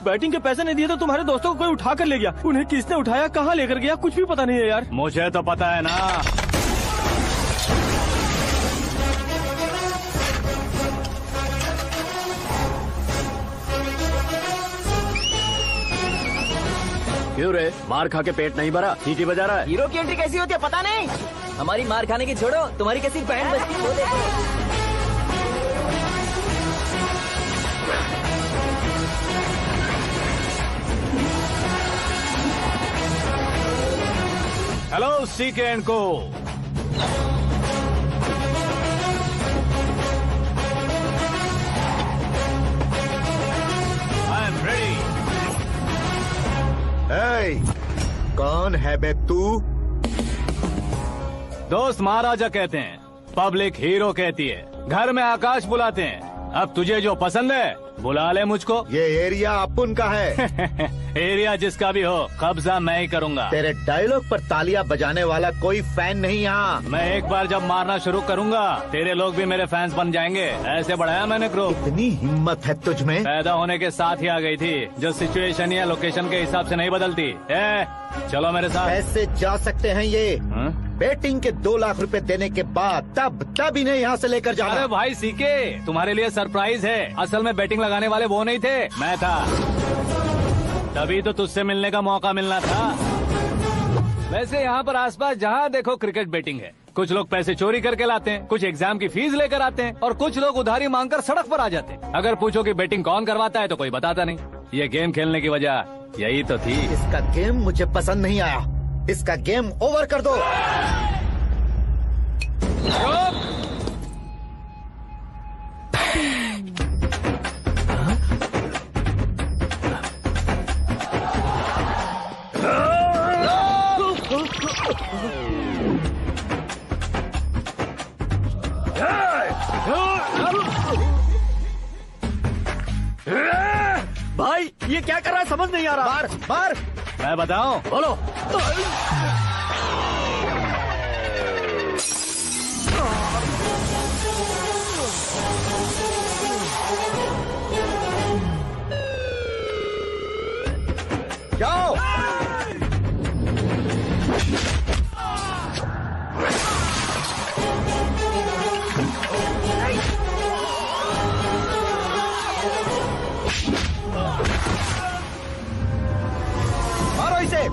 Batting के पैसे नहीं दिए तो तुम्हारे दोस्तों को कोई उठा कर ले गया। उन्हें किसने उठाया, कहाँ लेकर गया, कुछ भी पता नहीं है यार। मुझे तो पता है ना। क्यों रे, मार खा के पेट नहीं भरा, सीटी बजा रहा है? हीरो की एंट्री कैसी होती है पता नहीं। हमारी मार खाने की छोड़ो, तुम्हारी कैसी बैंड बजती है वो देखो। हेलो सीके एंड को। I am ready. कौन है बे तू? दोस्त महाराजा कहते हैं, पब्लिक हीरो कहती है, घर में आकाश बुलाते हैं। अब तुझे जो पसंद है बुला ले मुझको। ये एरिया अपुन का है। एरिया जिसका भी हो, कब्जा मैं ही करूंगा। तेरे डायलॉग पर तालियां बजाने वाला कोई फैन नहीं यहाँ। मैं एक बार जब मारना शुरू करूंगा, तेरे लोग भी मेरे फैंस बन जाएंगे। ऐसे बढ़ाया मैंने ग्रुप। इतनी हिम्मत है तुझ में? पैदा होने के साथ ही आ गई थी, जो सिचुएशन या लोकेशन के हिसाब से नहीं बदलती। चलो मेरे साथ। कैसे जा सकते हैं ये? हाँ? बेटिंग के 2 लाख रुपए देने के बाद तब इन्हें यहाँ से लेकर जाना। अरे भाई सीके, तुम्हारे लिए सरप्राइज है। असल में बैटिंग लगाने वाले वो नहीं थे, मैं था। तभी तो तुझसे मिलने का मौका मिलना था। वैसे यहाँ पर आसपास जहाँ देखो क्रिकेट बैटिंग है। कुछ लोग पैसे चोरी करके लाते हैं, कुछ एग्जाम की फीस लेकर आते हैं, और कुछ लोग उधारी मांगकर सड़क पर आ जाते हैं। अगर पूछो कि बैटिंग कौन करवाता है तो कोई बताता नहीं। ये गेम खेलने की वजह यही तो थी। इसका गेम मुझे पसंद नहीं आया। इसका गेम ओवर कर दो। भाई ये क्या कर रहा है, समझ नहीं आ रहा। मार मार। मैं बताऊं? बोलो। जाओ। मारो इसे।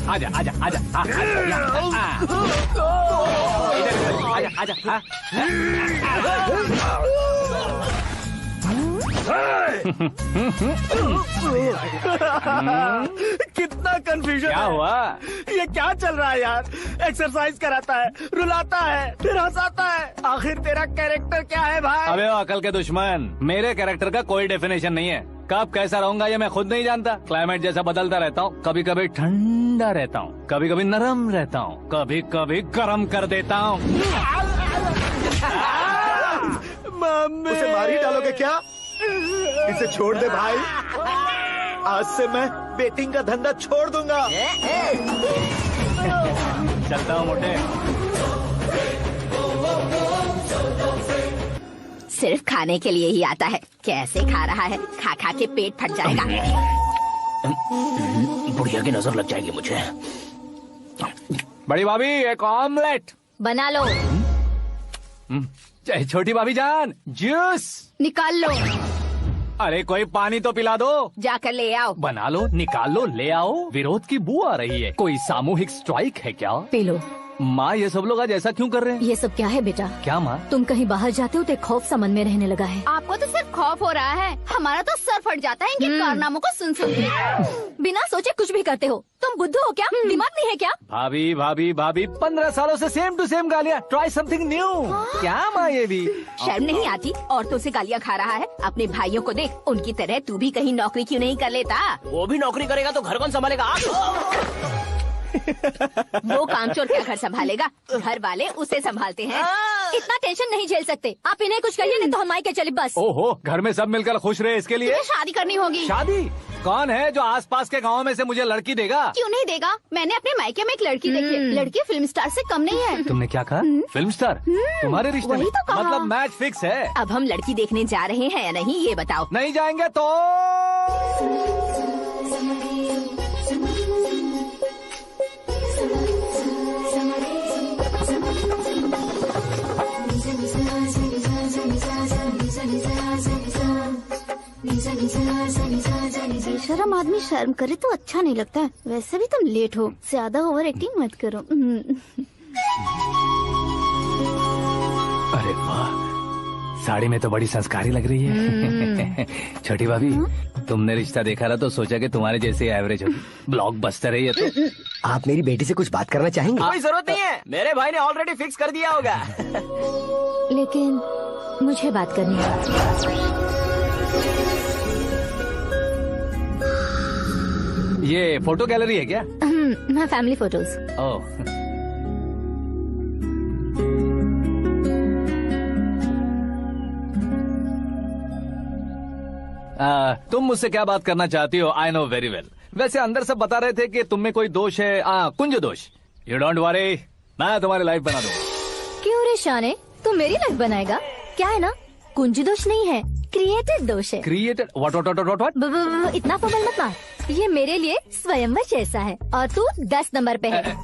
आजा आजा आजा आजा आजा। कितना कंफ्यूजन। क्या हुआ? ये क्या चल रहा है यार? एक्सरसाइज कराता है, रुलाता है, फिर हंसाता है। आखिर तेरा कैरेक्टर क्या है भाई? अबे ओ अकल के दुश्मन, मेरे कैरेक्टर का कोई डेफिनेशन नहीं है। कब कैसा रहूंगा ये मैं खुद नहीं जानता। क्लाइमेट जैसा बदलता रहता हूँ। कभी कभी ठंडा रहता हूँ, कभी कभी नरम रहता हूँ, कभी कभी गर्म कर देता हूँ। मम्मी, उसे मार ही डालोगे क्या? इसे छोड़ दे भाई। आज से मैं बेटिंग का धंधा छोड़ दूंगा। चलता हूँ मोटे। सिर्फ खाने के लिए ही आता है। कैसे खा रहा है, खा खा के पेट फट जाएगा। बुढ़िया की नजर लग जाएगी मुझे। बड़ी भाभी एक ऑमलेट बना लो। छोटी भाभी जान जूस निकाल लो। अरे कोई पानी तो पिला दो। जाकर ले आओ। बना लो, निकाल लो, ले आओ। विरोध की बू आ रही है। कोई सामूहिक स्ट्राइक है क्या? P low. माँ ये सब लोग आज ऐसा क्यों कर रहे हैं? ये सब क्या है बेटा? क्या माँ? तुम कहीं बाहर जाते हो तो एक खौफ सा मन में रहने लगा है। आपको तो सिर्फ खौफ हो रहा है, हमारा तो सर फट जाता है इनके कारनामों को सुन सुन के। बिना सोचे कुछ भी करते हो। तुम बुद्धू हो क्या? दिमाग नहीं है क्या? भाभी भाभी भाभी 15 सालों से सेम टू सेम गालियाँ। Try something new. क्या माँ ये भी? शर्म नहीं आती? औरतों से गालियाँ खा रहा है। अपने भाइयों को देख, उनकी तरह तू भी कहीं नौकरी क्यों नहीं कर लेता? वो भी नौकरी करेगा तो घर कौन संभालेगा? आप वो कामचोर क्या घर संभालेगा? घर वाले उसे संभालते हैं। इतना टेंशन नहीं झेल सकते। आप इन्हें कुछ कहिए नहीं तो हम मायके चले बस। ओहो, घर में सब मिलकर खुश रहे इसके लिए। तुम्हें शादी करनी होगी। शादी? कौन है जो आसपास के गाँव में से मुझे लड़की देगा? क्यों नहीं देगा? मैंने अपने मायके में एक लड़की देखी है। लड़की फिल्म स्टार से कम नहीं है। तुमने क्या कहा? Film star? तुम्हारे रिश्ते में? वही तो कहा। मतलब मैच फिक्स है? अब हम लड़की देखने जा रहे हैं या नहीं ये बताओ। नहीं जाएंगे तो? शर्म आदमी शर्म करे तो अच्छा नहीं लगता है। वैसे भी तुम लेट हो, ज्यादा ओवर एक्टिंग मत करो। अरे वाह, साड़ी में तो बड़ी संस्कारी लग रही है। छोटी भाभी, तुमने रिश्ता देखा ना तो सोचा कि तुम्हारे जैसे एवरेज होगी। ब्लॉकबस्टर है ये तो। आप मेरी बेटी से कुछ बात करना चाहेंगे? कोई जरूरत नहीं है, मेरे भाई ने ऑलरेडी फिक्स कर दिया होगा। लेकिन मुझे बात करनी है। ये फोटो गैलरी है क्या? मैं फैमिली फोटोज। ओह, तुम मुझसे क्या बात करना चाहती हो? I know very well. वैसे अंदर सब बता रहे थे कि तुम में कोई दोष है, कुंज दोष। यू डोंट वरी, मैं तुम्हारी लाइफ बना दूंगा। क्यों रे शाने, तू मेरी लाइफ बनाएगा? क्या है ना, कुंज दोष नहीं है, क्रिएटेड दोष है। Created? What what what what? इतना फबल मत मार। ये मेरे लिए स्वयंवर जैसा है और तू 10 नंबर पे है।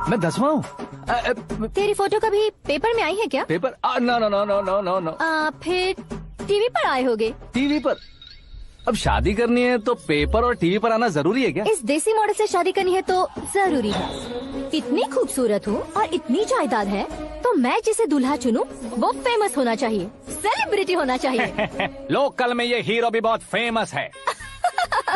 मैं 10वां हूँ? तेरी फोटो कभी पेपर में आई है क्या? Paper? No no no no no no no. फिर टीवी पर आए होगे। टीवी पर? अब शादी करनी है तो पेपर और टीवी पर आना जरूरी है क्या? इस देसी मॉडल से शादी करनी है तो जरूरी है। इतनी खूबसूरत हूँ और इतनी जायदाद है तो मैं जिसे दूल्हा चुनूं वो फेमस होना चाहिए, सेलिब्रिटी होना चाहिए। लोकल में ये हीरो भी बहुत फेमस है।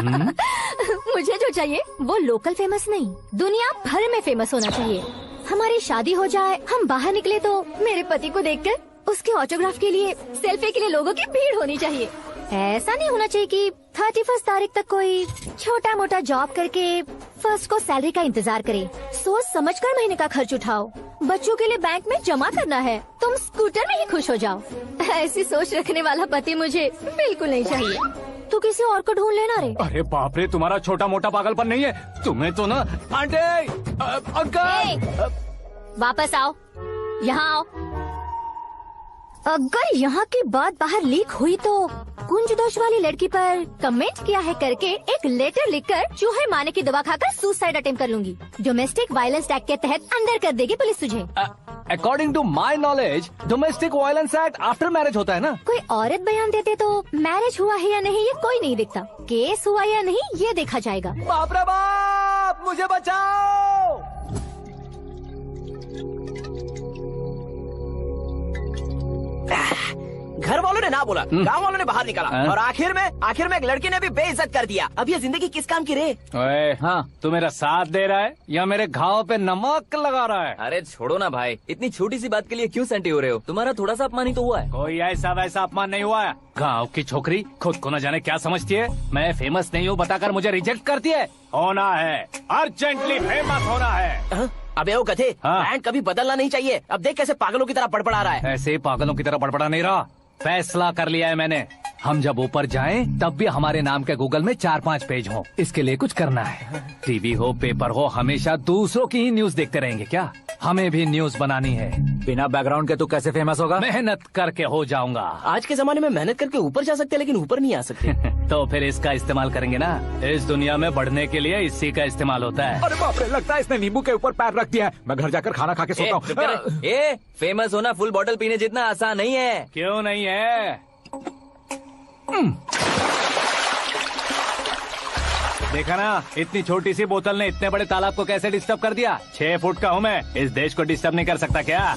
मुझे जो चाहिए वो लोकल फेमस नहीं, दुनिया भर में फेमस होना चाहिए। हमारी शादी हो जाए, हम बाहर निकले तो मेरे पति को देखकर उसके ऑटोग्राफ के लिए, सेल्फी के लिए लोगों की भीड़ होनी चाहिए। ऐसा नहीं होना चाहिए कि 31 तारीख तक कोई छोटा मोटा जॉब करके फर्स्ट को सैलरी का इंतजार करे। सोच समझकर महीने का खर्च उठाओ। बच्चों के लिए बैंक में जमा करना है, तुम स्कूटर में ही खुश हो जाओ। ऐसी सोच रखने वाला पति मुझे बिल्कुल नहीं चाहिए। तू किसी और को ढूंढ लेना रे। अरे बाप रे, तुम्हारा छोटा मोटा पागलपन नहीं है? तुम्हें तो ना आंटी, अंकल। वापस आओ, यहाँ आओ। अगर यहाँ की बात बाहर लीक हुई तो कुंज दोष वाली लड़की पर कमेंट किया है करके एक लेटर लिखकर चूहे मारने की दवा खाकर सुसाइड अटेम्प्ट कर लूंगी। डोमेस्टिक वायलेंस एक्ट के तहत अंदर कर देगी पुलिस तुझे। According to my knowledge domestic violence act after marriage होता है ना? कोई औरत बयान देते तो मैरिज हुआ है या नहीं ये कोई नहीं दिखता, केस हुआ या नहीं ये देखा जाएगा। बाप रे बाप, मुझे बचाओ। घर वालों ने ना बोला, गांव वालों ने बाहर निकाला और आखिर में एक लड़की ने भी बेइज्जत कर दिया। अब ये जिंदगी किस काम की रे? ओए, हाँ, तू मेरा साथ दे रहा है या मेरे घाव पे नमक लगा रहा है? अरे छोड़ो ना भाई, इतनी छोटी सी बात के लिए क्यों सेंटी हो रहे हो? तुम्हारा थोड़ा सा अपमान ही तो हुआ है। कोई ऐसा वैसा अपमान नहीं हुआ है। गाँव की छोकरी खुद को न जाने क्या समझती है। मैं फेमस नहीं हूँ बताकर मुझे रिजेक्ट करती है। होना है, अर्जेंटली फेमस होना है। अबे वो गधे, ब्रांड कभी बदलना नहीं चाहिए। अब देख कैसे पागलों की तरह बड़बड़ा रहा है। ऐसे पागलों की तरह बड़बड़ा नहीं रहा, फैसला कर लिया है मैंने। हम जब ऊपर जाएं तब भी हमारे नाम के गूगल में 4-5 पेज हो। इसके लिए कुछ करना है। टीवी हो, पेपर हो, हमेशा दूसरों की ही न्यूज देखते रहेंगे क्या? हमें भी न्यूज बनानी है। बिना बैकग्राउंड के तू कैसे फेमस होगा? मेहनत करके हो जाऊंगा। आज के जमाने में मेहनत करके ऊपर जा सकते हैं लेकिन ऊपर नहीं आ सकते। तो फिर इसका इस्तेमाल करेंगे ना। इस दुनिया में बढ़ने के लिए इसी का इस्तेमाल होता है। अरे बाप रे, लगता है इसने नींबू के ऊपर पैर रख दिया है। मैं घर जाकर खाना खा के सोता हूँ। फेमस होना फुल बॉटल पीने जितना आसान नहीं है। क्यों नहीं है? देखा ना, इतनी छोटी सी बोतल ने इतने बड़े तालाब को कैसे डिस्टर्ब कर दिया। 6 फुट का हूँ मैं, इस देश को डिस्टर्ब नहीं कर सकता क्या?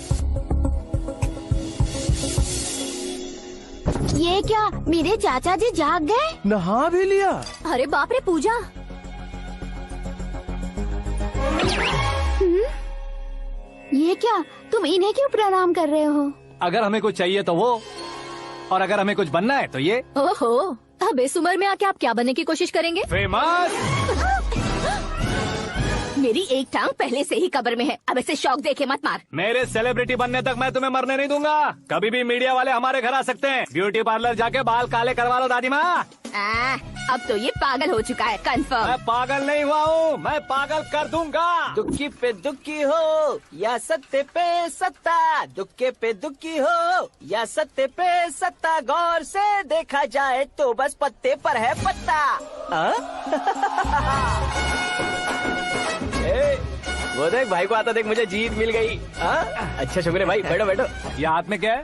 ये क्या, मेरे चाचा जी जाग गए? नहा भी लिया? अरे बाप रे पूजा। ये क्या, तुम इन्हें क्यों प्रणाम कर रहे हो? अगर हमें कुछ चाहिए तो वो, और अगर हमें कुछ बनना है तो ये। ओहो, अब इस उम्र में आके आप क्या बनने की कोशिश करेंगे? फेमस। मेरी एक टांग पहले से ही कब्र में है, अब इसे शौक देके मत मार। मेरे सेलिब्रिटी बनने तक मैं तुम्हें मरने नहीं दूंगा। कभी भी मीडिया वाले हमारे घर आ सकते हैं। ब्यूटी पार्लर जाके बाल काले करवा लो दादी माँ। अब तो ये पागल हो चुका है, कंफर्म। मैं पागल नहीं हुआ हूँ, मैं पागल कर दूंगा। दुखी पे दुखी हो या सत्य पे सत्ता, दुखे पे दुखी हो या सत्य पे सत्ता, गौर से देखा जाए तो बस पत्ते पर है पत्ता। वो देख भाई को आता देख, मुझे जीत मिल गई। अच्छा शुक्र है भाई, बैठो बैठो। ये हाथ में क्या है?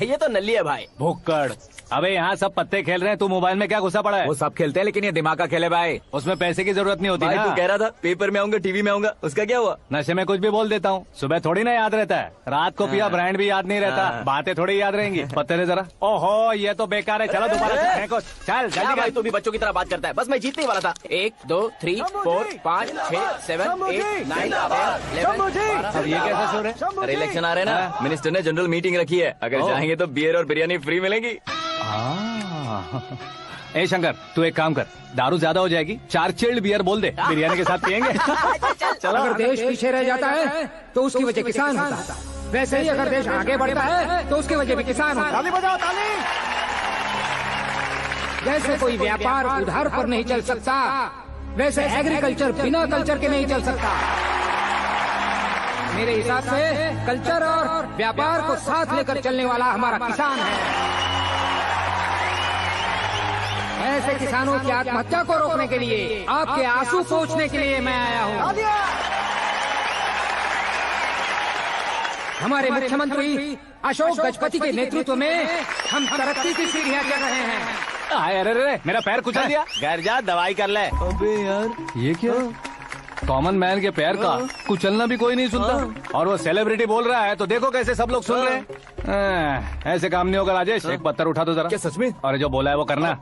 ये तो नल्ली है भाई। भुक्कड़। अबे यहाँ सब पत्ते खेल रहे हैं, तू मोबाइल में क्या घुसा पड़ा है? वो सब खेलते हैं लेकिन ये दिमाग का खेल है भाई। उसमें पैसे की जरूरत नहीं होती भाई ना। तू कह रहा था पेपर में आऊंगा, टीवी में आऊंगा, उसका क्या हुआ? नशे में कुछ भी बोल देता हूँ, सुबह थोड़ी ना याद रहता है। रात को पिया ब्रांड भी याद नहीं रहता, बातें थोड़ी याद रहेंगी। पत्ते दे जरा। ओहो ये तो बेकार है, चलो दोबारा से फेंको। चल क्या जल्दी भाई कर। तू भी बच्चों की तरह बात करता है। बस मैं जीतने ही वाला था। 1 2 3 4 5 6 7 8 9 10 अब ये कैसे सो रहे? अरे इलेक्शन आ रहे हैं ना, मिनिस्टर ने जनरल मीटिंग रखी है। अगर जाएंगे तो बियर और बिरयानी फ्री मिलेगी। ए शंकर, तू एक काम कर, दारू ज्यादा हो जाएगी, 4 चिल्ड बियर बोल दे, बिरयानी के साथ पियेंगे। चलो अगर देश पीछे रह जाता है तो उसकी वजह किसान होता है, वैसे ही अगर देश आगे बढ़ता है तो उसकी वजह भी किसान होता है। ताली बजाओ, ताली। जैसे कोई व्यापार उधार पर नहीं चल सकता, वैसे एग्रीकल्चर बिना कल्चर के नहीं चल सकता। मेरे हिसाब से कल्चर और व्यापार को साथ लेकर चलने वाला हमारा किसान है। ऐसे किसानों की आत्महत्या को रोकने के लिए, आपके आंसू पोंछने के लिए मैं आया हूँ। हमारे मुख्यमंत्री अशोक गजपति के नेतृत्व में हम तरक्की की सीढ़ियाँ चढ़ रहे हैं। अरे अरे मेरा पैर कुचल दिया। घर जा दवाई कर ले। अबे यार ये क्या? कॉमन मैन के पैर का कुचलना भी कोई नहीं सुनता, और वो सेलिब्रिटी बोल रहा है तो देखो कैसे सब लोग सुन रहे हैं। ऐसे काम नहीं होगा राजेश, एक पत्थर उठा दो जरा। क्या सच में? और जो बोला है वो करना।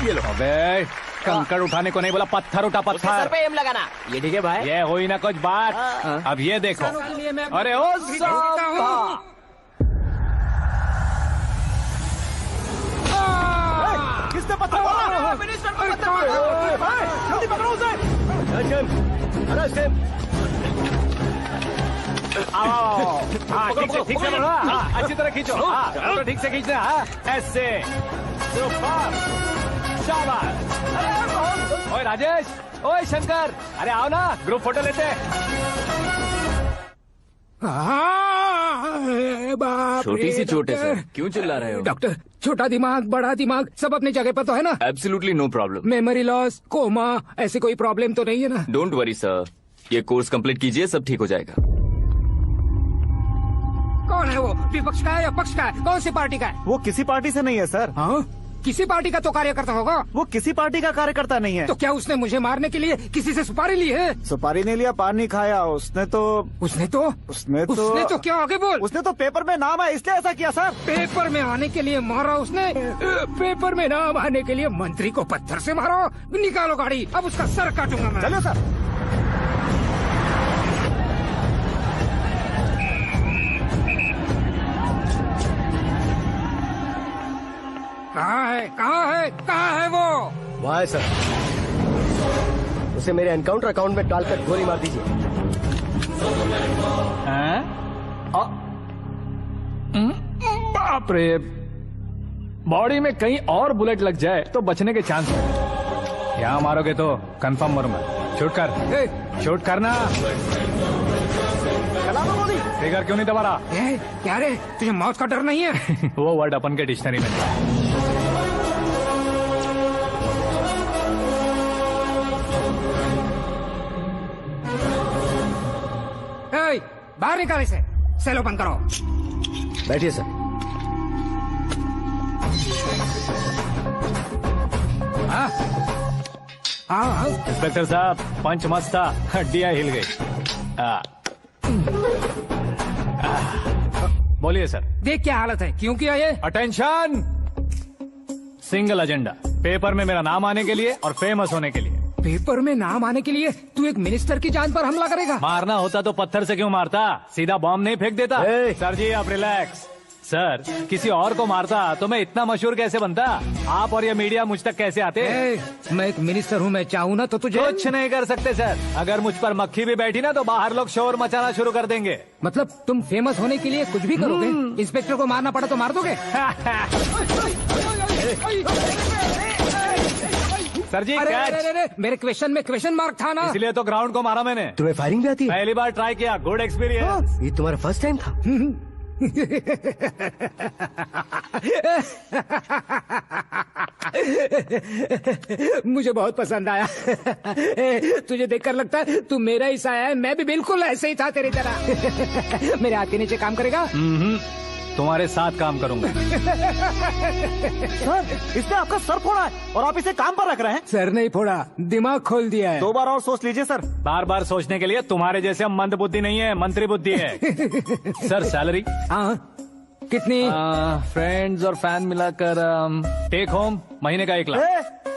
ये लो। अबे कंकड़ उठाने को नहीं बोला, पत्थर उठा, सर पत्थर। पे एम लगाना। ये ठीक है भाई। ये हुई ना कुछ बात। अब ये देखो। अरे ओ साहब, किसने पत्थर मारा? मिनिस्टर को पत्थर मारा। जल्दी पकड़ो उसे। आओ। हाँ ठीक से पकड़ो, हाँ अच्छी तरह खींचो, हाँ तो ठीक से खींचना, हाँ ऐसे। सुपर, शाबाश। ओए राजेश, ओए शंकर, अरे आओ ना, ग्रुप फोटो लेते हैं। छोटी सी चोट है सर, क्यों चिल्ला रहे हो? डॉक्टर, छोटा दिमाग बड़ा दिमाग सब अपनी जगह पर तो है ना? Absolutely no problem. Memory loss, coma, ऐसी कोई प्रॉब्लम तो नहीं है ना? डोंट वरी सर, ये कोर्स कंप्लीट कीजिए, सब ठीक हो जाएगा। कौन है वो? विपक्ष का है या पक्ष का है? कौन सी पार्टी का है? वो किसी पार्टी से नहीं है सर। हाँ, किसी पार्टी का तो कार्यकर्ता होगा। वो किसी पार्टी का कार्यकर्ता नहीं है। तो क्या उसने मुझे मारने के लिए किसी से सुपारी ली है? सुपारी नहीं लिया, पान नहीं खाया। उसने तो क्या आगे बोल? उसने तो पेपर में नाम है इसलिए ऐसा किया सर। पेपर में आने के लिए मारा उसने? पेपर में नाम आने के लिए मंत्री को पत्थर से मारो? निकालो गाड़ी, अब उसका सर काटूंगा मैं। चलो सर। कहाँ है वो? वाह सर, उसे मेरे एनकाउंटर अकाउंट में डालकर गोली मार दीजिए। बाप रे, बॉडी में कहीं और बुलेट लग जाए तो बचने के चांस है। यहाँ मारोगे तो कंफर्म मरूंगा। शूट कर, शूट करना। ट्रिगर क्यों नहीं दबा रहा? क्या रे, तुझे मौत का डर नहीं है? वो वर्ड अपन के डिक्शनरी में नहीं। बाहर निकाल इसे, सेल ओपन करो। बैठिए सर। हाँ इंस्पेक्टर साहब पंच मस्त था, हड्डियां हिल गई। बोलिए सर। देख क्या हालत है, क्यों किया ये? अटेंशन, सिंगल एजेंडा, पेपर में मेरा नाम आने के लिए और फेमस होने के लिए। पेपर में नाम आने के लिए तू एक मिनिस्टर की जान पर हमला करेगा? मारना होता तो पत्थर से क्यों मारता, सीधा बॉम्ब नहीं फेंक देता। सर जी आप रिलैक्स। सर किसी और को मारता तो मैं इतना मशहूर कैसे बनता, आप और ये मीडिया मुझ तक कैसे आते? मैं एक मिनिस्टर हूँ, मैं चाहूँ ना तो तुझे कुछ नहीं कर सकते सर। अगर मुझ पर मक्खी भी बैठी ना तो बाहर लोग शोर मचाना शुरू कर देंगे। मतलब तुम फेमस होने के लिए कुछ भी करोगे? इंस्पेक्टर को मारना पड़ा तो मार दोगे? सर जी अरे, कैच। अरे, अरे, मेरे क्वेश्चन में क्वेश्चन मार्क था ना, इसलिए तो ग्राउंड को मारा मैंने। तुम्हें फायरिंग भी आती है? पहली बार ट्राई किया, गुड एक्सपीरियंस। ये तुम्हारा फर्स्ट टाइम था? मुझे बहुत पसंद आया। तुझे देखकर लगता है तू मेरा ही साया है, मैं भी बिल्कुल ऐसे ही था तेरी तरह। मेरे हाथ के नीचे काम करेगा? तुम्हारे साथ काम करूंगा। सर इसने आपका सर फोड़ा है और आप इसे काम पर रख रहे हैं? सर नहीं फोड़ा, दिमाग खोल दिया है। 2 बार और सोच लीजिए सर। बार बार सोचने के लिए तुम्हारे जैसे मंद बुद्धि नहीं है, मंत्री बुद्धि है। Sir salary? हाँ कितनी? फ्रेंड्स और फैन मिलाकर टेक होम महीने का 1 लाख।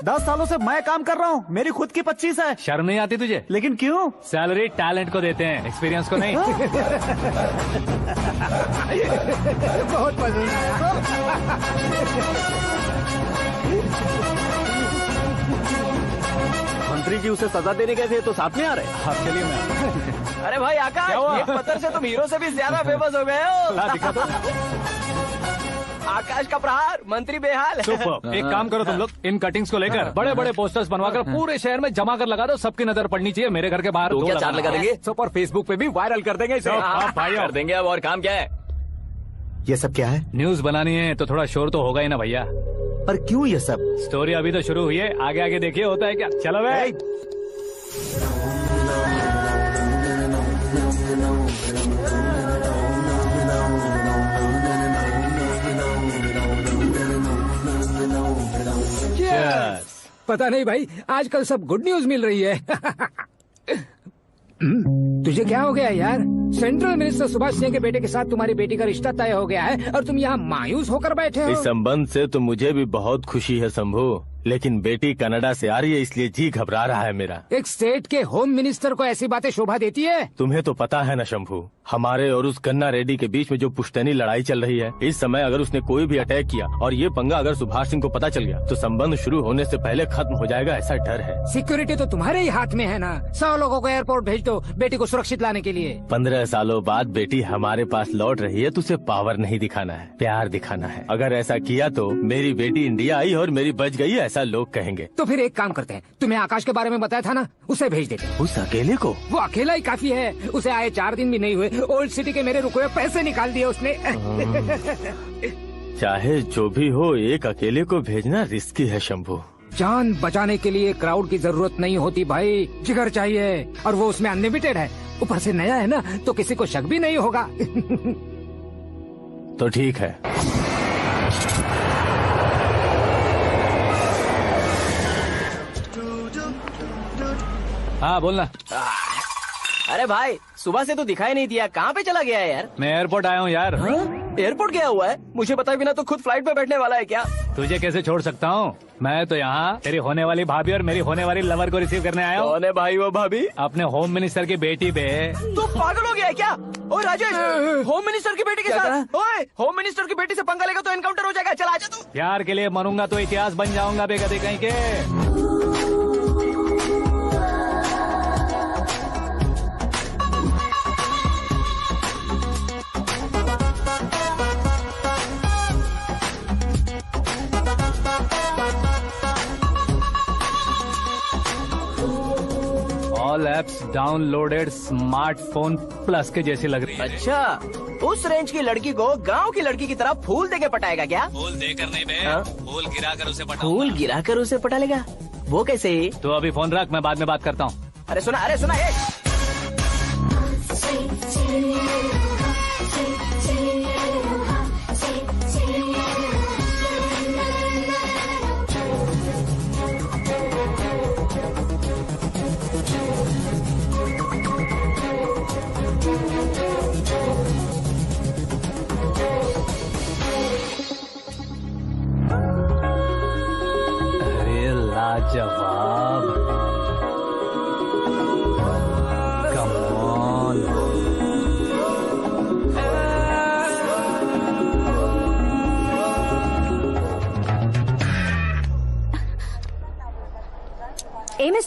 10 सालों से मैं काम कर रहा हूँ, मेरी खुद की 25 है। शर्म नहीं आती तुझे? लेकिन क्यों? सैलरी टैलेंट को देते हैं, एक्सपीरियंस को नहीं। बहुत पसंद आया। मंत्री जी उसे सजा देने गए थे तो साथ में आ रहे? आप चलिए मैं। अरे भाई आकाश, क्या हुआ? एक पत्थर से तुम हीरो से भी ज्यादा फेमस हो गए हो। ला दिखा दो। आकाश का प्रहार, मंत्री बेहाल। सुपर। एक काम करो तुम लोग, इन कटिंग्स को लेकर बड़े बड़े पोस्टर्स बनवाकर पूरे शहर में जमा कर लगा दो, सबकी नजर पड़नी चाहिए। मेरे घर के बाहर तो क्या चार्ज लगा देंगे? सुपर, फेसबुक पे भी वायरल कर देंगे इसे। भाई कर देंगे। अब और काम क्या है? ये सब क्या है? न्यूज बनानी है तो थोड़ा शोर तो होगा ही ना भैया। पर क्यों ये सब? स्टोरी अभी तो शुरू हुई है, आगे आगे देखिए होता है क्या। चलो भाई। पता नहीं भाई, आजकल सब गुड न्यूज मिल रही है। तुझे क्या हो गया यार? सेंट्रल मिनिस्टर सुभाष सिंह के बेटे के साथ तुम्हारी बेटी का रिश्ता तय हो गया है और तुम यहाँ मायूस होकर बैठे हो। इस संबंध से तो मुझे भी बहुत खुशी है शंभू, लेकिन बेटी कनाडा से आ रही है इसलिए जी घबरा रहा है मेरा। एक स्टेट के होम मिनिस्टर को ऐसी बातें शोभा देती है? तुम्हें तो पता है ना शंभू, हमारे और उस कन्ना रेड्डी के बीच में जो पुश्तैनी लड़ाई चल रही है, इस समय अगर उसने कोई भी अटैक किया और ये पंगा अगर सुभाष सिंह को पता चल गया तो संबंध शुरू होने से पहले खत्म हो जाएगा, ऐसा डर है। सिक्योरिटी तो तुम्हारे ही हाथ में है ना। 100 लोगों को एयरपोर्ट भेज दो बेटी को सुरक्षित लाने के लिए। 15 सालों बाद बेटी हमारे पास लौट रही है तो उसे पावर नहीं दिखाना है, प्यार दिखाना है। अगर ऐसा किया तो मेरी बेटी इंडिया आई और मेरी बच गई, ऐसा लोग कहेंगे। तो फिर एक काम करते हैं, तुम्हें आकाश के बारे में बताया था ना, उसे भेज देते हैं। उस अकेले को? वो अकेला ही काफी है, उसे आए 4 दिन भी नहीं हुए, ओल्ड सिटी के मेरे रुके हुए पैसे निकाल दिए उसने। चाहे जो भी हो, एक अकेले को भेजना रिस्की है शंभू। जान बचाने के लिए क्राउड की जरूरत नहीं होती भाई, जिगर चाहिए, और वो उसमें अनलिमिटेड है। ऊपर से नया है ना तो किसी को शक भी नहीं होगा। तो ठीक है। हाँ बोलना। अरे भाई सुबह से तो दिखाई नहीं दिया, कहाँ पे चला गया है यार? मैं एयरपोर्ट आया हूँ यार। एयरपोर्ट गया हुआ है? मुझे बताए बिना तो खुद फ्लाइट पे बैठने वाला है क्या? तुझे कैसे छोड़ सकता हूँ? मैं तो यहाँ तेरी होने वाली भाभी और मेरी होने वाली लवर को रिसीव करने आया हूँ। कौन है भाई वो भाभी? अपने होम मिनिस्टर की बेटी पे। तू पागल हो गया है क्या? ओए राजेश, होम मिनिस्टर की बेटी के साथ? ओए होम मिनिस्टर की बेटी से पंगा लेगा तो एनकाउंटर हो जाएगा। चल आजा तू। प्यार के लिए मरूंगा तो इतिहास बन जाऊंगा बेगदे कहीं के। All apps downloaded smartphone plus के जैसी लग रही है। अच्छा, उस रेंज की लड़की को गांव की लड़की की तरह फूल देके पटाएगा क्या? फूल देकर नहीं बे, फूल गिराकर उसे पटा। फूल गिराकर उसे पटा लेगा? वो कैसे? तो अभी फोन रख, मैं बाद में बात करता हूँ। अरे सुना ये।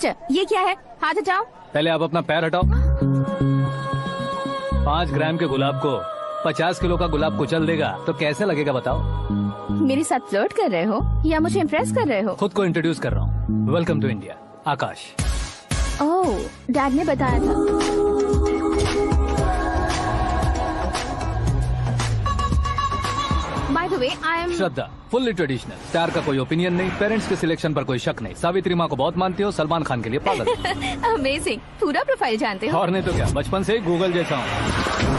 मिस्टर, ये क्या है? हाथ हटाओ। पहले आप अपना पैर हटाओ। 5 ग्राम के गुलाब को 50 किलो का गुलाब कुचल देगा तो कैसे लगेगा बताओ? मेरे साथ फ्लर्ट कर रहे हो या मुझे इम्प्रेस कर रहे हो? खुद को इंट्रोड्यूस कर रहा हूँ। Welcome to India, Akash. Oh, dad ने बताया था। By the way, I am Shraddha, fully traditional. प्यार का कोई ओपिनियन नहीं, पेरेंट्स के सिलेक्शन पर कोई शक नहीं। सावित्री माँ को बहुत मानती हो, सलमान खान के लिए पागल। अमेजिंग, पूरा प्रोफाइल जानते हो। और नहीं तो क्या, बचपन से ही गूगल जैसा हूँ।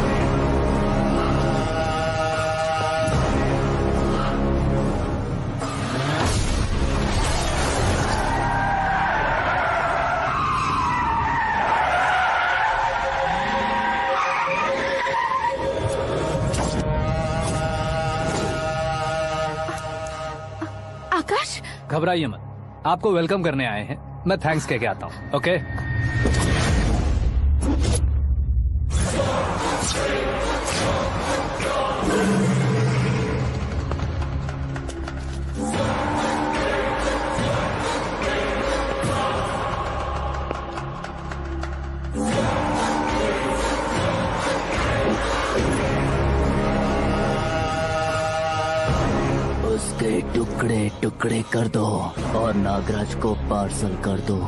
आकाश, घबराइए मत, आपको वेलकम करने आए हैं। मैं थैंक्स कह के आता हूँ। ओके? उसके टुकड़े टुकड़े कर दो और नागराज को पार्सल कर दो।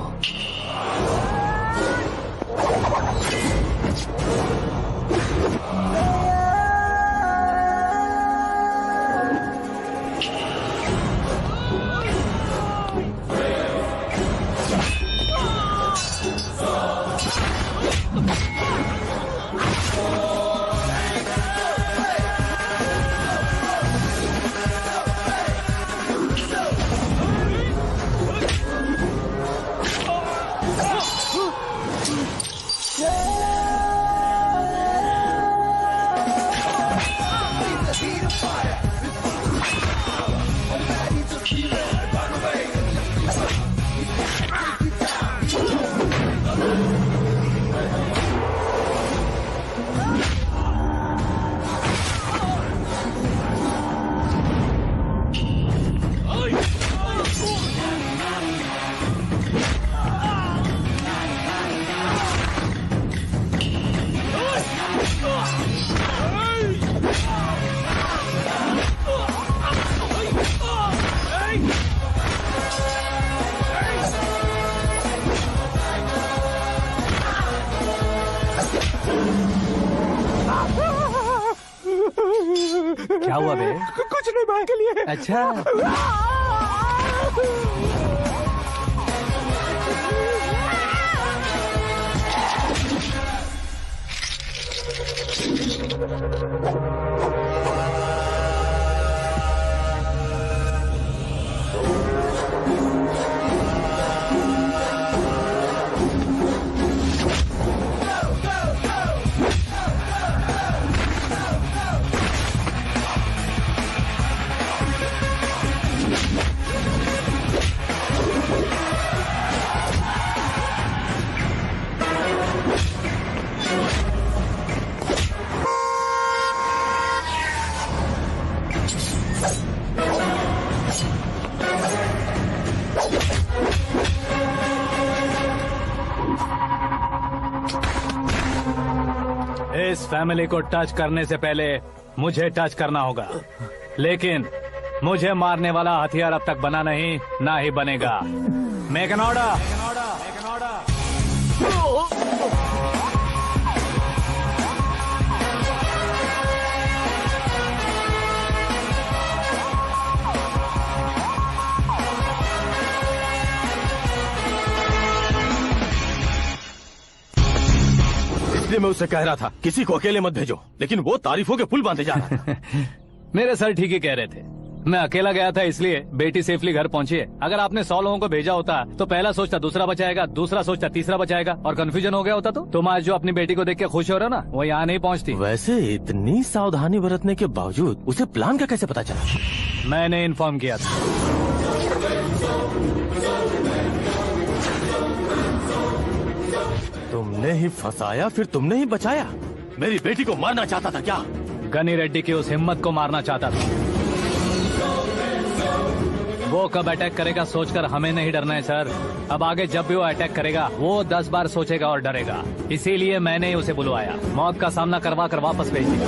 क्या हुआ बे? कुछ नहीं भाई के लिए। अच्छा, इस फैमिली को टच करने से पहले मुझे टच करना होगा, लेकिन मुझे मारने वाला हथियार अब तक बना नहीं, ना ही बनेगा। Make an order. इसलिए मैं उससे कह रहा था किसी को अकेले मत भेजो, लेकिन वो तारीफों के पुल बांधे जा रहा है। मेरे सर ठीक ही कह रहे थे। मैं अकेला गया था इसलिए बेटी सेफली घर पहुंची है। अगर आपने 100 लोगों को भेजा होता तो पहला सोचता दूसरा बचाएगा, दूसरा सोचता तीसरा बचाएगा, और कंफ्यूजन हो गया होता तो तुम आज जो अपनी बेटी को देख के खुश हो रहे हो ना, वो यहाँ नहीं पहुँचती। वैसे इतनी सावधानी बरतने के बावजूद उसे प्लान का कैसे पता चला? मैंने इन्फॉर्म किया था। तुमने ही फंसाया, फिर तुमने ही बचाया। मेरी बेटी को मारना चाहता था क्या? गनी रेड्डी की उस हिम्मत को मारना चाहता था। वो कब अटैक करेगा सोचकर हमें नहीं डरना है सर। अब आगे जब भी वो अटैक करेगा वो 10 बार सोचेगा और डरेगा। इसीलिए मैंने ही उसे बुलवाया। मौत का सामना करवा कर वापस भेज दिया।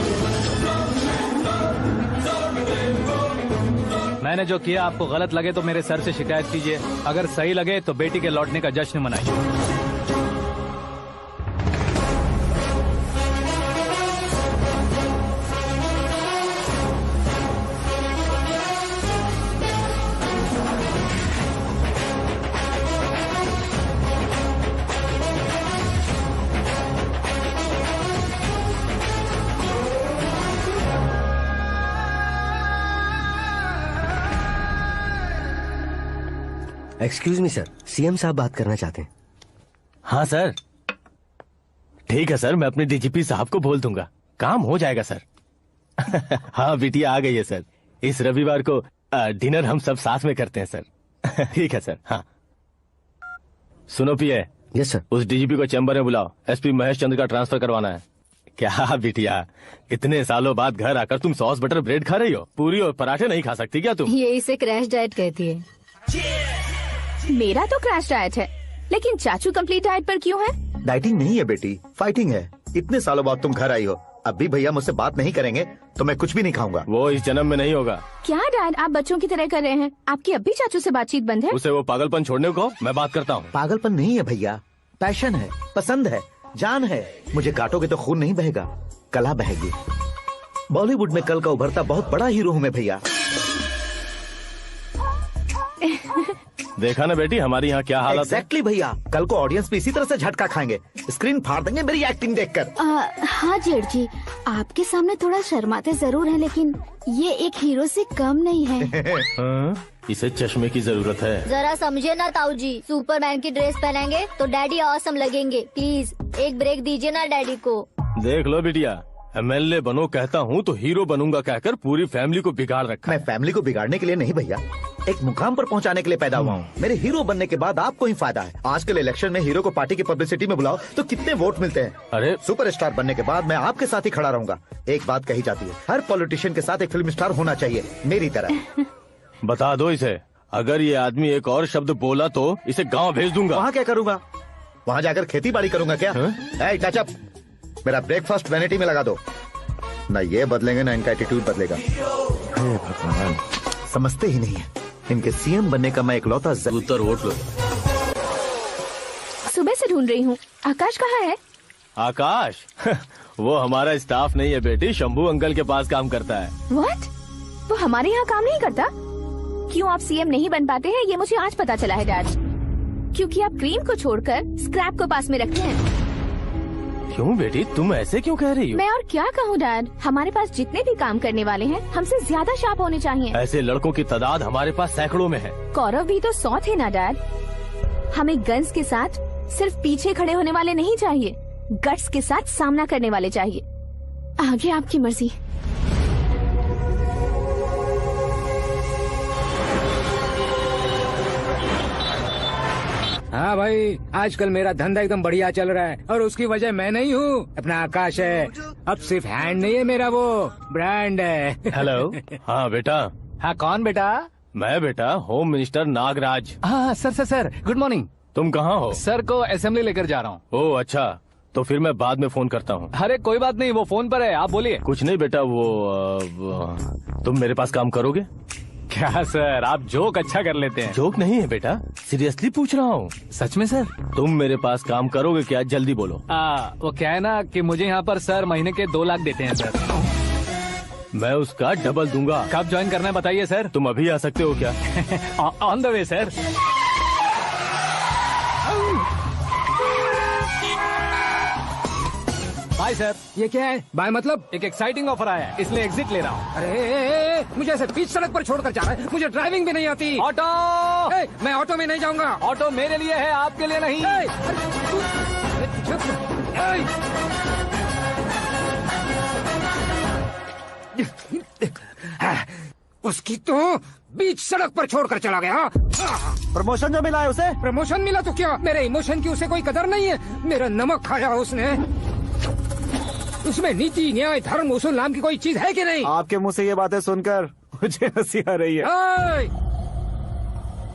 मैंने जो किया आपको गलत लगे तो मेरे सर से शिकायत कीजिए, अगर सही लगे तो बेटी के लौटने का जश्न मनाइए। एक्सक्यूज मी सर, सीएम साहब बात करना चाहते हैं। हाँ सर, ठीक है सर, मैं अपने डीजीपी साहब को बोल दूंगा, काम हो जाएगा सर। हाँ बिटिया आ गई है सर। इस रविवार को डिनर हम सब साथ में करते हैं सर। ठीक है सर। हाँ सुनो पिए। Yes sir. उस डीजीपी को चैम्बर में बुलाओ, एसपी महेश चंद्र का ट्रांसफर करवाना है। क्या बिटिया, इतने सालों बाद घर आकर तुम सॉस बटर ब्रेड खा रही हो? पूरी और पराठे नहीं खा सकती क्या तुम? ये इसे क्रैश डाइट कहती है। मेरा तो क्रैश डाइट है, लेकिन चाचू कंप्लीट डाइट पर क्यों है? डाइटिंग नहीं है बेटी, फाइटिंग है। इतने सालों बाद तुम घर आई हो, अब भी भैया मुझसे बात नहीं करेंगे तो मैं कुछ भी नहीं खाऊंगा। वो इस जन्म में नहीं होगा। क्या डैड, आप बच्चों की तरह कर रहे हैं? आपकी अब भी चाचू से बातचीत बंद है? उसे वो पागलपन छोड़ने को मैं बात करता हूँ। पागलपन नहीं है भैया, पैशन है, पसंद है, जान है। मुझे काटोगे तो खून नहीं बहेगा, कला बहेगी। बॉलीवुड में कल का उभरता बहुत बड़ा हीरो हूँ मैं भैया। देखा ना बेटी हमारी यहाँ क्या हालत है। एग्जैक्टली भैया, कल को ऑडियंस भी इसी तरह से झटका खाएंगे, स्क्रीन फाड़ देंगे मेरी एक्टिंग देखकर। हाँ जेठ जी, आपके सामने थोड़ा शर्माते जरूर हैं, लेकिन ये एक हीरो से कम नहीं है। इसे चश्मे की जरूरत है। जरा समझे ना ताऊ जी, सुपरमैन की ड्रेस पहनेंगे तो डैडी ऑसम लगेंगे। प्लीज एक ब्रेक दीजिए ना डैडी को। देख लो बिटिया, एमएलए बनो कहता हूँ तो हीरो बनूंगा कहकर पूरी फैमिली को बिगाड़ रखा। मैं फैमिली को बिगाड़ने के लिए नहीं भैया, एक मुकाम पर पहुंचाने के लिए पैदा हुआ हूँ। मेरे हीरो बनने के बाद आपको ही फायदा है। आजकल इलेक्शन में हीरो को पार्टी की पब्लिसिटी में बुलाओ तो कितने वोट मिलते हैं। अरे सुपरस्टार बनने के बाद मैं आपके साथ ही खड़ा रहूंगा। एक बात कही जाती है, हर पॉलिटिशियन के साथ एक फिल्म स्टार होना चाहिए, मेरी तरह। बता दो इसे, अगर ये आदमी एक और शब्द बोला तो इसे गाँव भेज दूंगा। वहाँ क्या करूँगा? वहाँ जाकर खेती बाड़ी करूँगा क्या? टच अप, मेरा ब्रेकफास्ट वैनिटी में लगा दो। ना ये बदलेंगे ना इनका एटीट्यूड बदलेगा। भगवान, समझते ही नहीं है। इनके सीएम बनने का मैं इकलौता उत्तर वोट लो। सुबह से ढूंढ रही हूँ, आकाश कहाँ है? आकाश वो हमारा स्टाफ नहीं है बेटी, शंभू अंकल के पास काम करता है। व्हाट? वो हमारे यहाँ काम नहीं करता? क्यों आप सीएम नहीं बन पाते हैं ये मुझे आज पता चला है डैड। क्योंकि आप क्रीम को छोड़कर स्क्रैप को पास में रखते हैं। क्यों बेटी, तुम ऐसे क्यों कह रही हो? मैं और क्या कहूँ डैड, हमारे पास जितने भी काम करने वाले हैं हमसे ज्यादा शार्प होने चाहिए। ऐसे लड़कों की तादाद हमारे पास सैकड़ों में है। कौरव भी तो 100 थे ना डैड। हमें गन्स के साथ सिर्फ पीछे खड़े होने वाले नहीं चाहिए, गट्स के साथ सामना करने वाले चाहिए। आगे आपकी मर्जी। हाँ भाई, आजकल मेरा धंधा एकदम बढ़िया चल रहा है और उसकी वजह मैं नहीं हूँ, अपना आकाश है। अब सिर्फ हैंड नहीं है मेरा, वो ब्रांड है। हेलो। हाँ बेटा। हाँ कौन बेटा? मैं बेटा होम मिनिस्टर नागराज। हाँ सर गुड मॉर्निंग। तुम कहाँ हो? सर को असेंबली लेकर जा रहा हूँ। ओह अच्छा, तो फिर मैं बाद में फोन करता हूँ। अरे कोई बात नहीं, वो फोन पर है, आप बोलिए। कुछ नहीं बेटा, तुम मेरे पास काम करोगे? क्या सर, आप जोक अच्छा कर लेते हैं। जोक नहीं है बेटा, सीरियसली पूछ रहा हूँ। सच में सर? तुम मेरे पास काम करोगे क्या? जल्दी बोलो। वो क्या है ना कि मुझे यहाँ पर सर महीने के 2 लाख देते हैं सर। मैं उसका डबल दूंगा। कब ज्वाइन करना है बताइए सर। तुम अभी आ सकते हो क्या? On the way sir. Bye sir. ये क्या है? बाय मतलब? एक एक्साइटिंग ऑफर आया है, इसलिए एग्जिट ले रहा हूँ। अरे मुझे ऐसे बीच सड़क पर छोड़कर जा रहा है, मुझे ड्राइविंग भी नहीं आती। ऑटो। मैं ऑटो में नहीं जाऊंगा। ऑटो मेरे लिए है, आपके लिए नहीं। उसकी तो बीच सड़क पर छोड़कर चला गया। प्रमोशन जो मिला है उसे? प्रमोशन मिला तो क्या, मेरे इमोशन की उसे कोई कदर नहीं है। मेरा नमक खाया उसने। उसमें नीति, न्याय, धर्म, उसूल नाम की कोई चीज है कि नहीं? आपके मुंह से ये बातें सुनकर मुझे हंसी आ रही है।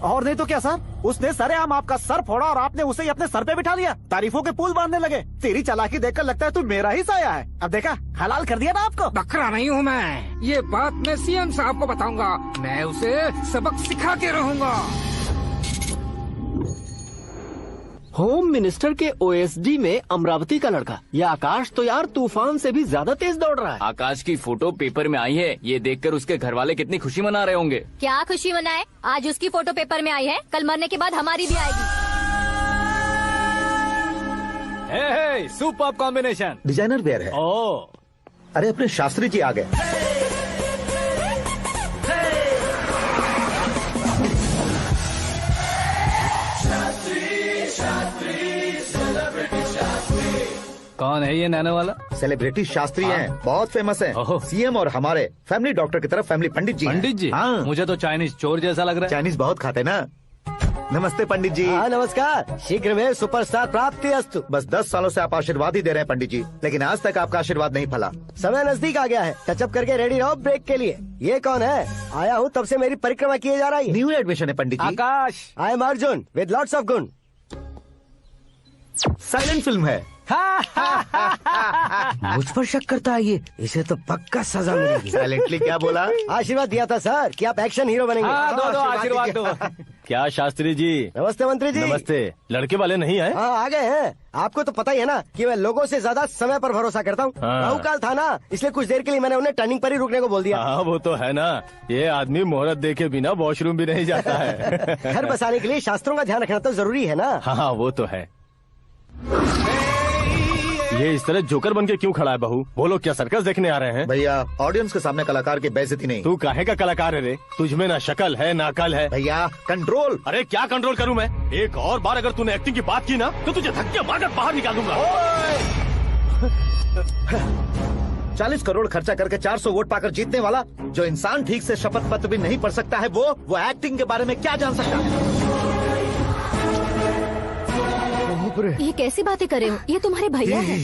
और नहीं तो क्या सर, उसने सरेआम आपका सर फोड़ा और आपने उसे ही अपने सर पे बिठा लिया। तारीफों के पुल बांधने लगे। तेरी चालाकी देखकर लगता है तू मेरा ही साया है। अब देखा, हलाल कर दिया ना आपको। बकरा नहीं हूँ मैं, ये बात मैं सीएम साहब को बताऊंगा। मैं उसे सबक सिखा के रहूंगा। होम मिनिस्टर के ओएसडी में अमरावती का लड़का, ये आकाश तो यार तूफान से भी ज्यादा तेज दौड़ रहा है। आकाश की फोटो पेपर में आई है, ये देखकर उसके घर वाले कितनी खुशी मना रहे होंगे। क्या खुशी मनाए, आज उसकी फोटो पेपर में आई है, कल मरने के बाद हमारी भी आएगी। हे, सुपर कॉम्बिनेशन। डिजाइनर वेयर है। ओ, अरे अपने शास्त्री जी आ गए। कौन है ये नैनो वाला? सेलिब्रिटी शास्त्री हैं, बहुत फेमस हैं। ओहो। सीएम और हमारे फैमिली डॉक्टर की तरफ फैमिली पंडित जी हैं। पंडित जी? हाँ, मुझे तो चाइनीज चोर जैसा लग रहा है। चाइनीज बहुत खाते ना। नमस्ते पंडित जी। हाँ नमस्कार, शीघ्र में सुपरस्टार प्राप्ति अस्तु। बस 10 सालों से आप आशीर्वाद ही दे रहे हैं पंडित जी, लेकिन आज तक आपका आशीर्वाद नहीं फला। समय नजदीक आ गया है, टचअप करके रेडी रहो ब्रेक के लिए। ये कौन है? आया हूँ तब से मेरी परिक्रमा किए जा रही है। न्यू एडमिशन है Pandit ji. Akash. I am Arjun with lots of गुण। साइलेंट फिल्म है। मुझ पर शक करता है ये, इसे तो पक्का सजा मिलेगी। साइलेंटली क्या बोला? आशीर्वाद दिया था सर कि आप एक्शन हीरो बनेंगे। हाँ, दो आशीर्वाद दो। क्या शास्त्री जी? नमस्ते मंत्री जी। नमस्ते। लड़के वाले नहीं आए? हाँ आ गए हैं। आपको तो पता ही है ना कि मैं लोगों से ज्यादा समय पर भरोसा करता हूँ। हाँ। राहुकाल था ना, इसलिए कुछ देर के लिए मैंने उन्हें टर्निंग पर ही रुकने को बोल दिया। हाँ वो तो है ना, ये आदमी मुहूर्त देखे बिना वॉशरूम भी नहीं जाता है। घर बसाने के लिए शास्त्रों का ध्यान रखना तो जरूरी है ना। हाँ वो तो है। ये इस तरह जोकर बन के क्यों खड़ा है बहू? बोलो, क्या सर्कस देखने आ रहे हैं? भैया ऑडियंस के सामने कलाकार की बेइज्जती नहीं। तू काहे का कलाकार है रे? तुझमें ना शक्ल है ना अकल है। भैया कंट्रोल। अरे क्या कंट्रोल करूं मैं? एक और बार अगर तूने एक्टिंग की बात की ना तो तुझे धक्के मारकर बाहर निकाल दूंगा। 40 करोड़ खर्चा करके 400 वोट पाकर जीतने वाला, जो इंसान ठीक से शपथ पत्र भी नहीं पढ़ सकता है, वो एक्टिंग के बारे में क्या जान सकता है? ये कैसी बातें कर रहे हो? ये तुम्हारे भैया हैं।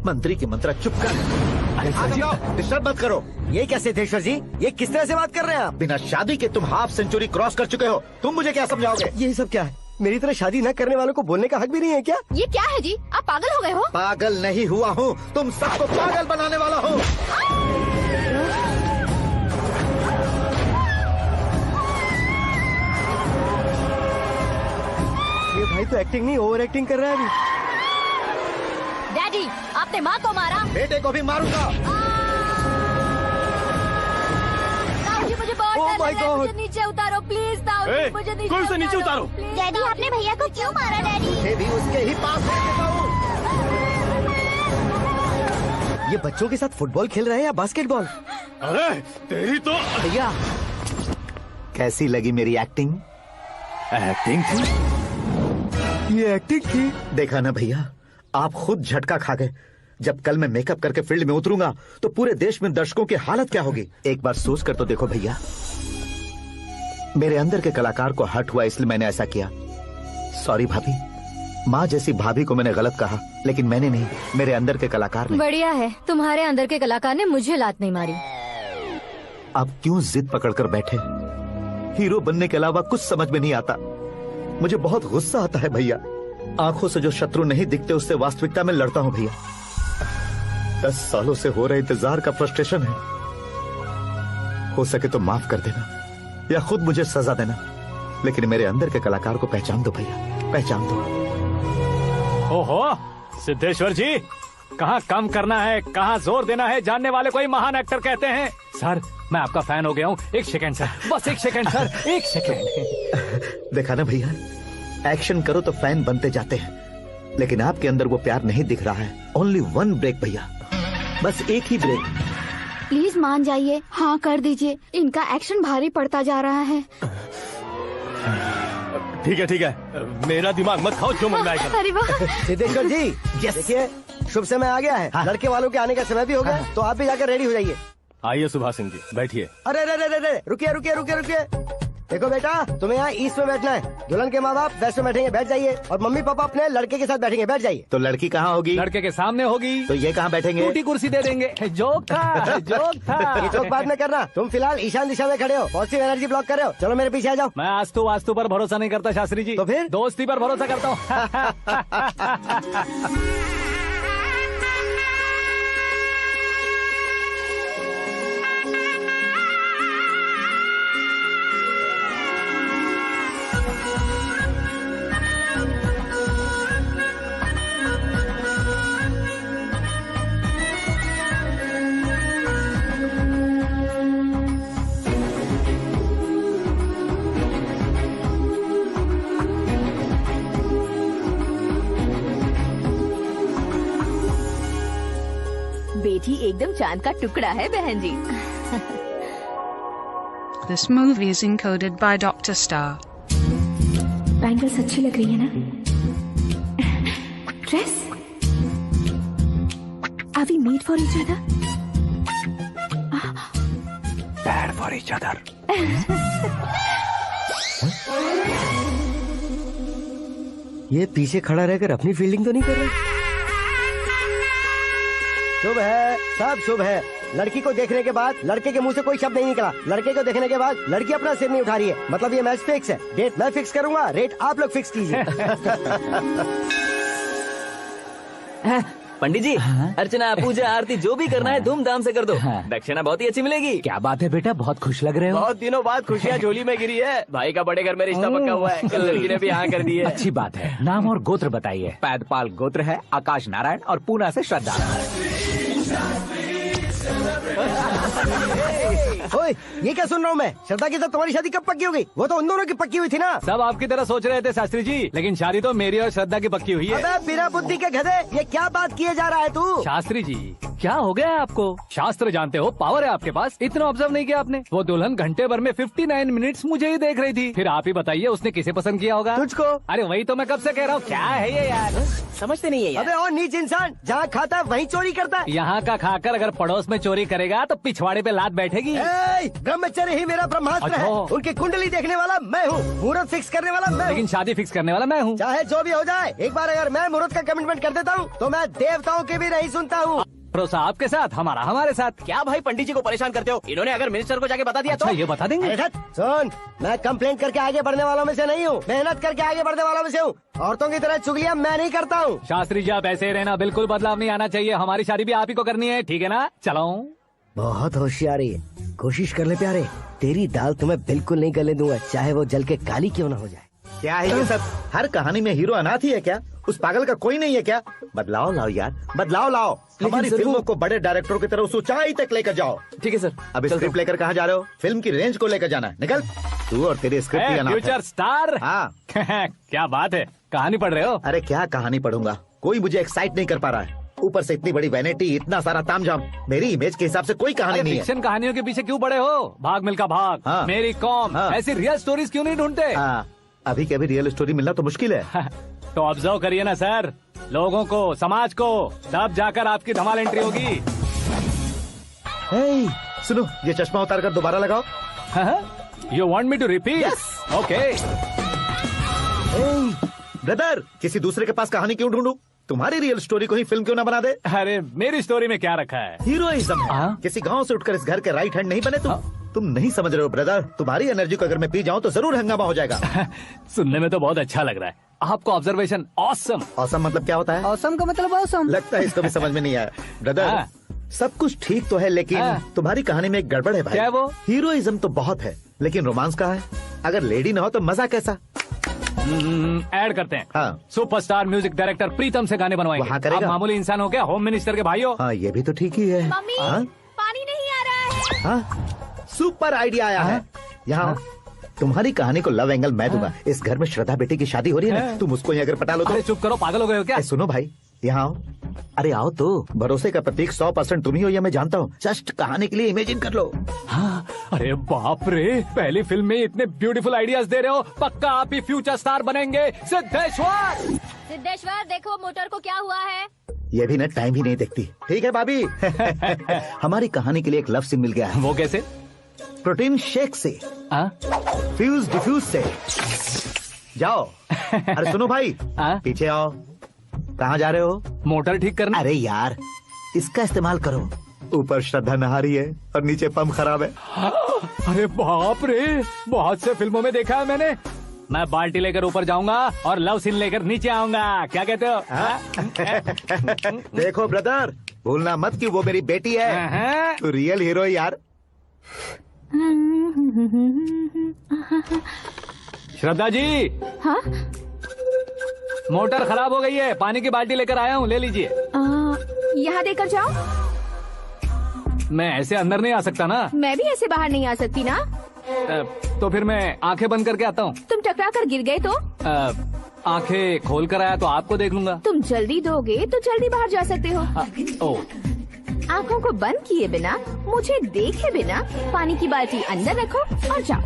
मंत्री की मंत्रा चुप कर। डिस्टर्ब मत करो। ये क्या सिद्धेश्वर जी, ये किस तरह से बात कर रहे हैं आप? बिना शादी के तुम हाफ सेंचुरी क्रॉस कर चुके हो, तुम मुझे क्या समझाओगे? ये सब क्या है? मेरी तरह शादी न करने वालों को बोलने का हक भी नहीं है क्या? ये क्या है जी, आप पागल हो गए हो? पागल नहीं हुआ हूँ, तुम सबको पागल बनाने वाला हो। ये भाई तो एक्टिंग नहीं ओवर एक्टिंग कर रहा है अभी। डैडी, आपने माँ को मारा। बेटे को भी मारूंगा। ताऊ जी मुझे बहुत Oh डर my लग रहा है, God! मुझे नीचे उतारो प्लीज। ताऊ जी मुझे नीचे उतारो। डैडी आपने भैया को क्यों मारा डैडी? ये भी उसके ही पास लेके जाऊं। ये बच्चों के साथ फुटबॉल खेल रहे हैं या बास्केटबॉल? अरे तेरी तो भैया कैसी लगी मेरी एक्टिंग? एक्टिंग थी? ये एक्टिंग थी? देखा ना भैया, आप खुद झटका खा गए। जब कल मैं मेकअप करके फील्ड में उतरूंगा तो पूरे देश में दर्शकों की हालत क्या होगी? एक बार सोच कर तो देखो भैया। मेरे अंदर के कलाकार को हर्ट हुआ इसलिए मैंने ऐसा किया। सॉरी भाभी। माँ जैसी भाभी को मैंने गलत कहा, लेकिन मैंने नहीं, मेरे अंदर के कलाकार ने। बढ़िया है, तुम्हारे अंदर के कलाकार ने मुझे लात नहीं मारी। आप क्यों जिद पकड़कर बैठे? हीरो बनने के अलावा कुछ समझ में नहीं आता। मुझे बहुत गुस्सा आता है भैया। आंखों से जो शत्रु नहीं दिखते उससे वास्तविकता में लड़ता हूँ भैया। 10 सालों से हो रहे इंतजार का फ्रस्ट्रेशन है। हो सके तो माफ कर देना या खुद मुझे सजा देना, लेकिन मेरे अंदर के कलाकार को पहचान दो भैया, पहचान दो। ओहो सिद्धेश्वर जी, कहाँ कम करना है कहाँ जोर देना है जानने वाले को ही महान एक्टर कहते हैं। सर मैं आपका फैन हो गया हूँ। एक सेकंड सर, बस एक सेकंड सर, एक सेकंड। देखा ना भैया, एक्शन करो तो फैन बनते जाते हैं, लेकिन आपके अंदर वो प्यार नहीं दिख रहा है। ओनली 1 ब्रेक भैया, बस एक ही ब्रेक। प्लीज मान जाइए, हाँ कर दीजिए। इनका एक्शन भारी पड़ता जा रहा है। ठीक है, मेरा दिमाग मत खाओ, जो मन में आएगा। अरे वाह सिद्धेश्वर जी, देखिए शुभ समय आ गया है। हाँ। लड़के वालों के आने का समय भी हो गया, तो आप भी जाकर रेडी हो जाइए। आइए सुभाष सिंह जी, बैठिए। अरे रुकिए। देखो बेटा, तुम्हें यहाँ ईस्ट में बैठना है। दुल्हन के माँ बाप वेस्ट में बैठेंगे, बैठ जाइए। और मम्मी पापा अपने लड़के के साथ बैठेंगे, बैठ जाइए। तो लड़की कहाँ होगी? लड़के के सामने होगी। तो ये कहाँ बैठेंगे? टूटी कुर्सी दे देंगे। जोक था, जोक था। ये जोक बाद में करना। तुम फिलहाल ईशान दिशा में खड़े हो, पॉजिटिव एनर्जी ब्लॉक कर रहे हो। चलो मेरे पीछे आ जाओ। मैं वास्तु पर भरोसा नहीं करता शास्त्री जी। तो फिर? दोस्ती पर भरोसा करता हूँ। बेटी एकदम चांद का टुकड़ा है बहन जी। This movie is encoded by Dr. Star. Bangles अच्छी लग रही है ना? Dress? Are we made for each other? Bad for each other. ये पीछे खड़ा रहकर अपनी फील्डिंग तो नहीं कर रहा? शुभ है, सब शुभ है। लड़की को देखने के बाद लड़के के मुंह से कोई शब्द नहीं निकला। लड़के को देखने के बाद लड़की अपना सिर नहीं उठा रही है। मतलब ये मैच फिक्स है। डेट मैं फिक्स करूंगा, रेट आप लोग फिक्स कीजिए। पंडित जी, अर्चना, पूजा, आरती जो भी करना है धूमधाम से कर दो। दक्षिणा बहुत ही अच्छी मिलेगी। क्या बात है बेटा, बहुत खुश लग रहे हो। बहुत दिनों बाद खुशियाँ झोली में गिरी है। भाई का बड़े घर में रिश्ता पक्का हुआ है। कल लड़की ने भी हाँ कर दी है। अच्छी बात है। नाम और गोत्र बताइए। पैदपाल गोत्र है, आकाश नारायण और पूना से श्रद्धा। ओए, ये क्या सुन रहा हूँ मैं? श्रद्धा के साथ तुम्हारी शादी कब पक्की हो गई? वो तो उन दोनों की पक्की हुई थी ना। सब आपकी तरह सोच रहे थे शास्त्री जी, लेकिन शादी तो मेरी और श्रद्धा की पक्की हुई है। अबे बिना बुद्धि के गधे, ये क्या बात किए जा रहा है तू? शास्त्री जी, क्या हो गया है आपको? शास्त्र जानते हो, पावर है आपके पास। इतना ऑब्जर्व नहीं किया आपने? वो दुल्हन घंटे भर में 59 मिनट्स मुझे ही देख रही थी। फिर आप ही बताइए उसने किसे पसंद किया होगा? तुझको। अरे वही तो मैं कब से कह रहा हूँ। क्या है ये यार, समझते नहीं है यार। अबे और नीच इंसान, जहाँ खाता है वहीं चोरी करता है। यहाँ का खाकर अगर पड़ोस में चोरी करेगा तो पिछवाड़े पे लात बैठेगी। ब्रह्मचर्य ही मेरा ब्रह्मास्त्र है। उनकी कुंडली देखने वाला मैं हूँ, मुहूर्त फिक्स करने वाला मैं हूँ। लेकिन शादी फिक्स करने वाला मैं हूँ। चाहे जो भी हो जाए, एक बार अगर मैं मुहूर्त का कमिटमेंट कर देता हूँ तो मैं देवताओं के भी नहीं सुनता हूँ। भरोसा आपके साथ, हमारा हमारे साथ। क्या भाई पंडित जी को परेशान करते हो? इन्होंने अगर मिनिस्टर को जाके बता दिया अच्छा, तो ये बता देंगे। सुन, मैं कंप्लेंट करके आगे बढ़ने वालों में से नहीं हूँ, मेहनत करके आगे बढ़ने वालों में से हूँ। औरतों की तरह चुगलियाँ मैं नहीं करता हूँ। शास्त्री जी, आप ऐसे ही रहना, बिल्कुल बदलाव नहीं आना चाहिए। हमारी शादी भी आप ही को करनी है, ठीक है ना? चलो। बहुत होशियारी है, कोशिश कर ले प्यारे। तेरी दाल तुम्हें बिल्कुल नहीं गलने दूंगा, चाहे वो जल के काली क्यों ना हो जाए। क्या है ये सब? हर कहानी में हीरो अनाथ ही है क्या? उस पागल का कोई नहीं है क्या? बदलाव लाओ यार, बदलाव लाओ। हमारी फिल्मों को बड़े डायरेक्टरों की तरह उस ऊंचाई तक लेकर जाओ। ठीक है सर। अब स्क्रिप्ट लेकर कहाँ जा रहे हो? फिल्म की रेंज को लेकर जाना है। निकल तू और तेरी स्क्रिप्ट ही अनाथ है। Future star. हाँ। क्या बात है, कहानी पढ़ रहे हो? अरे क्या कहानी पढ़ूंगा, कोई मुझे एक्साइट नहीं कर पा रहा है। ऊपर से इतनी बड़ी वैनिटी, इतना सारा तामझाम। मेरी इमेज के हिसाब से कोई कहानी नहीं है। फिक्शन कहानियों के पीछे क्यों पड़े हो? भाग मिल्खा भाग, हाँ। मेरी कॉम, हाँ। ऐसी रियल स्टोरीज क्यों नहीं ढूंढते? हाँ, अभी के अभी रियल स्टोरी मिलना तो मुश्किल है। तो ऑब्जर्व करिए ना सर, लोगों को, समाज को, तब जाकर आपकी धमाल एंट्री होगी। सुनो, ये चश्मा उतार कर दोबारा लगाओ। You want me to repeat? Okay. Brother, किसी दूसरे के पास कहानी क्यों ढूंढूं? तुम्हारी रियल स्टोरी को ही फिल्म क्यों ना बना दे? अरे मेरी स्टोरी में क्या रखा है? हीरोइज्म है। किसी गांव से उठकर इस घर के राइट हैंड नहीं बने तुम नहीं समझ रहे हो ब्रदर। तुम्हारी एनर्जी को अगर मैं पी जाऊं तो जरूर हंगामा हो जाएगा। सुनने में तो बहुत अच्छा लग रहा है। आपको ऑब्जर्वेशन ऑसम। ऑसम मतलब क्या होता है? ऑसम का मतलब ऑसम। लगता है इसको भी समझ में नहीं आया। ब्रदर, सब कुछ ठीक तो है, लेकिन तुम्हारी कहानी में एक गड़बड़ है भाई। क्या वो? हीरोइज्म तो बहुत है, लेकिन रोमांस कहाँ है? अगर लेडी ना हो तो मजा कैसा? ऐड करते हैं। हाँ। सुपरस्टार म्यूजिक डायरेक्टर प्रीतम से गाने बनवाएंगे। वहाँ करेगा? आप मामूली इंसान हो क्या? होम मिनिस्टर के भाई हो। हाँ, ये भी तो ठीक ही है। मम्मी, पानी नहीं आ रहा है। हाँ, सुपर आइडिया आया है। यहाँ तुम्हारी कहानी को लव एंगल मैं दूंगा। इस घर में श्रद्धा बेटी की शादी हो रही है ना, तुम उसको ही अगर पटा लो तो। अरे चुप करो, पागल हो गए हो क्या? सुनो भाई, यहाँ आओ। अरे आओ तो। भरोसे का प्रतीक 100% तुम ही हो, ये मैं जानता हूँ। जस्ट कहानी के लिए इमेजिन कर लो। हाँ, अरे बाप रे, पहली फिल्म में इतने ब्यूटीफुल आइडियाज दे रहे हो। पक्का आप ही फ्यूचर स्टार बनेंगे। सिद्धेश्वर, सिद्धेश्वर देखो मोटर को क्या हुआ है। ये भी ना टाइम ही नहीं देखती। ठीक है भाभी। हमारी कहानी के लिए एक लव सीन मिल गया है। वो कैसे? प्रोटीन शेक से, फ्यूज डिफ्यूज से। जाओ। अरे सुनो भाई, पीछे आओ। कहाँ जा रहे हो? मोटर ठीक करना। अरे यार, इसका इस्तेमाल करो। ऊपर श्रद्धा नहा रही है और नीचे पंप खराब है। अरे बाप रे, बहुत से फिल्मों में देखा है मैंने। मैं बाल्टी लेकर ऊपर जाऊंगा और लव सीन लेकर नीचे आऊंगा। क्या कहते हो? देखो ब्रदर, भूलना मत कि वो मेरी बेटी है। तू रियल हीरो है यार। श्रद्धा जी। हाँ? मोटर खराब हो गई है, पानी की बाल्टी लेकर आया हूँ, ले लीजिए। यहाँ देकर जाओ। मैं ऐसे अंदर नहीं आ सकता ना। मैं भी ऐसे बाहर नहीं आ सकती ना। तो फिर मैं आंखें बंद करके आता हूँ। तुम टकरा कर गिर गए तो? आंखें खोल कर आया तो आपको देख लूंगा। तुम जल्दी दोगे तो जल्दी बाहर जा सकते हो। आँखों को बंद किए बिना, मुझे देखे बिना पानी की बाल्टी अंदर रखो और जाओ।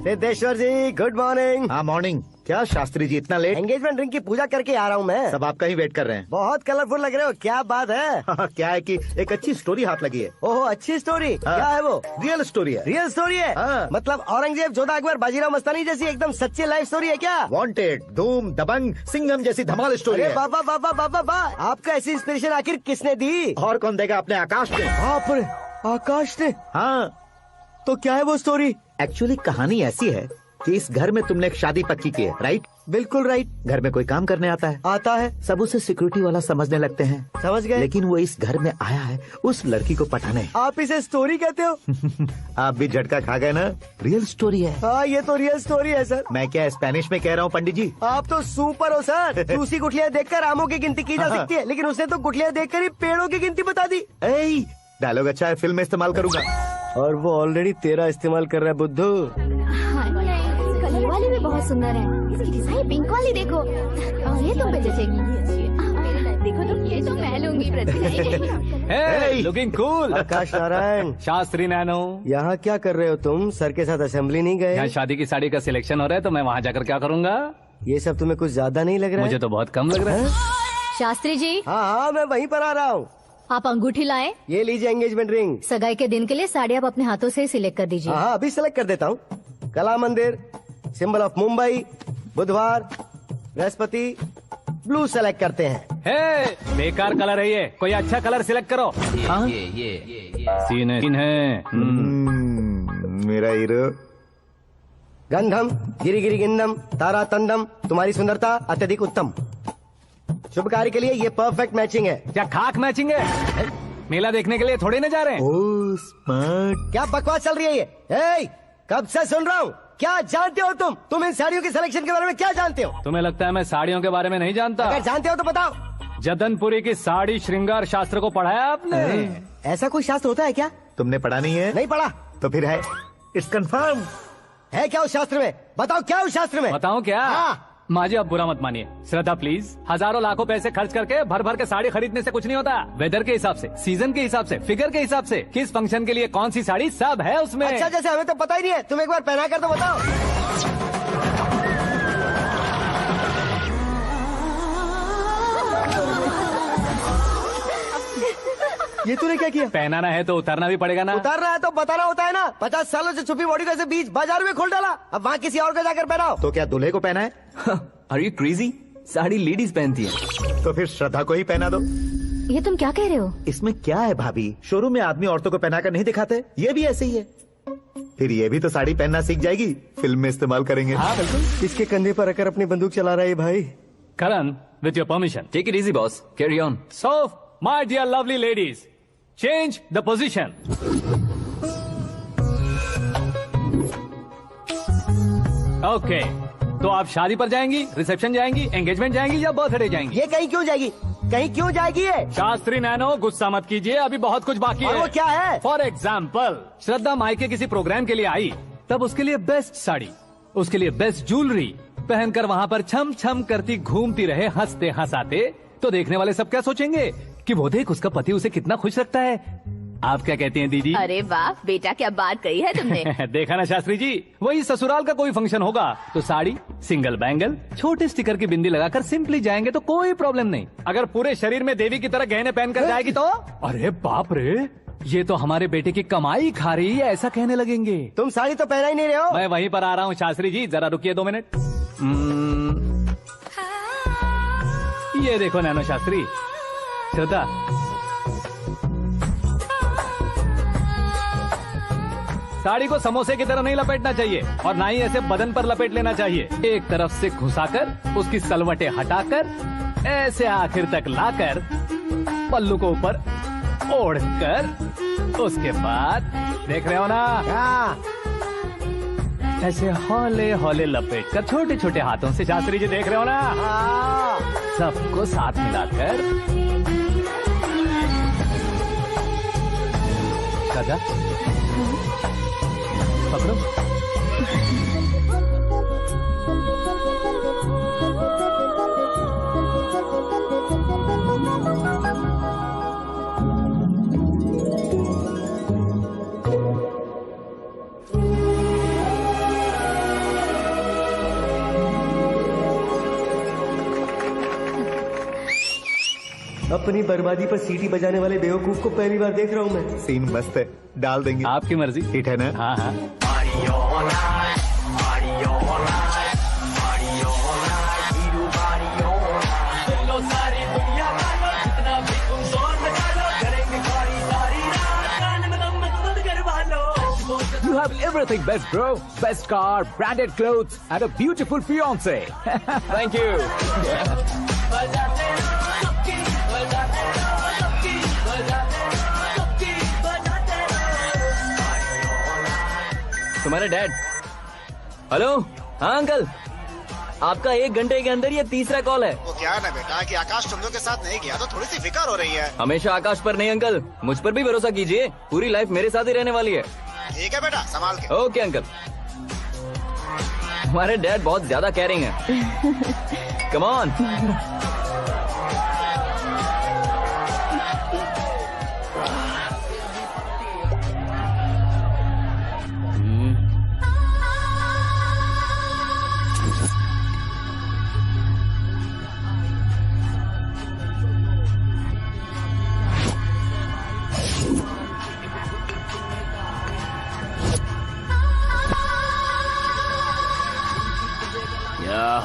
सिद्धेश्वर जी, गुड मॉर्निंग। हाँ मॉर्निंग। क्या शास्त्री जी इतना लेट? एंगेजमेंट रिंग की पूजा करके आ रहा हूँ मैं। सब आपका ही वेट कर रहे हैं। बहुत कलरफुल लग रहे हो, क्या बात है? क्या है कि एक अच्छी स्टोरी हाथ लगी है। ओह, अच्छी स्टोरी। क्या है वो? रियल स्टोरी है। रियल स्टोरी है? मतलब औरंगजेब, जोधा अकबर, बाजीराव मस्तानी जैसी एकदम सच्ची लाइफ स्टोरी है क्या? वांटेड, धूम, दबंग, सिंघम जैसी धमाल स्टोरी है। बाबा बाबा बाबा बा, आपको ऐसी इंस्पिरेशन आखिर किसने दी? और कौन देगा? अपने आकाश ने। बाप रे, आकाश ने? हाँ। तो क्या है वो स्टोरी? एक्चुअली कहानी ऐसी है कि इस घर में तुमने एक शादी पक्की की है, राइट? बिल्कुल राइट। घर में कोई काम करने आता है? आता है। सब उसे सिक्योरिटी वाला समझने लगते हैं। समझ गए। लेकिन वो इस घर में आया है उस लड़की को पटाने। आप इसे स्टोरी कहते हो? आप भी झटका खा गए ना। रियल स्टोरी है। हाँ, ये तो रियल स्टोरी है सर। मैं क्या स्पेनिश में कह रहा हूँ पंडित जी? आप तो सुपर हो सर। दूसरी गुठलियाँ देखकर आमों की गिनती की जा सकती है, लेकिन उसने तो गुठलियाँ देखकर ही पेड़ों की गिनती बता दी। डायलॉग अच्छा है, फिल्म में इस्तेमाल करूंगा। और वो ऑलरेडी तेरा इस्तेमाल कर रहा है बुद्धू। कलर वाली भी बहुत सुंदर है। इसकी डिजाइन पिंक वाली देखो, और ये तुम पे जचेगी। देखो तो, ये तो मैं लूंगी। Looking cool. Akash Narayan. Shastri nano. यहाँ क्या कर रहे हो तुम? सर के साथ असेंबली नहीं गए? यहाँ शादी की साड़ी का सिलेक्शन हो रहा है, तो मैं वहाँ जाकर क्या करूँगा? ये सब तुम्हें कुछ ज्यादा नहीं लग रहा है? मुझे तो बहुत कम लग रहा है। शास्त्री जी। हाँ, मैं वहीं पर आ रहा हूँ। आप अंगूठी लाए। ये लीजिए एंगेजमेंट रिंग। सगाई के दिन के लिए साड़ी आप अपने हाथों से सिलेक्ट कर दीजिए। हाँ, अभी सिलेक्ट कर देता हूँ। कला मंदिर, सिंबल ऑफ मुंबई, बुधवार, बृहस्पति, ब्लू सेलेक्ट करते हैं। बेकार कलर है ये, कोई अच्छा कलर सिलेक्ट करो। ये सीन है। मेरा हीरो। गंधम गिरी गिरी गिंदम तारा तंदम, तुम्हारी सुंदरता अत्यधिक उत्तम। शुभ कार्य के लिए ये परफेक्ट मैचिंग है। क्या खाक मैचिंग है? मेला देखने के लिए थोड़े न जा रहे हैं। Oh smart. क्या बकवास चल रही है ये? कब से सुन रहा हूँ। क्या जानते हो तुम इन साड़ियों की सिलेक्शन के बारे में क्या जानते हो? तुम्हें लगता है मैं साड़ियों के बारे में नहीं जानता? अगर जानते हो तो बताओ। जदनपुरी की साड़ी श्रृंगार शास्त्र को पढ़ाया आपने? ऐसा कोई शास्त्र होता है क्या? तुमने पढ़ा नहीं है? नहीं पढ़ा। तो फिर है, इट्स कंफर्म। है क्या उस शास्त्र में? बताओ क्या उस शास्त्र में? बताओ क्या? हाँ। माँ जी, आप बुरा मत मानिए। श्रद्धा प्लीज, हजारों लाखों पैसे खर्च करके भर भर के साड़ी खरीदने से कुछ नहीं होता। वेदर के हिसाब से, सीजन के हिसाब से, फिगर के हिसाब से, किस फंक्शन के लिए कौन सी साड़ी, सब है उसमें। अच्छा, जैसे हमें तो पता ही नहीं है, तुम एक बार पहना कर तो बताओ। ये तूने क्या किया? पहनाना है तो उतारना भी पड़ेगा ना। उतारना है तो बताना होता है ना। 50 सालों से छुपी बॉडी को ऐसे बीच बाजार में खोल डाला, अब वहाँ किसी और को जाकर पहनाओ। तो क्या दूल्हे को पहना है? Are you crazy? Sari ladies पहनती है। तो फिर श्रद्धा को ही पहना दो। ये तुम क्या कह रहे हो? इसमें क्या है भाभी, शोरूम में आदमी औरतों को पहनाकर नहीं दिखाते, ये भी ऐसे ही है। फिर ये भी तो साड़ी पहनना सीख जाएगी, फिल्म में इस्तेमाल करेंगे। हाँ बिल्कुल। इसके कंधे पर रखकर अपनी बंदूक चला रहा है भाई। करण, with your permission. Take it easy, boss. Carry on. So, my dear lovely ladies, change the position. Okay. तो आप शादी पर जाएंगी, रिसेप्शन जाएंगी, एंगेजमेंट जाएंगी या बर्थडे जाएंगी? ये कहीं क्यों जाएगी? कहीं क्यों जाएगी ये? शास्त्री नैनो, गुस्सा मत कीजिए, अभी बहुत कुछ बाकी है। वो क्या है? फॉर एग्जाम्पल, श्रद्धा मायके किसी प्रोग्राम के लिए आई, तब उसके लिए बेस्ट साड़ी, उसके लिए बेस्ट ज्वेलरी, पहनकर वहाँ पर छम छम करती घूमती रहे हंसते हंसाते, तो देखने वाले सब क्या सोचेंगे कि वो देख उसका पति उसे कितना खुश रखता है। आप क्या कहती हैं दीदी? अरे वाह बेटा, क्या बात कही है तुमने। देखा ना शास्त्री जी, वही ससुराल का कोई फंक्शन होगा तो साड़ी, सिंगल बैंगल, छोटे स्टिकर की बिंदी लगाकर सिंपली जाएंगे तो कोई प्रॉब्लम नहीं। अगर पूरे शरीर में देवी की तरह गहने पहनकर जाएगी तो अरे बाप रे, ये तो हमारे बेटे की कमाई खा रही है, ऐसा कहने लगेंगे। तुम साड़ी तो पहना ही नहीं रहे हो। मैं वहीं पर आ रहा हूँ शास्त्री जी, जरा रुकिए 2 मिनट। ये देखो नैनो शास्त्री, श्रद्धा, साड़ी को समोसे की तरह नहीं लपेटना चाहिए और ना ही ऐसे बदन पर लपेट लेना चाहिए। एक तरफ से घुसाकर उसकी सलवटें हटाकर ऐसे आखिर तक लाकर पल्लू को ऊपर ओढ़कर उसके बाद देख रहे हो ना, ऐसे हौले हौले लपेट कर छोटे छोटे हाथों से, शास्त्री जी देख रहे हो ना, सबको साथ मिलाकर राजा पकड़ो। अपनी बर्बादी पर सीटी बजाने वाले बेवकूफ को पहली बार देख रहा हूँ मैं। सीन मस्त है, डाल देंगे। आपकी मर्जी। हिट है ना? हाँ हाँ। You have everything best, bro. Best car, branded clothes, and a beautiful fiance. Thank you. तुम्हारे डैड। हेलो, हाँ अंकल, आपका 1 घंटे के अंदर ये 3रा कॉल है। वो क्या है ना बेटा कि आकाश चंदो के साथ नहीं गया तो थोड़ी सी फिक्र हो रही है। हमेशा आकाश पर नहीं अंकल, मुझ पर भी भरोसा कीजिए, पूरी लाइफ मेरे साथ ही रहने वाली है। ठीक है बेटा, संभाल के। Okay uncle. हमारे डैड बहुत ज्यादा केयरिंग है। Come on.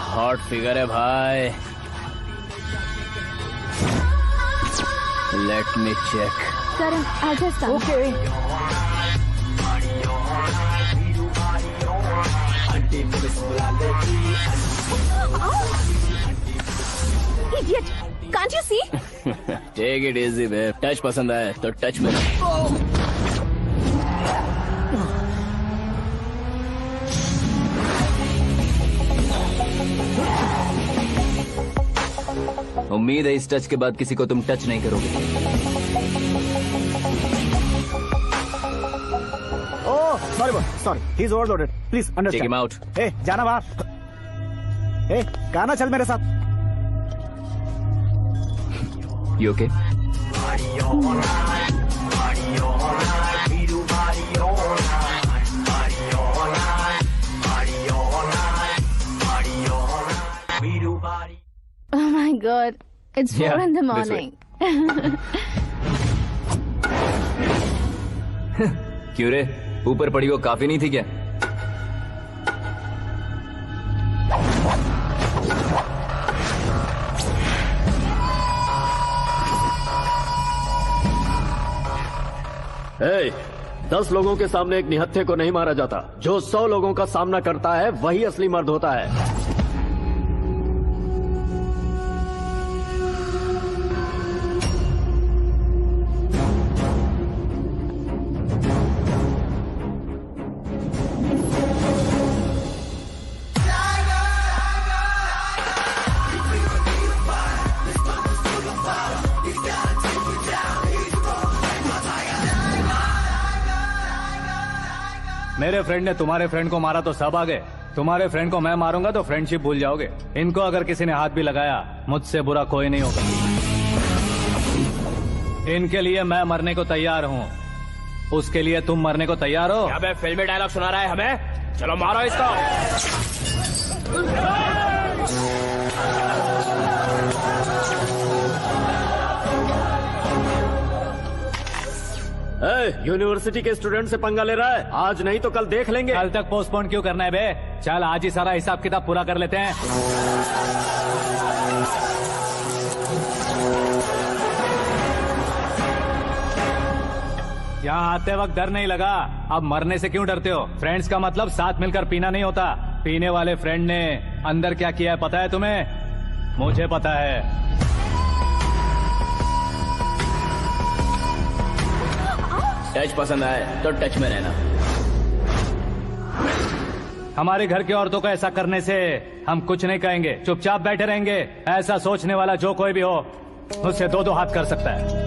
हॉट फिगर है भाई। Let me check. करण आजा साहब। Okay. Idiot! Can't you see? Take it easy babe. Touch पसंद आए तो टच में। उम्मीद है इस टच के बाद किसी को तुम टच नहीं करोगे। Oh sorry sorry, he is overloaded, please understand. Take him out. ए जाना बाहर। ए गाना चल मेरे साथ। You okay? Oh my God! It's 4 in the morning. क्यों रे, ऊपर पड़ी वो काफी नहीं थी क्या? Hey, 10 लोगों के सामने एक निहत्थे को नहीं मारा जाता। जो 100 लोगों का सामना करता है वही असली मर्द होता है। मेरे फ्रेंड ने तुम्हारे फ्रेंड को मारा तो सब आ गए, तुम्हारे फ्रेंड को मैं मारूंगा तो फ्रेंडशिप भूल जाओगे। इनको अगर किसी ने हाथ भी लगाया, मुझसे बुरा कोई नहीं होगा। इनके लिए मैं मरने को तैयार हूँ। उसके लिए तुम मरने को तैयार हो? क्या फिल्मी डायलॉग सुना रहा है हमें? चलो मारो इसको। यूनिवर्सिटी के स्टूडेंट से पंगा ले रहा है। आज नहीं तो कल देख लेंगे। कल तक पोस्टपोन क्यों करना है बे? चल आज ही सारा हिसाब किताब पूरा कर लेते हैं। यहाँ आते वक्त डर नहीं लगा, अब मरने से क्यों डरते हो? फ्रेंड्स का मतलब साथ मिलकर पीना नहीं होता। पीने वाले फ्रेंड ने अंदर क्या किया है पता है तुम्हें? मुझे पता है। टच पसंद आए तो टच में रहना। हमारे घर की औरतों को ऐसा करने से हम कुछ नहीं कहेंगे, चुपचाप बैठे रहेंगे। ऐसा सोचने वाला जो कोई भी हो, उससे दो हाथ कर सकता है।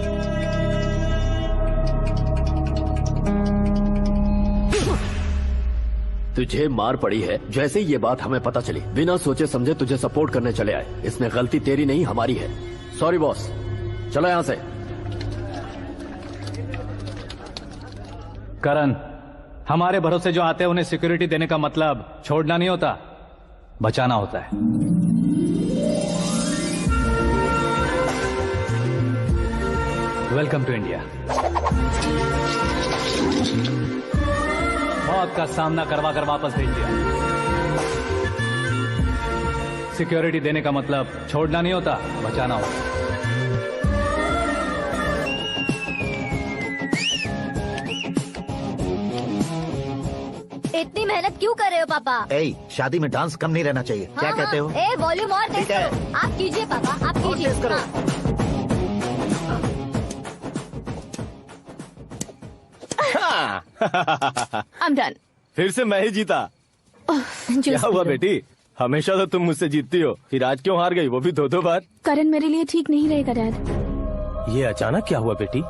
तुझे मार पड़ी है। जैसे ये बात हमें पता चली, बिना सोचे समझे तुझे सपोर्ट करने चले आए। इसमें गलती तेरी नहीं हमारी है। सॉरी बॉस, चलो यहाँ से। करण, हमारे भरोसे जो आते हैं उन्हें सिक्योरिटी देने का मतलब छोड़ना नहीं होता, बचाना होता है। Welcome to India. मौत का सामना करवा कर वापस भेज दिया। सिक्योरिटी देने का मतलब छोड़ना नहीं होता, बचाना होता। इतनी मेहनत क्यों कर रहे हो पापा? ए, शादी में डांस कम नहीं रहना चाहिए। क्या कहते हो? ए, वॉल्यूम और तेज करो। आप कीजिए पापा, आप कीजिए। I'm done. फिर से मैं ही जीता। क्या हुआ बेटी? हमेशा तो तुम मुझसे जीतती हो, फिर आज क्यों हार गई, वो भी दो बार? करण मेरे लिए ठीक नहीं रहेगा डैड। ये अचानक क्या हुआ बेटी?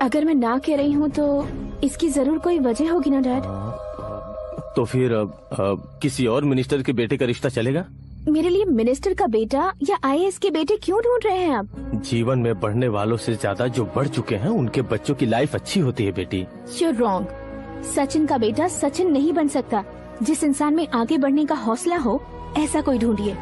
अगर मैं ना कह रही हूँ तो इसकी जरूर कोई वजह होगी ना डैड। तो फिर किसी और मिनिस्टर के बेटे का रिश्ता चलेगा? मेरे लिए मिनिस्टर का बेटा या IAS के बेटे क्यों ढूंढ रहे हैं आप? जीवन में बढ़ने वालों से ज्यादा जो बढ़ चुके हैं उनके बच्चों की लाइफ अच्छी होती है बेटी। You're wrong. सचिन का बेटा सचिन नहीं बन सकता। जिस इंसान में आगे बढ़ने का हौसला हो, ऐसा कोई ढूंढिए।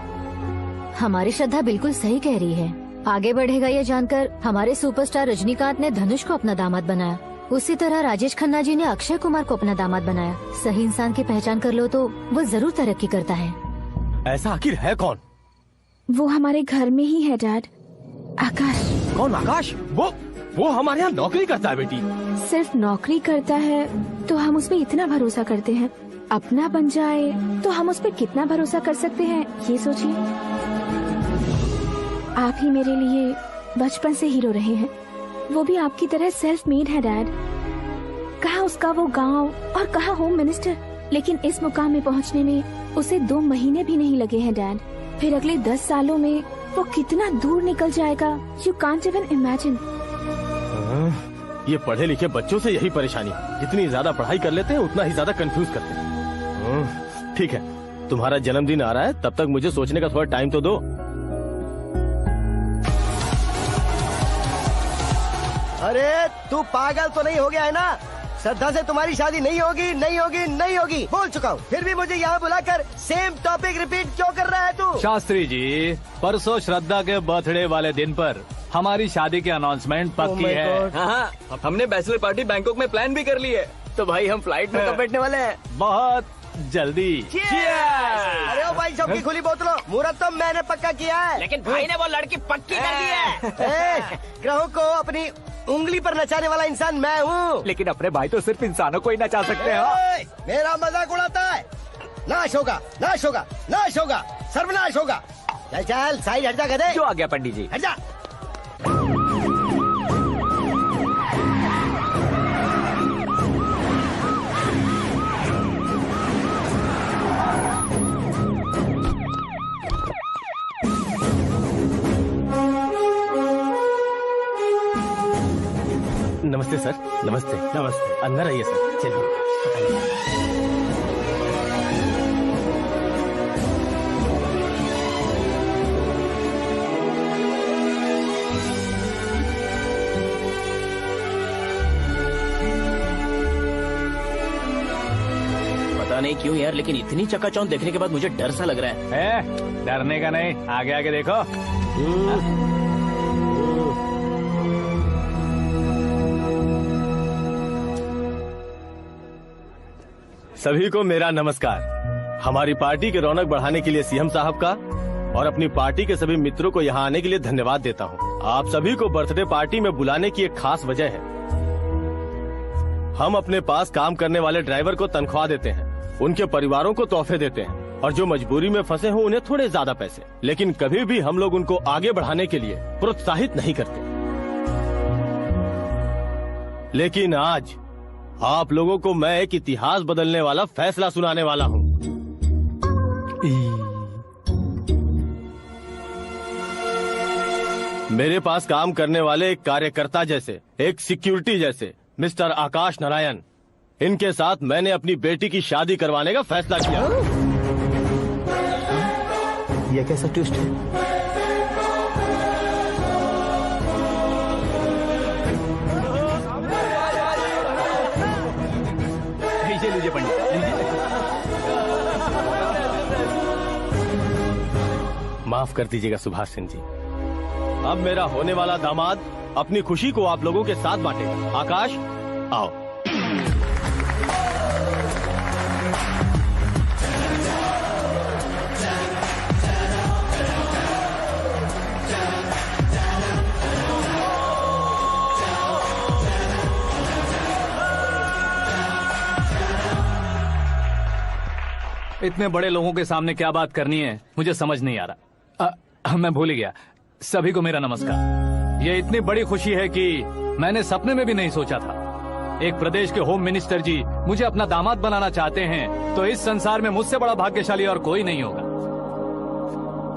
हमारी श्रद्धा बिल्कुल सही कह रही है। आगे बढ़ेगा ये जानकर हमारे सुपरस्टार रजनीकांत ने धनुष को अपना दामाद बनाया। उसी तरह राजेश खन्ना जी ने अक्षय कुमार को अपना दामाद बनाया। सही इंसान की पहचान कर लो तो वो जरूर तरक्की करता है। ऐसा आखिर है कौन? वो हमारे घर में ही है डैड, आकाश। कौन आकाश? वो हमारे यहाँ नौकरी करता है बेटी। सिर्फ नौकरी करता है तो हम उस पर इतना भरोसा करते हैं, अपना बन जाए तो हम उस पर कितना भरोसा कर सकते हैं, ये सोचिए। आप ही मेरे लिए बचपन से हीरो रहे हैं, वो भी आपकी तरह सेल्फ मेड है डैड। कहाँ उसका वो गांव और कहाँ होम मिनिस्टर, लेकिन इस मुकाम में पहुँचने में उसे 2 महीने भी नहीं लगे हैं डैड। फिर अगले 10 सालों में वो कितना दूर निकल जाएगा, यू कांट इवन इमेजिन। ये पढ़े लिखे बच्चों से यही परेशानी, जितनी ज्यादा पढ़ाई कर लेते हैं उतना ही ज्यादा कंफ्यूज करते हैं। ठीक है, तुम्हारा जन्मदिन आ रहा है, तब तक मुझे सोचने का थोड़ा टाइम तो दो। अरे तू पागल तो नहीं हो गया है ना? श्रद्धा से तुम्हारी शादी नहीं होगी, नहीं होगी, नहीं होगी, बोल चुका हूँ। फिर भी मुझे यहाँ बुलाकर सेम टॉपिक रिपीट क्यों कर रहा है तू? शास्त्री जी, परसों श्रद्धा के बर्थडे वाले दिन पर हमारी शादी की अनाउंसमेंट पक्की है। हाँ, हमने बैचलर पार्टी बैंकॉक में प्लान भी कर ली है। तो भाई हम फ्लाइट में कब बैठने वाले हैं? बहुत जल्दी। अरे ओ भाई, सबकी खुली बोतलों, मुहूर्त तो मैंने पक्का किया है। लेकिन भाई ने वो लड़की पक्की कर दी है। ग्रहों को अपनी उंगली पर नचाने वाला इंसान मैं हूँ। लेकिन अपने भाई तो सिर्फ इंसानों को ही नचा सकते हैं। मेरा मजाक उड़ाता है। नाश होगा, नाश होगा, नाश होगा, सर्वनाश होगा। चल चल साइड हट जा गधे। जो आ गया पंडित जी। हट जा। नमस्ते सर। नमस्ते। नमस्ते। अंदर आइए सर। चलिए। पता नहीं क्यों यार, लेकिन इतनी चकाचौंध देखने के बाद मुझे डर सा लग रहा है। डरने का नहीं, आगे आगे देखो। सभी को मेरा नमस्कार। हमारी पार्टी की रौनक बढ़ाने के लिए सीएम साहब का और अपनी पार्टी के सभी मित्रों को यहाँ आने के लिए धन्यवाद देता हूँ। आप सभी को बर्थडे पार्टी में बुलाने की एक खास वजह है। हम अपने पास काम करने वाले ड्राइवर को तनख्वाह देते हैं, उनके परिवारों को तोहफे देते हैं और जो मजबूरी में फंसे हो उन्हें थोड़े ज्यादा पैसे, लेकिन कभी भी हम लोग उनको आगे बढ़ाने के लिए प्रोत्साहित नहीं करते। लेकिन आज आप लोगों को मैं एक इतिहास बदलने वाला फैसला सुनाने वाला हूँ। मेरे पास काम करने वाले एक कार्यकर्ता जैसे, एक सिक्योरिटी जैसे मिस्टर आकाश नारायण, इनके साथ मैंने अपनी बेटी की शादी करवाने का फैसला किया। ये कैसा ट्विस्ट है? लीजिए पंडित, माफ कर दीजिएगा सुभाष सिंह जी। अब मेरा होने वाला दामाद अपनी खुशी को आप लोगों के साथ बांटेगा। आकाश, आओ। इतने बड़े लोगों के सामने क्या बात करनी है मुझे समझ नहीं आ रहा। मैं भूल गया। सभी को मेरा नमस्कार। ये इतनी बड़ी खुशी है कि मैंने सपने में भी नहीं सोचा था। एक प्रदेश के होम मिनिस्टर जी मुझे अपना दामाद बनाना चाहते हैं तो इस संसार में मुझसे बड़ा भाग्यशाली और कोई नहीं होगा।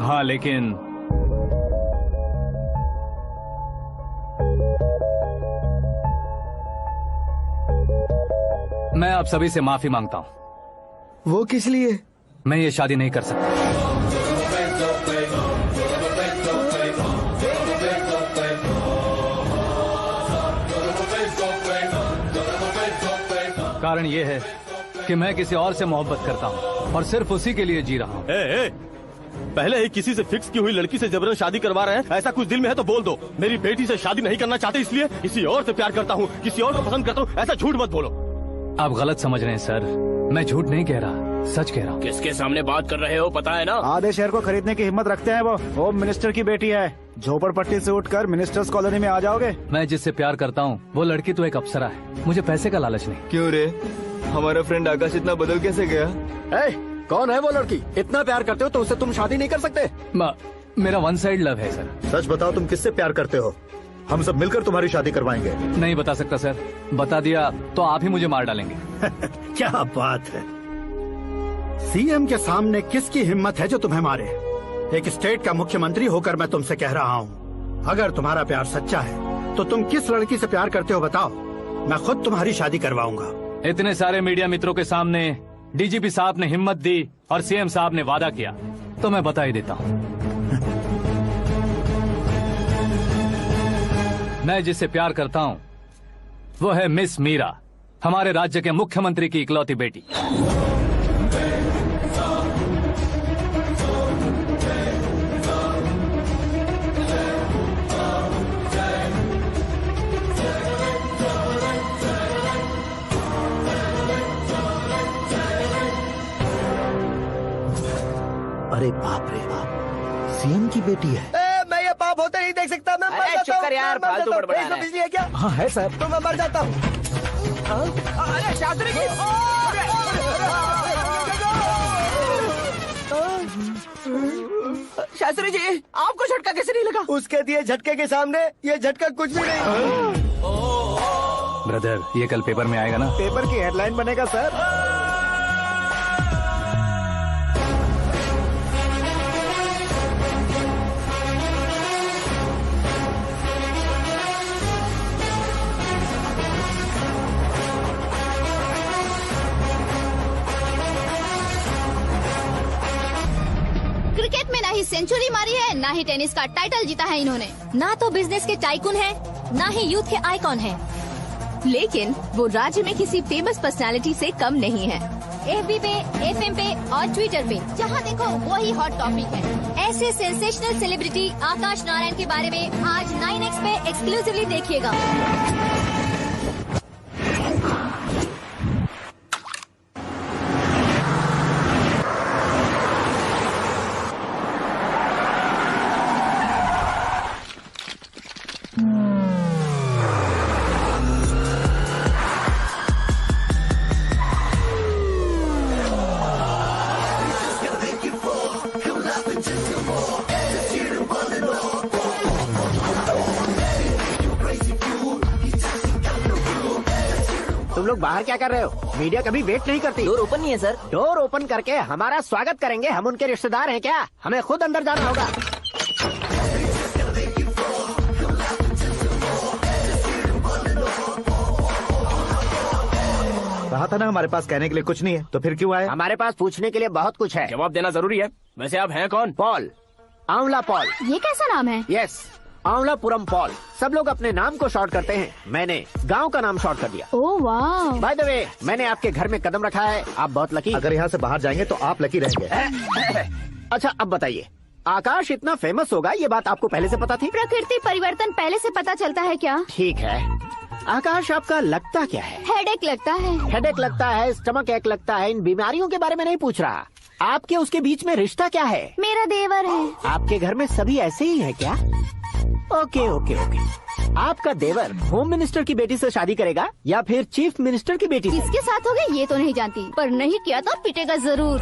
हाँ, लेकिन मैं आप सभी से माफी मांगता हूँ। वो किस लिए? मैं ये शादी नहीं कर सकता। कारण ये है कि मैं किसी और से मोहब्बत करता हूँ और सिर्फ उसी के लिए जी रहा हूँ। पहले ही किसी से फिक्स की हुई लड़की से जबरन शादी करवा रहे हैं। ऐसा कुछ दिल में है तो बोल दो। मेरी बेटी से शादी नहीं करना चाहते इसलिए किसी और से प्यार करता हूँ, किसी और को पसंद करता हूँ, ऐसा झूठ मत बोलो। आप गलत समझ रहे हैं सर। मैं झूठ नहीं कह रहा, सच कह रहा हूँ। किसके सामने बात कर रहे हो पता है ना? आधे शहर को खरीदने की हिम्मत रखते हैं वो। होम मिनिस्टर की बेटी है। झोपड़पट्टी से उठकर मिनिस्टर्स कॉलोनी में आ जाओगे। मैं जिससे प्यार करता हूँ वो लड़की तो एक अप्सरा है। मुझे पैसे का लालच नहीं। क्यों रे, हमारा फ्रेंड आकाश इतना बदल कैसे गया? कौन है वो लड़की? इतना प्यार करते हो तो उससे तुम शादी नहीं कर सकते? मेरा वन साइड लव है सर। सच बताओ, तुम किससे प्यार करते हो? हम सब मिलकर तुम्हारी शादी करवाएंगे। नहीं बता सकता सर। बता दिया तो आप ही मुझे मार डालेंगे। क्या बात है, सीएम के सामने किसकी हिम्मत है जो तुम्हें मारे? एक स्टेट का मुख्यमंत्री होकर मैं तुमसे कह रहा हूँ, अगर तुम्हारा प्यार सच्चा है तो तुम किस लड़की से प्यार करते हो बताओ, मैं खुद तुम्हारी शादी करवाऊंगा। इतने सारे मीडिया मित्रों के सामने डीजीपी साहब ने हिम्मत दी और सीएम साहब ने वादा किया तो मैं बता ही देता हूँ। मैं जिससे प्यार करता हूँ वो है मिस मीरा, हमारे राज्य के मुख्यमंत्री की इकलौती बेटी। अरे बाप रे बाप, सीएम की बेटी है। मैं ये पाप होते नहीं देख सकता। मैं मर जाता हूँ। यार, फालतू बड़बड़ा रहा है। बिजली है क्या? हाँ है सर। तो मैं मर जाता हूँ। अरे शास्त्री जी, शास्त्री जी, आपको झटका कैसे नहीं लगा? उसके दिए झटके के सामने ये झटका कुछ भी नहीं। ब्रदर, ये कल पेपर में आएगा ना? पेपर की हेडलाइन बनेगा सर। क्रिकेट में ना ही सेंचुरी मारी है, ना ही टेनिस का टाइटल जीता है इन्होंने। ना तो बिजनेस के टाइकून है, ना ही यूथ के आइकॉन है। लेकिन वो राज्य में किसी फेमस पर्सनालिटी से कम नहीं है। FB पे, FM पे और ट्विटर पे जहाँ देखो वही हॉट टॉपिक है। ऐसे सेंसेशनल सेलिब्रिटी आकाश नारायण के बारे में आज 9X पे एक्सक्लूसिवली देखिएगा। तुम लोग बाहर क्या कर रहे हो? मीडिया कभी वेट नहीं करती। डोर ओपन नहीं है सर। डोर ओपन करके हमारा स्वागत करेंगे? हम उनके रिश्तेदार हैं क्या? हमें खुद अंदर जाना होगा। कहा था ना हमारे पास कहने के लिए कुछ नहीं है, तो फिर क्यों आए? हमारे पास पूछने के लिए बहुत कुछ है। जवाब देना जरूरी है। वैसे आप हैं कौन? पॉल, आंवला पॉल। ये कैसा नाम है? Yes, Aanvlapuram Paul. सब लोग अपने नाम को शॉर्ट करते हैं, मैंने गांव का नाम शॉर्ट कर दिया। ओह वाह। बाय द वे, मैंने आपके घर में कदम रखा है, आप बहुत लकी। अगर यहाँ से बाहर जाएंगे तो आप लकी रहेंगे। अच्छा अब बताइए, आकाश इतना फेमस होगा ये बात आपको पहले से पता थी? प्रकृति परिवर्तन पहले से पता चलता है क्या? ठीक है, आकाश आपका लगता क्या है? हेडेक लगता है। हेडेक लगता है, स्टमक एक लगता है, इन बीमारियों के बारे में नहीं पूछ रहा। आपके उसके बीच में रिश्ता क्या है? मेरा देवर है। आपके घर में सभी ऐसे ही है क्या? Okay okay okay. आपका देवर होम मिनिस्टर की बेटी से शादी करेगा या फिर चीफ मिनिस्टर की बेटी से? किसके साथ होगा ये तो नहीं जानती, पर नहीं किया तो पिटेगा जरूर।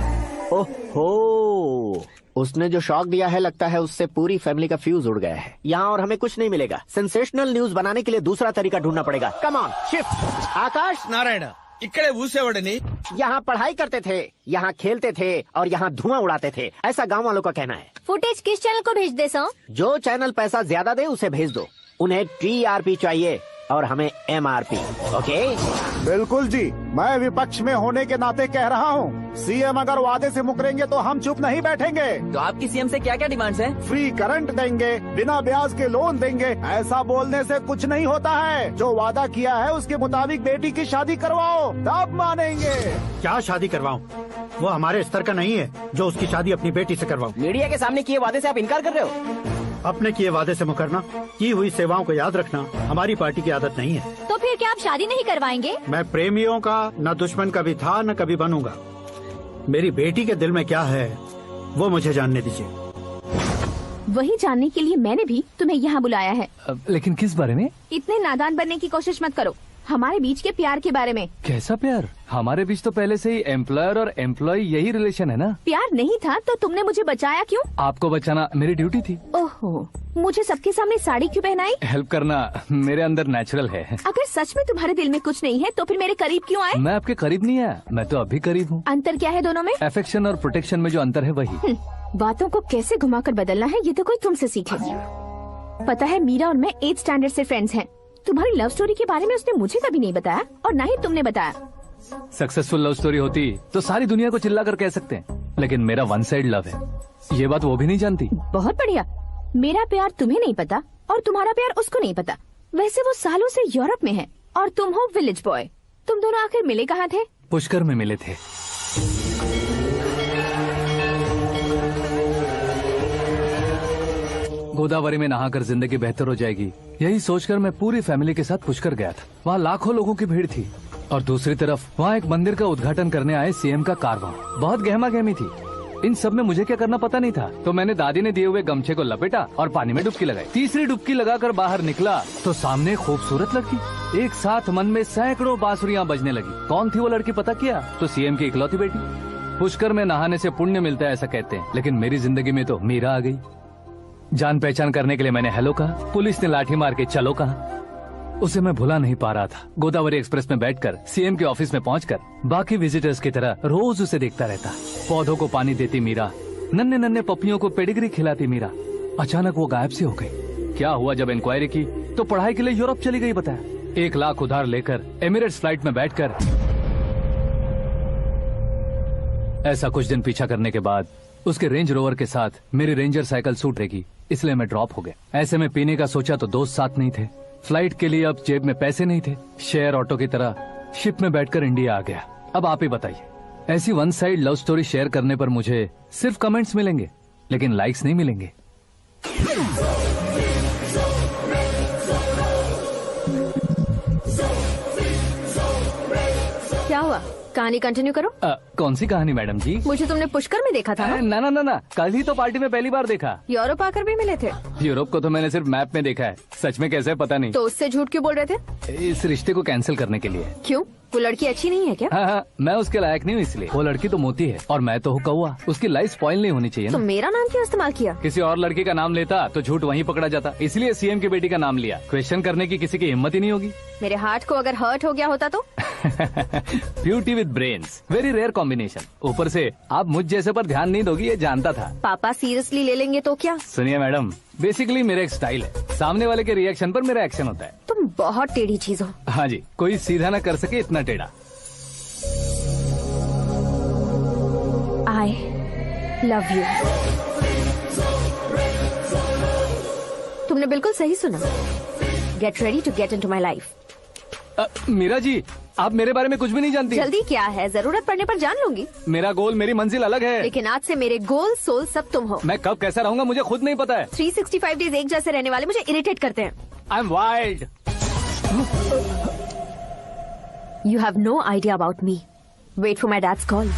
ओहो, उसने जो शॉक दिया है लगता है उससे पूरी फैमिली का फ्यूज उड़ गया है। यहाँ और हमें कुछ नहीं मिलेगा। सेंसेशनल न्यूज बनाने के लिए दूसरा तरीका ढूंढना पड़ेगा। Come on shift. Akash Narayan इकड़े ऊसेवड़नी यहाँ पढ़ाई करते थे, यहाँ खेलते थे और यहाँ धुआं उड़ाते थे, ऐसा गांव वालों का कहना है। फुटेज किस चैनल को भेज दे सो? जो चैनल पैसा ज्यादा दे उसे भेज दो। उन्हें TRP चाहिए और हमें MRP। ओके बिल्कुल जी, मैं विपक्ष में होने के नाते कह रहा हूँ, सीएम अगर वादे से मुकरेंगे तो हम चुप नहीं बैठेंगे। तो आपकी सीएम से क्या क्या डिमांड्स हैं? फ्री करंट देंगे, बिना ब्याज के लोन देंगे। ऐसा बोलने से कुछ नहीं होता है। जो वादा किया है उसके मुताबिक बेटी की शादी करवाओ, तब मानेंगे। क्या शादी करवाऊं? वो हमारे स्तर का नहीं है जो उसकी शादी अपनी बेटी से करवाऊं। मीडिया के सामने किए वादे से आप इनकार कर रहे हो? अपने किए वादे से मुकरना, की हुई सेवाओं को याद रखना हमारी पार्टी की आदत नहीं है। तो फिर क्या आप शादी नहीं करवाएंगे? मैं प्रेमियों का न दुश्मन कभी था न कभी बनूंगा। मेरी बेटी के दिल में क्या है वो मुझे जानने दीजिए। वही जानने के लिए मैंने भी तुम्हें यहाँ बुलाया है। लेकिन किस बारे में? इतने नादान बनने की कोशिश मत करो। हमारे बीच के प्यार के बारे में। कैसा प्यार? हमारे बीच तो पहले से ही एम्प्लॉयर और एम्प्लॉय यही रिलेशन है ना। प्यार नहीं था तो तुमने मुझे बचाया क्यों? आपको बचाना मेरी ड्यूटी थी। ओहो, मुझे सबके सामने साड़ी क्यों पहनाई? हेल्प करना मेरे अंदर नेचुरल है। अगर सच में तुम्हारे दिल में कुछ नहीं है तो फिर मेरे करीब क्यों आए? मैं आपके करीब नहीं आया, मैं तो अभी करीब हूँ। अंतर क्या है दोनों में? अफेक्शन और प्रोटेक्शन में जो अंतर है वही। बातों को कैसे घुमाकर बदलना है ये तो कोई तुमसे सीखे। पता है मीरा और मैं 8th स्टैंडर्ड से फ्रेंड्स हैं। तुम्हारी लव स्टोरी के बारे में उसने मुझे कभी नहीं बताया और ना ही तुमने बताया। सक्सेसफुल लव स्टोरी होती तो सारी दुनिया को चिल्ला कर कह सकते हैं, लेकिन मेरा वन साइड लव है, ये बात वो भी नहीं जानती। बहुत बढ़िया। मेरा प्यार तुम्हें नहीं पता और तुम्हारा प्यार उसको नहीं पता। वैसे वो सालों से यूरोप में है और तुम हो विलेज बॉय। तुम दोनों आखिर मिले कहाँ थे? पुष्कर में मिले थे। गोदावरी में नहाकर जिंदगी बेहतर हो जाएगी, यही सोचकर मैं पूरी फैमिली के साथ पुष्कर गया था। वहाँ लाखों लोगों की भीड़ थी और दूसरी तरफ वहाँ एक मंदिर का उद्घाटन करने आए सीएम का कारवां। बहुत गहमा गहमी थी। इन सब में मुझे क्या करना पता नहीं था, तो मैंने दादी ने दिए हुए गमछे को लपेटा और पानी में डुबकी लगाई। तीसरी डुबकी लगाकर बाहर निकला तो सामने खूबसूरत लड़की। एक साथ मन में सैकड़ों बांसुरियां बजने लगी। कौन थी वो लड़की पता किया? तो सीएम की इकलौती बेटी। पुष्कर में नहाने से पुण्य मिलता है ऐसा कहते हैं, लेकिन मेरी जिंदगी में तो मीरा आ गई। जान पहचान करने के लिए मैंने हेलो कहा, पुलिस ने लाठी मार के चलो कहा। उसे मैं भुला नहीं पा रहा था। गोदावरी एक्सप्रेस में बैठकर सीएम के ऑफिस में पहुंचकर बाकी विजिटर्स की तरह रोज उसे देखता रहता। पौधों को पानी देती मीरा, नन्हे नन्हे पपियों को पेडिग्री खिलाती मीरा। अचानक वो गायब सी हो गई। क्या हुआ? जब इंक्वायरी की तो पढ़ाई के लिए यूरोप चली गई बताया। 1 लाख उधार लेकर एमिरेट्स फ्लाइट में बैठकर। ऐसा कुछ दिन पीछा करने के बाद उसके रेंज रोवर के साथ मेरी रेंजर साइकिल सूट रहेगी, इसलिए मैं ड्रॉप हो गया। ऐसे में पीने का सोचा तो दोस्त साथ नहीं थे। फ्लाइट के लिए अब जेब में पैसे नहीं थे। शेयर ऑटो की तरह शिप में बैठकर इंडिया आ गया। अब आप ही बताइए, ऐसी one side love story share करने पर मुझे सिर्फ कमेंट्स मिलेंगे, लेकिन लाइक्स नहीं मिलेंगे। क्या हुआ? कहानी कंटिन्यू करो। कौन सी कहानी मैडम जी? मुझे तुमने पुष्कर में देखा था ना? ना ना ना ना, कल ही तो पार्टी में पहली बार देखा। यूरोप आकर भी मिले थे? यूरोप को तो मैंने सिर्फ मैप में देखा है, सच में कैसे पता नहीं। तो उससे झूठ क्यों बोल रहे थे? इस रिश्ते को कैंसिल करने के लिए। क्यों? वो लड़की अच्छी नहीं है क्या? हाँ, मैं उसके लायक नहीं हूँ इसलिए। वो लड़की तो मोती है और मैं तो हूँ कौवा। उसकी लाइफ स्पॉइल नहीं होनी चाहिए ना। तो मेरा नाम क्यों इस्तेमाल किया? किसी और लड़की का नाम लेता तो झूठ वहीं पकड़ा जाता, इसलिए सीएम की बेटी का नाम लिया। क्वेश्चन करने की किसी की हिम्मत ही नहीं होगी। मेरे हार्ट को अगर हर्ट हो गया होता तो? Beauty with brains, very rare combination. ऊपर से आप मुझ जैसे पर ध्यान नहीं दोगी ये जानता था। पापा सीरियसली ले लेंगे तो क्या? सुनिए मैडम, बेसिकली मेरा एक स्टाइल है, सामने वाले के रिएक्शन पर मेरा एक्शन होता है। तुम बहुत टेढ़ी चीज हो। हाँ जी, कोई सीधा न कर सके इतना टेढ़ा। I love you. तुमने बिल्कुल सही सुना। Get ready to get into my life. Meera ji, आप मेरे बारे में कुछ भी नहीं जानती। जल्दी क्या है, जरूरत पड़ने पर जान लूंगी। मेरा गोल, मेरी मंजिल अलग है। लेकिन आज से मेरे गोल सोल सब तुम हो। मैं कब कैसा रहूंगा मुझे खुद नहीं पता है। 365 डेज एक जैसे रहने वाले मुझे इरिटेट करते हैं। I am wild. You have no idea about me. Wait for my dad's call.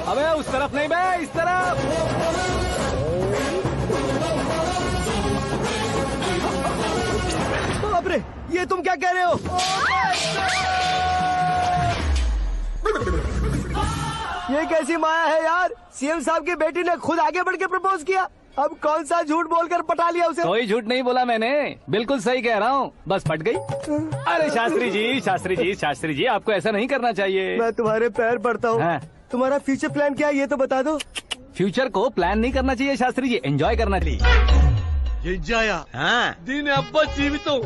अबे उस तरफ नहीं बे, इस तरफ। बाप रे, ये तुम क्या कह रहे हो? ये कैसी माया है यार? सीएम साहब की बेटी ने खुद आगे बढ़ के प्रपोज किया। अब कौन सा झूठ बोलकर पटा लिया उसे? कोई झूठ नहीं बोला मैंने, बिल्कुल सही कह रहा हूँ, बस फट गई। अरे शास्त्री जी, शास्त्री जी, शास्त्री जी, आपको ऐसा नहीं करना चाहिए। मैं तुम्हारे पैर पड़ता हूँ। हाँ। तुम्हारा फ्यूचर प्लान क्या है ये तो बता दो। फ्यूचर को प्लान नहीं करना चाहिए शास्त्री जी, एंजॉय करना चाहिए। ఎంజాయా దీని అబ్బా జీవితం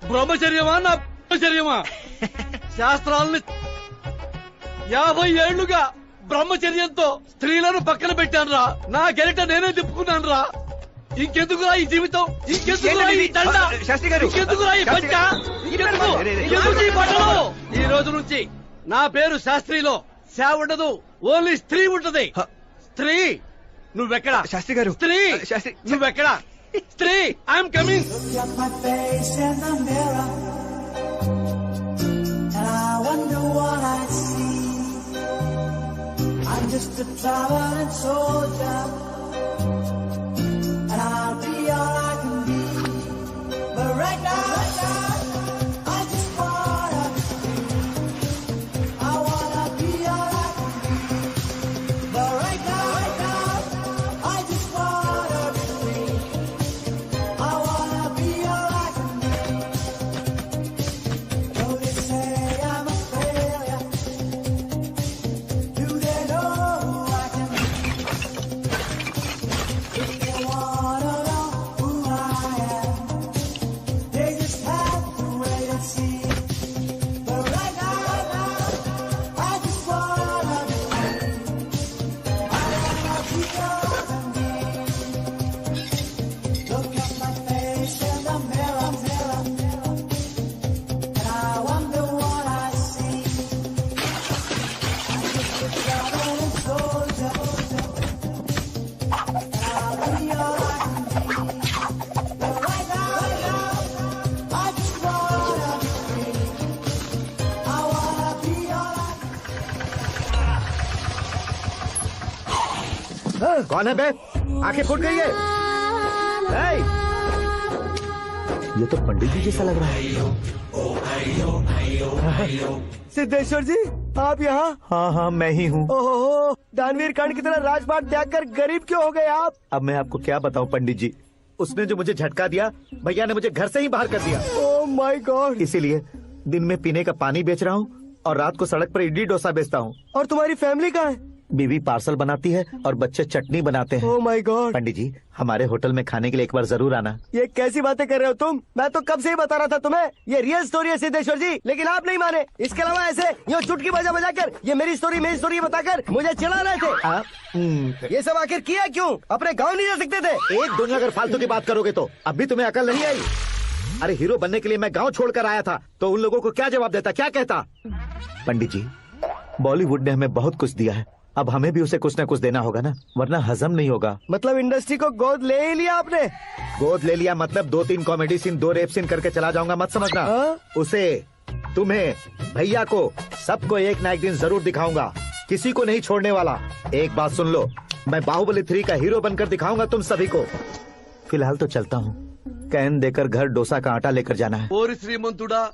బ్రహ్మచర్యమా నా బ్రహ్మచర్యమా శాస్త్రాలని 50 ఏళ్లుగా బ్రహ్మచర్యంతో స్త్రీలను పక్కన పెట్టాను రా నా గెలిట నేనే తిప్పుకున్నాను రా ఇంకెందుకురా ఈ జీవితం ఇంకెందుకురా ఈ దండ ఇంకెందుకురా ఈ పంచ ఇంకెందుకు ఈ బట్టలు ఈ రోజు నుంచి నా పేరు శాస్త్రిలో సేవ ఉండదు ఓన్లీ స్త్రీ ఉంటది స్త్రీ నువ్వెక్కడా శాస్త్రి గారు స్త్రీ నువ్వెక్కడా స్త్రీ I'm coming I'm just a traveling soldier, and I'll be all I can be. But right now, I just wanna be free. I wanna be all I can be. But right now, I just wanna be free. I wanna be all I can be. Though they say I'm a failure, do they know who I can be? If they wanna know who I am, they just have to wait and see. But right now, I just wanna be free. I wanna be all I can be. Look at my face in the mirror, and I wonder what I see. I'm just a traveling soldier, and I'll be all I can be. But right now, I just wanna be free. I wanna be all I कौन है बे? आंखें फूट गई है। ए! ये तो पंडित जी जैसा लग रहा है। सिद्धेश्वर जी, आप यहाँ? हाँ हाँ, मैं ही हूँ। ओहो, दानवीर कर्ण की तरह राजपाट त्याग कर गरीब क्यों हो गए आप? अब मैं आपको क्या बताऊँ पंडित जी, उसने जो मुझे झटका दिया, भैया ने मुझे घर से ही बाहर कर दिया। Oh my God. इसीलिए दिन में पीने का पानी बेच रहा हूँ और रात को सड़क पर इडली डोसा बेचता हूँ। और तुम्हारी फैमिली कहाँ है? बीवी पार्सल बनाती है और बच्चे चटनी बनाते हैं। Oh my God. पंडित जी, हमारे होटल में खाने के लिए एक बार जरूर आना। ये कैसी बातें कर रहे हो तुम? मैं तो कब से ही बता रहा था तुम्हें, ये रियल स्टोरी है सिद्धेश्वर जी, लेकिन आप नहीं माने। इसके अलावा ऐसे ये चुटकी बजा बजा कर ये मेरी स्टोरी बताकर मुझे चिढ़ा रहे थे। ये सब आखिर किया क्यों? अपने गाँव नहीं जा सकते थे? एक दुनिया अगर फालतू की बात करोगे तो अब भी तुम्हें अकल नहीं आई? अरे हीरो बनने के लिए मैं गाँव छोड़कर आया था तो उन लोगों को क्या जवाब देता, क्या कहता? पंडित जी, बॉलीवुड ने हमें बहुत कुछ दिया है, अब हमें भी उसे कुछ न कुछ देना होगा ना, वरना हजम नहीं होगा। मतलब इंडस्ट्री को गोद ले ही लिया आपने? गोद ले लिया मतलब 2-3 कॉमेडी सीन 2 रेप सीन करके चला जाऊंगा मत समझना। उसे, तुम्हें, भैया को, सबको एक ना एक दिन जरूर दिखाऊंगा, किसी को नहीं छोड़ने वाला। एक बात सुन लो, मैं बाहुबली 3 का हीरो बनकर दिखाऊंगा तुम सभी को। फिलहाल तो चलता हूँ, कैन देकर घर डोसा का आटा लेकर जाना है। और श्रीमंतुड़ा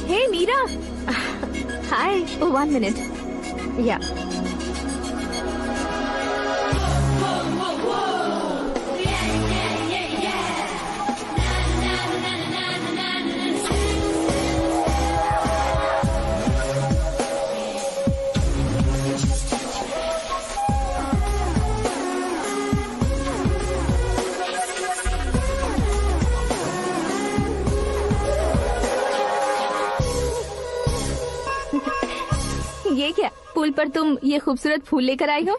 हे मीरा, हाय। 1 मिनट। या ये क्या, पुल पर तुम ये खूबसूरत फूल लेकर आई हो?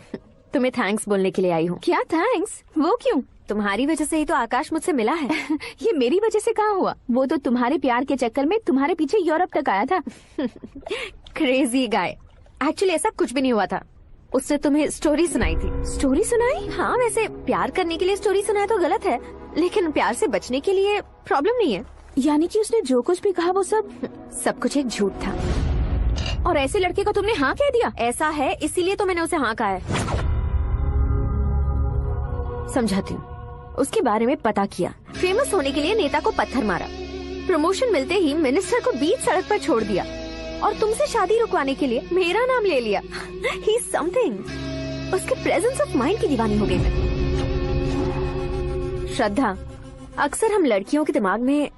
तुम्हें थैंक्स बोलने के लिए आई हूँ। क्या थैंक्स? वो क्यों? तुम्हारी वजह से ही तो आकाश मुझसे मिला है। ये मेरी वजह से कहाँ हुआ? वो तो तुम्हारे प्यार के चक्कर में तुम्हारे पीछे यूरोप तक आया था। Crazy guy. एक्चुअली ऐसा कुछ भी नहीं हुआ था, उसने तुम्हें स्टोरी सुनाई थी। स्टोरी सुनाई? हाँ, वैसे प्यार करने के लिए स्टोरी सुनाए तो गलत है, लेकिन प्यार से बचने के लिए प्रॉब्लम नहीं है। यानी कि उसने जो कुछ भी कहा वो सब कुछ एक झूठ था। और ऐसे लड़के को तुमने हाँ कह दिया? ऐसा है, इसीलिए तो मैंने उसे हाँ कहा है। समझाती हूँ। उसके बारे में पता किया, फेमस होने के लिए नेता को पत्थर मारा, प्रमोशन मिलते ही मिनिस्टर को बीच सड़क पर छोड़ दिया और तुमसे शादी रुकवाने के लिए मेरा नाम ले लिया। ही समथिंग। उसके प्रेजेंस ऑफ माइंड की दीवानी हो गई मैं। श्रद्धा, अक्सर हम लड़कियों के दिमाग में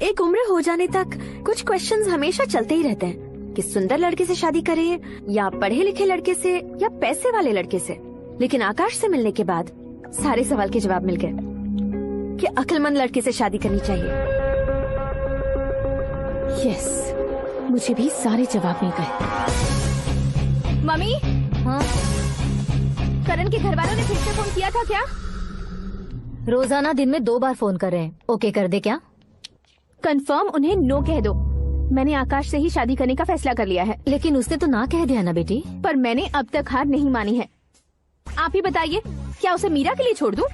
एक उम्र हो जाने तक कुछ क्वेश्चंस हमेशा चलते ही रहते हैं कि सुंदर लड़के से शादी करें या पढ़े लिखे लड़के से या पैसे वाले लड़के से। लेकिन आकाश से मिलने के बाद सारे सवाल के जवाब मिल गए कि अक्लमंद लड़के से शादी करनी चाहिए। यस, मुझे भी सारे जवाब मिल गए। मम्मी, हाँ? करण के घर वालों ने फिर से फोन किया था क्या? रोजाना दिन में 2 बार फोन कर रहे हैं। ओके कर दे क्या? कंफर्म उन्हें नो कह दो। मैंने आकाश से ही शादी करने का फैसला कर लिया है। लेकिन उसने तो ना कह दिया ना बेटी। पर मैंने अब तक हार नहीं मानी है। आप ही बताइए, क्या उसे मीरा के लिए छोड़ दूं?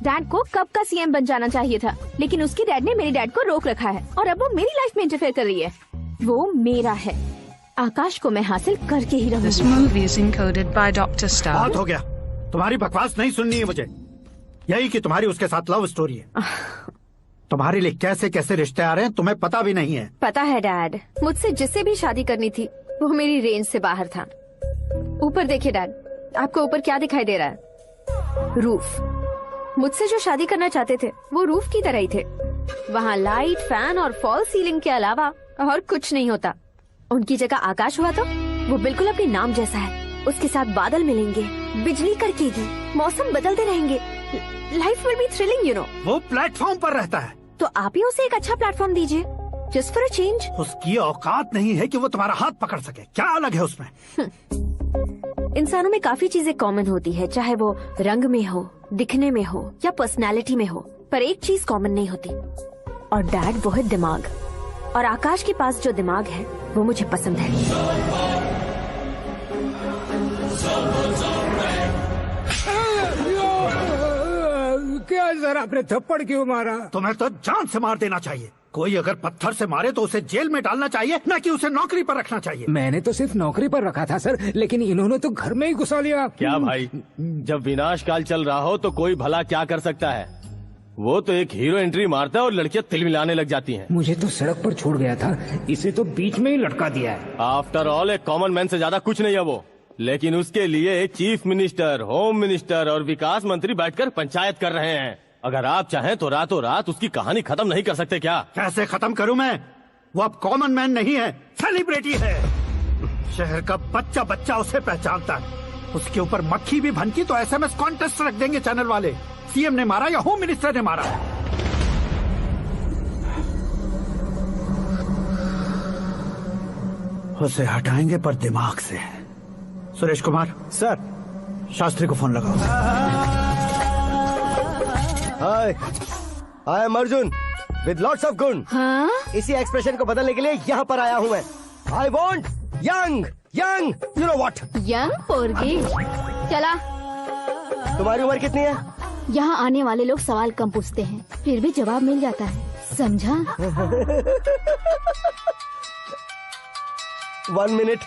डैड को कब का सीएम बन जाना चाहिए था, लेकिन उसके डैड ने मेरे डैड को रोक रखा है और अब वो मेरी लाइफ में इंटरफेयर कर रही है। वो मेरा है, आकाश को मैं हासिल करके ही रहूंगी। This movie is encoded by Dr. Star. बहुत हो गया, तुम्हारी बकवास नहीं सुननी है मुझे। यही कि तुम्हारी उसके साथ लव स्टोरी है। तुम्हारे लिए कैसे कैसे रिश्ते आ रहे हैं तुम्हें पता भी नहीं है। पता है डैड, मुझसे जिससे भी शादी करनी थी वो मेरी रेंज से बाहर था। ऊपर देखिए डैड, आपको ऊपर क्या दिखाई दे रहा है? रूफ। मुझसे जो शादी करना चाहते थे वो रूफ की तरह ही थे। वहाँ लाइट, फैन और फॉल सीलिंग के अलावा और कुछ नहीं होता। उनकी जगह आकाश हुआ तो वो बिल्कुल अपने नाम जैसा है। उसके साथ बादल मिलेंगे, बिजली कड़केगी, मौसम बदलते रहेंगे। Life will be thrilling, you know. वो प्लेटफॉर्म पर रहता है तो आप ही उसे एक अच्छा प्लेटफॉर्म दीजिए, जस्ट फॉर अ चेंज। उसकी औकात नहीं है कि वो तुम्हारा हाथ पकड़ सके। क्या अलग है उसमें? इंसानों में काफी चीजें कॉमन होती है, चाहे वो रंग में हो, दिखने में हो या पर्सनालिटी में हो, पर एक चीज कॉमन नहीं होती, और डैड वो है दिमाग। और आकाश के पास जो दिमाग है वो मुझे पसंद है। क्या सर, आपने थप्पड़ क्यों मारा? तुम्हें तो जान से मार देना चाहिए। कोई अगर पत्थर से मारे तो उसे जेल में डालना चाहिए, न कि उसे नौकरी पर रखना चाहिए। मैंने तो सिर्फ नौकरी पर रखा था सर, लेकिन इन्होंने तो घर में ही घुसा लिया। क्या भाई, जब विनाश काल चल रहा हो तो कोई भला क्या कर सकता है। वो तो एक हीरो एंट्री मारता है और लड़कियां तिलमिलाने लग जाती हैं। मुझे तो सड़क पर छोड़ गया था, इसे तो बीच में ही लटका दिया है। आफ्टर ऑल एक कॉमन मैन से ज्यादा कुछ नहीं है वो, लेकिन उसके लिए चीफ मिनिस्टर, होम मिनिस्टर और विकास मंत्री बैठकर पंचायत कर रहे हैं। अगर आप चाहें तो रातों रात उसकी कहानी खत्म नहीं कर सकते क्या? कैसे खत्म करूं मैं? वो अब कॉमन मैन नहीं है, सेलिब्रिटी है। शहर का बच्चा बच्चा उसे पहचानता है। उसके ऊपर मक्खी भी भनकी तो SMS कॉन्टेस्ट रख देंगे चैनल वाले। सीएम ने मारा या होम मिनिस्टर ने मारा। उसे हटाएंगे पर दिमाग से। सुरेश कुमार सर, शास्त्री को फोन लगाओ। Hi, I am Arjun with lots of गुण। हाँ? इसी एक्सप्रेशन को बदलने के लिए यहाँ पर आया हूँ मैं। I want young young, you know what? Young पोरगी। चला। तुम्हारी उम्र कितनी है? यहाँ आने वाले लोग सवाल कम पूछते हैं, फिर भी जवाब मिल जाता है, समझा? 1 मिनट।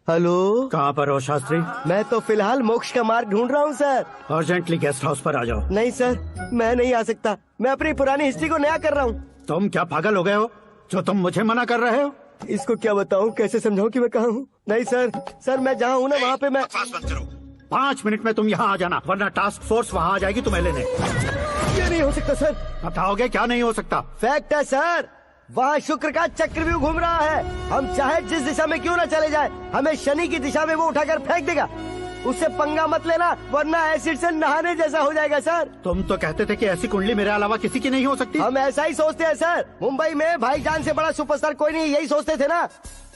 हेलो, कहाँ पर हो शास्त्री? मैं तो फिलहाल मोक्ष का मार्ग ढूंढ रहा हूँ सर। अर्जेंटली गेस्ट हाउस पर आ जाओ। नहीं सर, मैं नहीं आ सकता। मैं अपनी पुरानी हिस्ट्री को नया कर रहा हूँ। तुम क्या पागल हो गए हो जो तुम मुझे मना कर रहे हो? इसको क्या बताऊँ, कैसे समझाऊँ कि मैं कहाँ हूँ? नहीं सर, सर मैं जहाँ हूँ ना वहाँ पे मैं। 5 मिनट में तुम यहाँ आ जाना, वरना टास्क फोर्स वहाँ आ जाएगी तुम्हें लेने। ये नहीं हो सकता सर। बताओगे क्या नहीं हो सकता? फैक्ट है सर, वहाँ शुक्र का चक्रव्यूह घूम रहा है। हम चाहे जिस दिशा में क्यों न चले जाए, हमें शनि की दिशा में वो उठाकर फेंक देगा। उससे पंगा मत लेना, वरना एसिड से नहाने जैसा हो जाएगा सर। तुम तो कहते थे कि ऐसी कुंडली मेरे अलावा किसी की नहीं हो सकती। हम ऐसा ही सोचते हैं सर। मुंबई में भाईजान से बड़ा सुपरस्टार कोई नहीं, यही सोचते थे ना।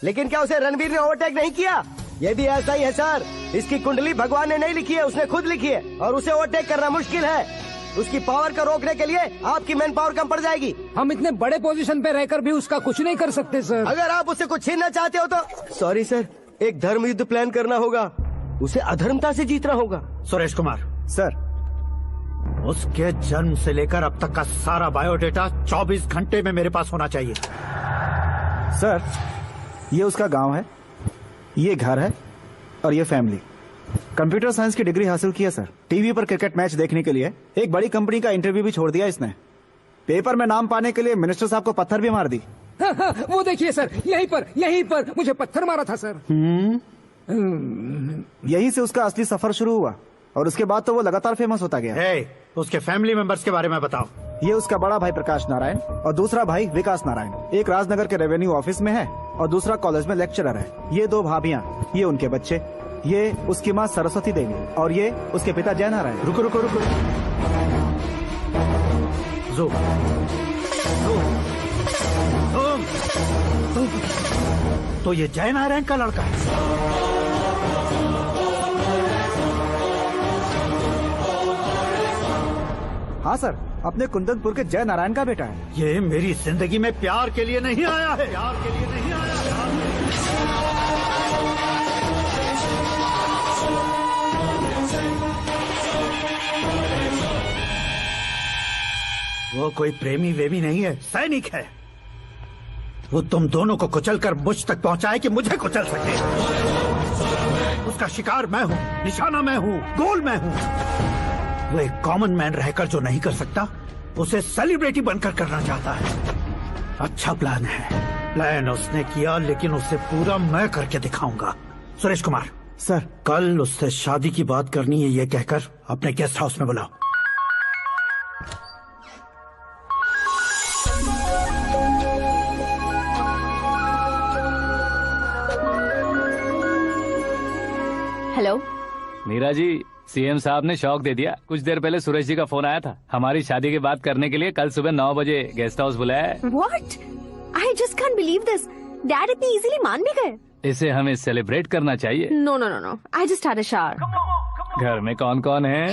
लेकिन क्या उसे रणवीर ने ओवरटेक नहीं किया? ये भी ऐसा ही है सर। इसकी कुंडली भगवान ने नहीं लिखी है, उसने खुद लिखी है, और उसे ओवरटेक करना मुश्किल है। उसकी पावर को रोकने के लिए आपकी मैन पावर कम पड़ जाएगी। हम इतने बड़े पोजीशन पे रहकर भी उसका कुछ नहीं कर सकते सर। अगर आप उससे कुछ छीनना चाहते हो तो सॉरी सर, एक धर्म युद्ध प्लान करना होगा। उसे अधर्मता से जीतना होगा। सुरेश कुमार सर, उसके जन्म से लेकर अब तक का सारा बायोडेटा 24 घंटे में मेरे पास होना चाहिए। सर, ये उसका गांव है, ये घर है और ये फैमिली। कंप्यूटर साइंस की डिग्री हासिल की है सर। टीवी पर क्रिकेट मैच देखने के लिए एक बड़ी कंपनी का इंटरव्यू भी छोड़ दिया इसने। पेपर में नाम पाने के लिए मिनिस्टर साहब को पत्थर भी मार दी। हाँ, हाँ, वो देखिए सर, यहीं पर मुझे पत्थर मारा था सर। यहीं से उसका असली सफर शुरू हुआ और उसके बाद तो वो लगातार फेमस होता गया। उसके फैमिली मेंबर्स के बारे में बताओ। ये उसका बड़ा भाई प्रकाश नारायण और दूसरा भाई विकास नारायण। एक राजनगर के रेवेन्यू ऑफिस में है और दूसरा कॉलेज में लेक्चरर है। ये 2 भाभियाँ, ये उनके बच्चे, ये उसकी माँ सरस्वती देवी और ये उसके पिता जय नारायण। रुको रुको रुको, तो ये जय नारायण का लड़का है। हाँ सर, अपने कुंदनपुर के जय नारायण का बेटा है। ये मेरी जिंदगी में प्यार के लिए नहीं आया है, प्यार के लिए नहीं आया वो कोई प्रेमी वेमी नहीं है, सैनिक है। वो तुम दोनों को कुचलकर मुझ तक पहुंचाए कि मुझे कुचल सके। उसका शिकार मैं हूँ, निशाना मैं हूँ, गोल मैं हूँ। वो एक कॉमन मैन रहकर जो नहीं कर सकता, उसे सेलिब्रिटी बनकर करना चाहता है। अच्छा प्लान है, प्लान उसने किया, लेकिन उसे पूरा मैं करके दिखाऊंगा। सुरेश कुमार सर, कल उससे शादी की बात करनी है, ये कहकर अपने गेस्ट हाउस में बुलाओ। हेलो मीरा जी, सीएम साहब ने शौक दे दिया। कुछ देर पहले सुरेश जी का फोन आया था, हमारी शादी की बात करने के लिए कल सुबह 9 बजे गेस्ट हाउस बुलाया है। What? I just can't believe this. Dad इतनी इजीली मान भी गए। इसे हमें सेलिब्रेट करना चाहिए। No. I just had a shower. घर में कौन कौन है?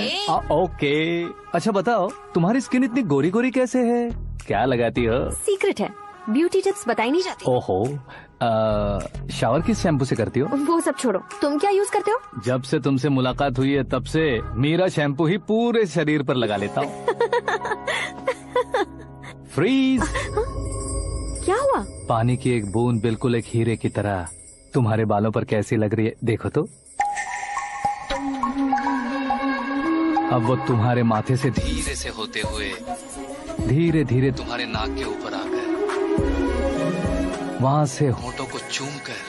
ओके, अच्छा बताओ, तुम्हारी स्किन इतनी गोरी गोरी कैसे है? क्या लगाती हो? सीक्रेट है, ब्यूटी टिप्स बताई नहीं जाती। ओहो, शावर किस शैम्पू से करती हो? वो सब छोड़ो, तुम क्या यूज करते हो? जब से तुमसे मुलाकात हुई है तब से मीरा शैम्पू ही पूरे शरीर पर लगा लेता हूँ। फ्रीज। क्या हुआ? पानी की एक बूंद बिल्कुल एक हीरे की तरह तुम्हारे बालों पर कैसी लग रही है, देखो तो। अब वो तुम्हारे माथे से धीरे से होते हुए धीरे धीरे तुम्हारे नाक के ऊपर आकर वहां से होठों को चूमकर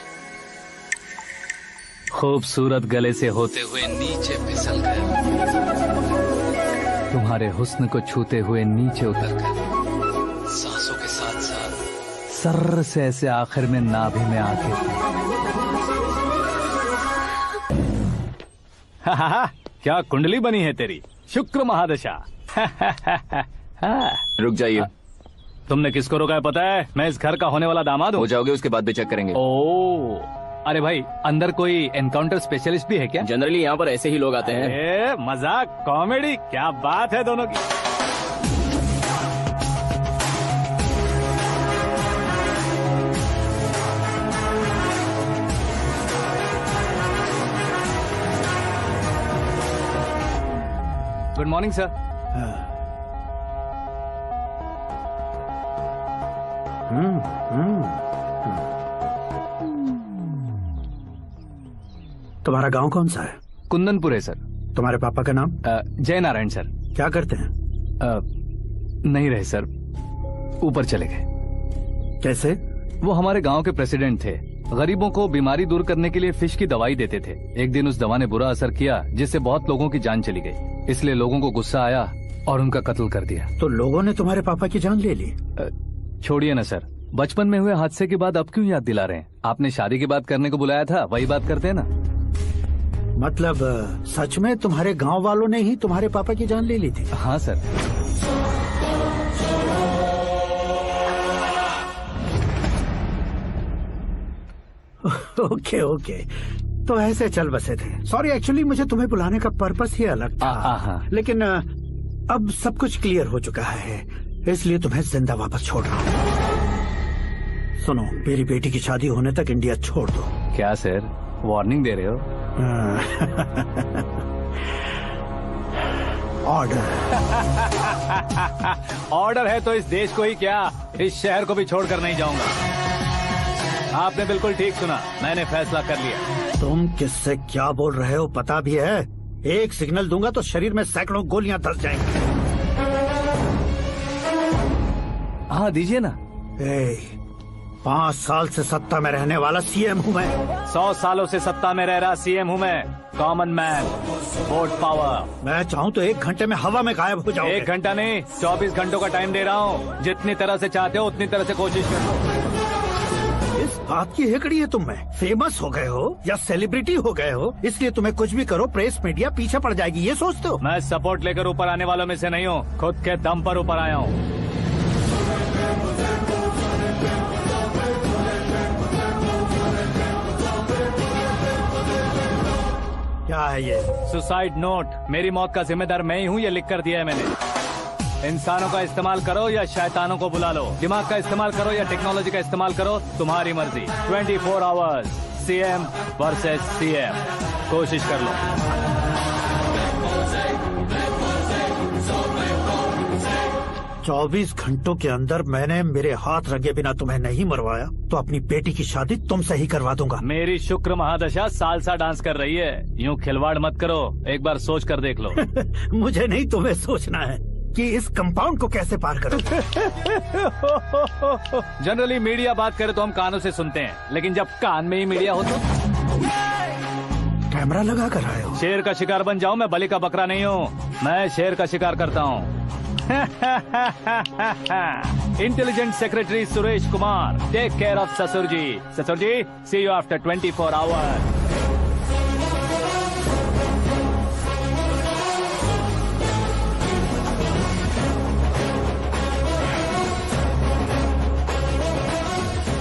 खूबसूरत गले से होते हुए नीचे फिसलकर तुम्हारे हुस्न को छूते हुए नीचे उतरकर सांसों के साथ साथ सर से ऐसे आखिर में नाभि में आके क्या कुंडली बनी है तेरी, शुक्र महादशा। रुक जाइए। तुमने किसको रोका है पता है? मैं इस घर का होने वाला दामाद हूँ। हो जाओगे उसके बाद भी चेक करेंगे। ओ, अरे भाई अंदर कोई एनकाउंटर स्पेशलिस्ट भी है क्या? जनरली यहाँ पर ऐसे ही लोग आते हैं। मजाक कॉमेडी, क्या बात है दोनों की। Good morning sir. तुम्हारा गांव कौन सा है? कुंदनपुर है सर। तुम्हारे पापा का नाम? जय नारायण सर। क्या करते हैं? नहीं रहे सर, ऊपर चले गए। कैसे? वो हमारे गांव के प्रेसिडेंट थे। गरीबों को बीमारी दूर करने के लिए फिश की दवाई देते थे। एक दिन उस दवा ने बुरा असर किया जिससे बहुत लोगों की जान चली गई। इसलिए लोगों को गुस्सा आया और उनका कत्ल कर दिया। तो लोगों ने तुम्हारे पापा की जान ले ली? छोड़िए ना सर, बचपन में हुए हादसे के बाद अब क्यों याद दिला रहे हैं? आपने शादी की बात करने को बुलाया था, वही बात करते हैं ना। मतलब सच में तुम्हारे गांव वालों ने ही तुम्हारे पापा की जान ले ली थी? हाँ सर। ओके ओके, तो ऐसे चल बसे थे। सॉरी, एक्चुअली मुझे तुम्हें बुलाने का पर्पस ही अलग था। लेकिन अब सब कुछ क्लियर हो चुका है, इसलिए तुम्हें जिंदा वापस छोड़ रहा हूँ। सुनो, मेरी बेटी की शादी होने तक इंडिया छोड़ दो। क्या सर, वार्निंग दे रहे हो? ऑर्डर। ऑर्डर है तो इस देश को ही क्या, इस शहर को भी छोड़कर नहीं जाऊंगा। आपने बिल्कुल ठीक सुना, मैंने फैसला कर लिया। तुम किससे क्या बोल रहे हो पता भी है? एक सिग्नल दूंगा तो शरीर में सैकड़ों गोलियां धस जाएंगी। हाँ दीजिए ना। 5 साल से सत्ता में रहने वाला सीएम हूँ मैं। 100 सालों से सत्ता में रह रहा सीएम हूँ मैं। Common man, vote power. मैं चाहूँ तो 1 घंटे में हवा में गायब हो जाऊँ। 1 घंटा नहीं, 24 घंटों का टाइम दे रहा हूँ। जितनी तरह से चाहते हो उतनी तरह से कोशिश करो। इस बात की हेकड़ी है तुम में। फेमस हो गए हो या सेलिब्रिटी हो गए हो, इसलिए तुम्हें कुछ भी करो प्रेस मीडिया पीछे पड़ जाएगी, ये सोचते हो? मैं सपोर्ट लेकर ऊपर आने वालों में से नहीं हूँ, खुद के दम पर ऊपर आया हूँ। क्या है ये? Suicide note. मेरी मौत का जिम्मेदार मैं ही हूँ, ये लिख कर दिया है मैंने। इंसानों का इस्तेमाल करो या शैतानों को बुला लो, दिमाग का इस्तेमाल करो या टेक्नोलॉजी का इस्तेमाल करो, तुम्हारी मर्जी। 24 आवर्स, सीएम वर्सेस सीएम, कोशिश कर लो। चौबीस घंटों के अंदर मैंने मेरे हाथ रंगे बिना तुम्हें नहीं मरवाया तो अपनी बेटी की शादी तुमसे ही करवा दूंगा। मेरी शुक्र महादशा सालसा डांस कर रही है, यूँ खिलवाड़ मत करो, एक बार सोच कर देख लो। मुझे नहीं, तुम्हें सोचना है कि इस कंपाउंड को कैसे पार करो। जनरली मीडिया बात करे तो हम कानों से सुनते हैं, लेकिन जब कान में ही मीडिया हो तो कैमरा लगा कर आए हो। शेर का शिकार बन जाऊं, मैं बलि का बकरा नहीं हूँ, मैं शेर का शिकार करता हूँ। Intelligent secretary Suresh Kumar, take care of ससुर जी। ससुर जी, सी यू आफ्टर 24 आवर्स।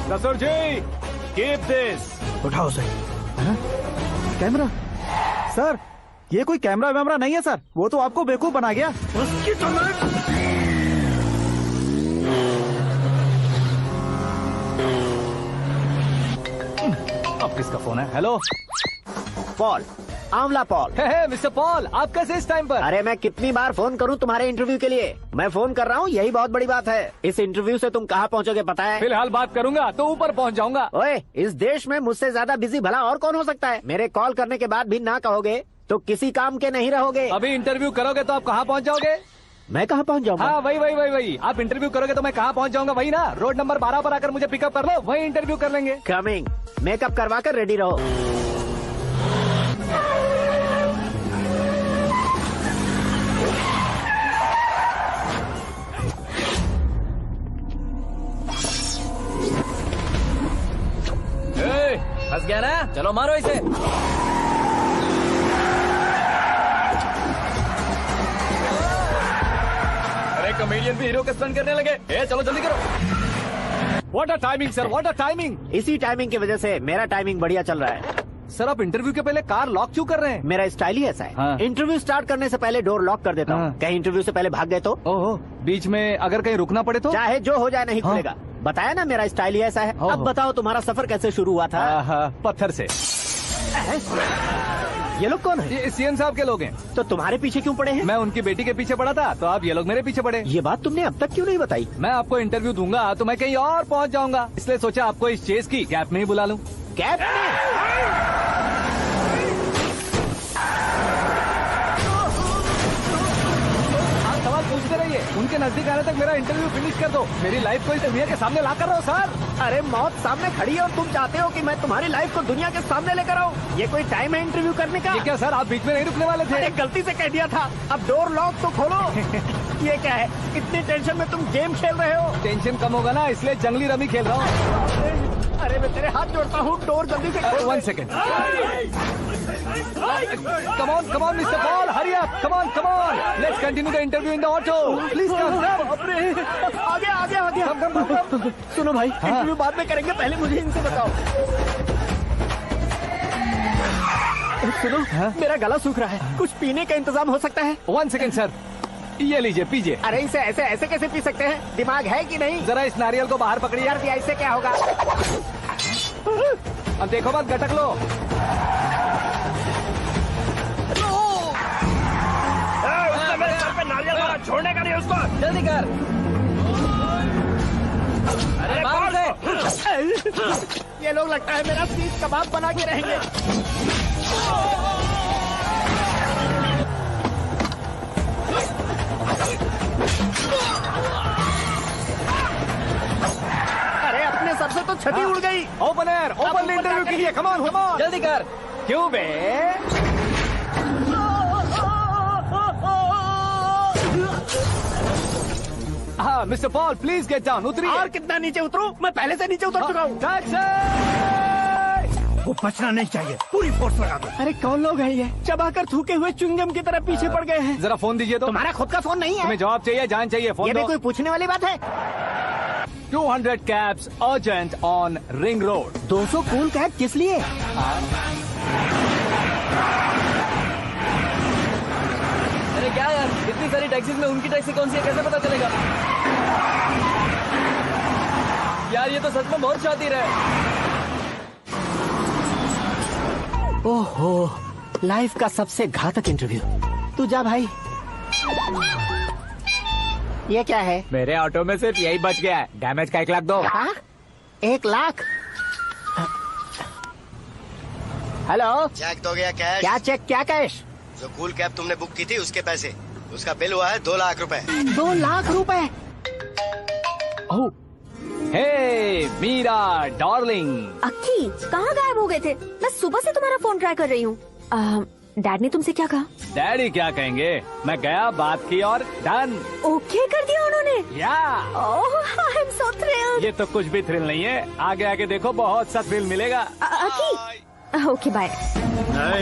ससुर जी, कीप दिस। उठाओ सही। कैमरा? सर, ये कोई कैमरा वैमरा नहीं है सर, वो तो आपको बेवकूफ बना गया। उसकी तो अब किसका फोन है? हेलो पॉल, आंवला पॉल। मिस्टर पॉल, आप कैसे इस टाइम पर? अरे मैं कितनी बार फोन करूं तुम्हारे इंटरव्यू के लिए? मैं फोन कर रहा हूं, यही बहुत बड़ी बात है। इस इंटरव्यू से तुम कहां पहुंचोगे पता है? फिलहाल बात करूंगा तो ऊपर पहुंच जाऊंगा। ओए, इस देश में मुझसे ज्यादा बिजी भला और कौन हो सकता है? मेरे कॉल करने के बाद भी ना कहोगे तो किसी काम के नहीं रहोगे। अभी इंटरव्यू करोगे तो आप कहाँ पहुँच जाओगे? मैं कहाँ पहुँच जाऊंगा? हाँ, वही। आप इंटरव्यू करोगे तो मैं कहाँ पहुँच जाऊंगा? वही ना, रोड नंबर 12 पर आकर मुझे पिकअप कर लो, वही इंटरव्यू कर लेंगे। कमिंग। मेकअप करवा कर रेडी रहो। फंस गया ना, चलो मारो इसे। अरे कॉमेडियन भी हीरो के स्टंट करने लगे। चलो जल्दी करो। What a timing sir, what a timing. इसी टाइमिंग की वजह से मेरा टाइमिंग बढ़िया चल रहा है। सर आप इंटरव्यू के पहले कार लॉक क्यों कर रहे हैं? मेरा स्टाइल ही ऐसा है। हाँ। इंटरव्यू स्टार्ट करने से पहले डोर लॉक कर देता हूँ। कहीं इंटरव्यू से पहले भाग गए तो? ओहो, बीच में अगर कहीं रुकना पड़े तो? चाहे जो हो जाए नहीं खुलेगा। बताया ना मेरा स्टाइल ही ऐसा है। अब बताओ तुम्हारा सफर कैसे शुरू हुआ था? पत्थर से। ये लोग कौन है? ये सीएम साहब के लोग हैं। तो तुम्हारे पीछे क्यों पड़े हैं? मैं उनकी बेटी के पीछे पड़ा था तो आप ये लोग मेरे पीछे पड़े। ये बात तुमने अब तक क्यों नहीं बताई? मैं आपको इंटरव्यू दूंगा तो मैं कहीं और पहुंच जाऊंगा, इसलिए सोचा आपको इस चेस की कैप में ही बुला लूं। कैप में? सवाल पूछते रहिए, उनके नजदीक आने तक मेरा इंटरव्यू फिनिश कर दो। मेरी लाइफ को इस दुनिया के सामने ला कर रहो सर। अरे मौत सामने खड़ी है और तुम चाहते हो कि मैं तुम्हारी लाइफ को दुनिया के सामने लेकर आऊं? ये कोई टाइम है इंटरव्यू करने का? ये क्या सर, आप बीच में नहीं रुकने वाले थे? अरे गलती से कह दिया था। अब डोर लॉक तो खोलो। ये क्या है? इतनी टेंशन में तुम गेम खेल रहे हो? टेंशन कम होगा ना, इसलिए जंगली रमी खेल रहा हूँ। अरे मैं तेरे हाथ जोड़ता हूँ, डोर जल्दी से खोल। 1 second. Come on, Mr. Paul, hurry up. Come on. Let's continue the interview in the auto. Please come. आगे। सुनो भाई, इंटरव्यू बाद में करेंगे, पहले मुझे इनसे बताओ। सुनो, मेरा गला सूख रहा है, कुछ पीने का इंतजाम हो सकता है? 1 सेकेंड सर, ये लीजिए पीजिए। अरे इसे ऐसे कैसे पी सकते हैं? दिमाग है कि नहीं? जरा इस नारियल को बाहर पकड़िए। यार ऐसे क्या होगा? अब देखो मत, गटक लो। मेरे सर पे नारियल मारा, छोड़ने का नहीं उसको। जल्दी कर। अरे बाहर से। ये लोग लगता है मेरा सीख कबाब बना के रहेंगे। अरे अपने सर से तो छठी उड़ गई। ओपन एयर, ओपन इंटरव्यू के लिए। कम ऑन जल्दी कर। क्यों बे? हाँ mister Paul, please get down. उतरिए। और कितना नीचे उतरूं? मैं पहले से नीचे उतर चुका हूँ। वो बचना नहीं चाहिए, पूरी फोर्स लगा दो। अरे कौन लोग हैं ये? चबाकर थूके हुए चुंगम की तरह पीछे पड़ गए हैं। जरा फोन दीजिए तो। तुम्हारा खुद का फोन नहीं है? तुम्हें जवाब चाहिए, जान चाहिए, फोन ये दो। भी कोई पूछने वाली बात है? 200 cabs urgent on Ring Road. 200 cool cab किस लिए? अरे क्या यार, इतनी सारी टैक्सीज में उनकी टैक्सी कौन सी है, कैसे पता चलेगा? यार ये तो सच में बहुत शातिर है। ओहो, लाइफ का सबसे घातक इंटरव्यू। तू जा भाई। ये क्या है? मेरे ऑटो में सिर्फ यही बच गया है, डैमेज का 1 लाख दो। 1 लाख? हेलो, चेक तो गया कैश। क्या चेक, क्या कैश? जो कूल कैब तुमने बुक की थी उसके पैसे, उसका बिल हुआ है 2 लाख रुपए। 2 लाख रुपए? ओह, हे मीरा डार्लिंग। अक्की, कहाँ गायब हो गए थे? मैं सुबह से तुम्हारा फोन ट्राई कर रही हूँ। डैड ने तुमसे क्या कहा? डैडी क्या कहेंगे, मैं गया, बात की और डन। ओके कर दिया उन्होंने? या। ओह, आई एम सो थ्रिल्ड। ये तो कुछ भी थ्रिल नहीं है, आगे आगे देखो बहुत सा थ्रिल मिलेगा। अक्की, ओके बाय।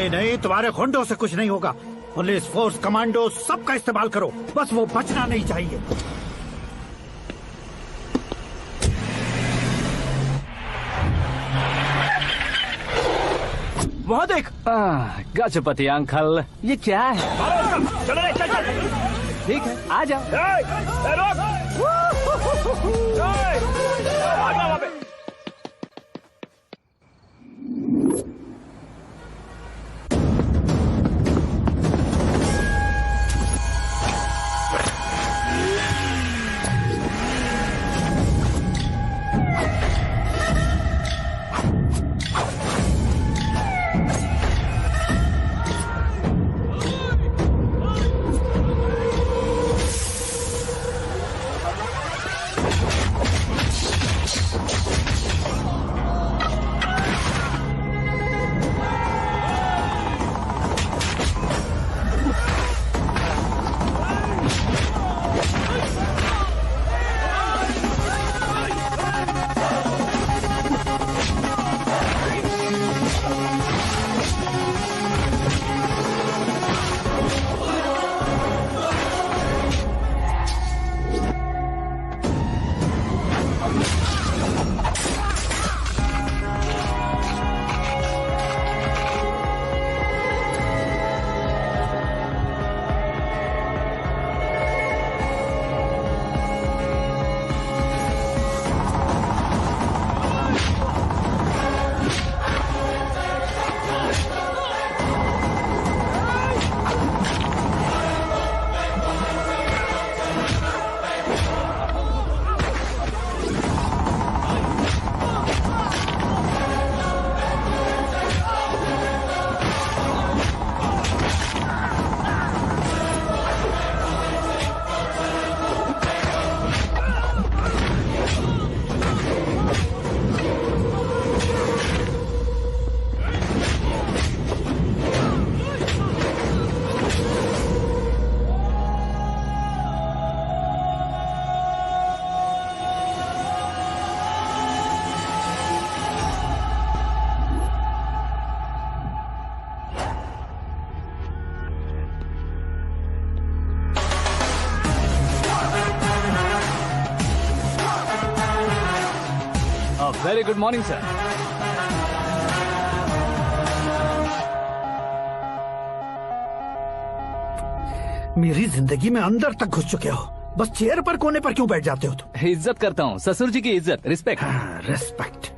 नहीं, तुम्हारे गुंडों से कुछ नहीं होगा। पुलिस फोर्स, कमांडो, सबका इस्तेमाल करो, बस वो बचना नहीं चाहिए। वहाँ देख। गजपति अंकल, ये क्या है? चलो रे, चल। ठीक है, आ जाओ। Very good morning sir. मेरी जिंदगी में अंदर तक घुस चुके हो, बस चेयर पर कोने पर क्यों बैठ जाते हो तुम? इज्जत करता हूँ, ससुर जी की इज्जत, रिस्पेक्ट। रिस्पेक्ट।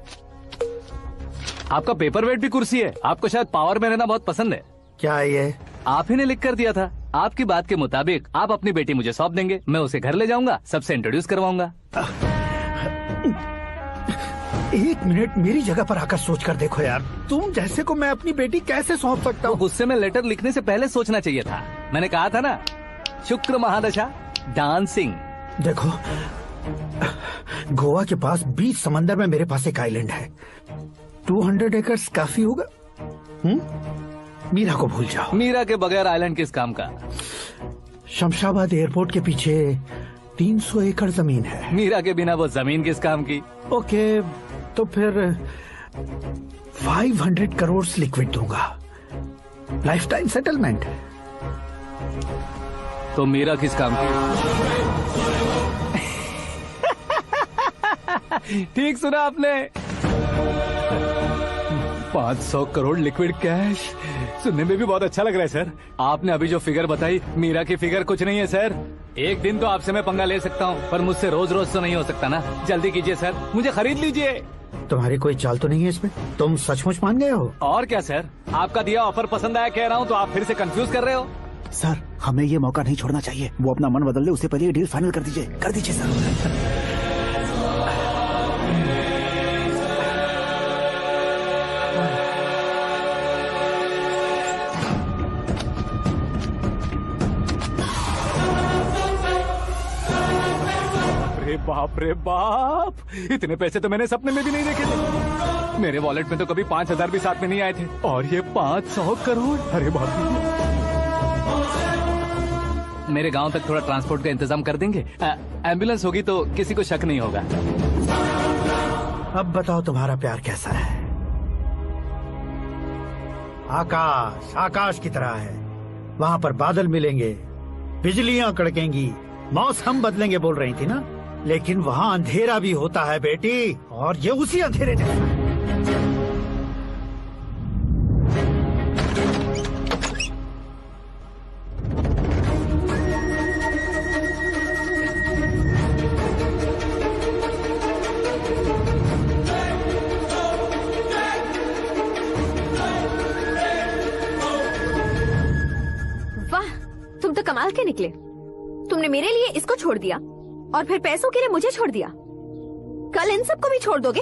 आपका पेपर वेट भी कुर्सी है। आपको शायद पावर में रहना बहुत पसंद है। क्या ये? आप ही ने लिख कर दिया था। आपकी बात के मुताबिक आप अपनी बेटी मुझे सौंप देंगे, मैं उसे घर ले जाऊंगा, सबसे इंट्रोड्यूस करवाऊंगा। एक मिनट मेरी जगह पर आकर सोच कर देखो यार, तुम जैसे को मैं अपनी बेटी कैसे सौंप सकता हूँ? गुस्से में लेटर लिखने से पहले सोचना चाहिए था। मैंने कहा था ना, शुक्र महादशा डांसिंग। देखो, गोवा के पास बीच समंदर में मेरे पास एक आइलैंड है, 200 एकर्स काफी होगा। मीरा को भूल जाओ। मीरा के बगैर आइलैंड किस काम का? शमशाबाद एयरपोर्ट के पीछे 300 एकड़ जमीन है। मीरा के बिना वो जमीन किस काम की? ओके, तो फिर 500 करोड़ लिक्विड दूंगा, लाइफ टाइम सेटलमेंट। तो मीरा किस काम की? ठीक सुना आपने, 500 करोड़ लिक्विड कैश। सुनने में भी बहुत अच्छा लग रहा है सर। आपने अभी जो फिगर बताई, मीरा की फिगर कुछ नहीं है सर। एक दिन तो आपसे मैं पंगा ले सकता हूँ, पर मुझसे रोज रोज तो नहीं हो सकता ना। जल्दी कीजिए सर, मुझे खरीद लीजिए। तुम्हारी कोई चाल तो नहीं है इसमें? तुम सचमुच मान गए हो? और क्या सर, आपका दिया ऑफर पसंद आया कह रहा हूँ, तो आप फिर से कंफ्यूज कर रहे हो। सर, हमें ये मौका नहीं छोड़ना चाहिए। वो अपना मन बदल ले, उससे पहले ये डील फाइनल कर दीजिए। कर दीजिए सर। बाप रे बाप, इतने पैसे तो मैंने सपने में भी नहीं देखे थे। मेरे वॉलेट में तो कभी 5,000 भी साथ में नहीं आए थे, और ये 500 करोड़। अरे बाप रे। मेरे गांव तक थोड़ा ट्रांसपोर्ट का इंतजाम कर देंगे? एम्बुलेंस होगी तो किसी को शक नहीं होगा। अब बताओ तुम्हारा प्यार कैसा है? आकाश आकाश की तरह है, वहाँ पर बादल मिलेंगे, बिजलियां कड़केंगी, मौसम बदलेंगे बोल रही थी ना, लेकिन वहाँ अंधेरा भी होता है बेटी, और ये उसी अंधेरे जैसा। वाह, तुम तो कमाल के निकले। तुमने मेरे लिए इसको छोड़ दिया और फिर पैसों के लिए मुझे छोड़ दिया। कल इन सबको भी छोड़ दोगे?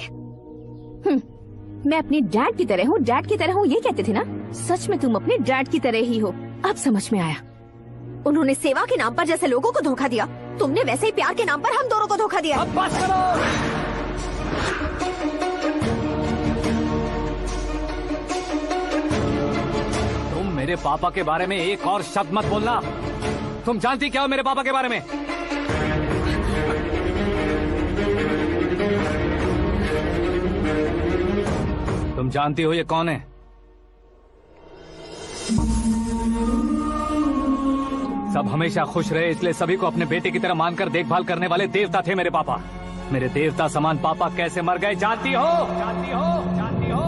मैं अपनी डैड की तरह हूँ, डैड की तरह हूँ, ये कहते थे ना। सच में तुम अपने डैड की तरह ही हो। अब समझ में आया। उन्होंने सेवा के नाम पर जैसे लोगों को धोखा दिया, तुमने वैसे ही प्यार के नाम पर हम दोनों को धोखा दिया। अब बस करो। तुम मेरे पापा के बारे में एक और शब्द मत बोलना। तुम जानती क्या हो मेरे पापा के बारे में? तुम जानती हो ये कौन है? सब हमेशा खुश रहे, इसलिए सभी को अपने बेटे की तरह मानकर देखभाल करने वाले देवता थे मेरे पापा। मेरे देवता समान पापा कैसे मर गए जानती हो? जानती हो? जानती हो?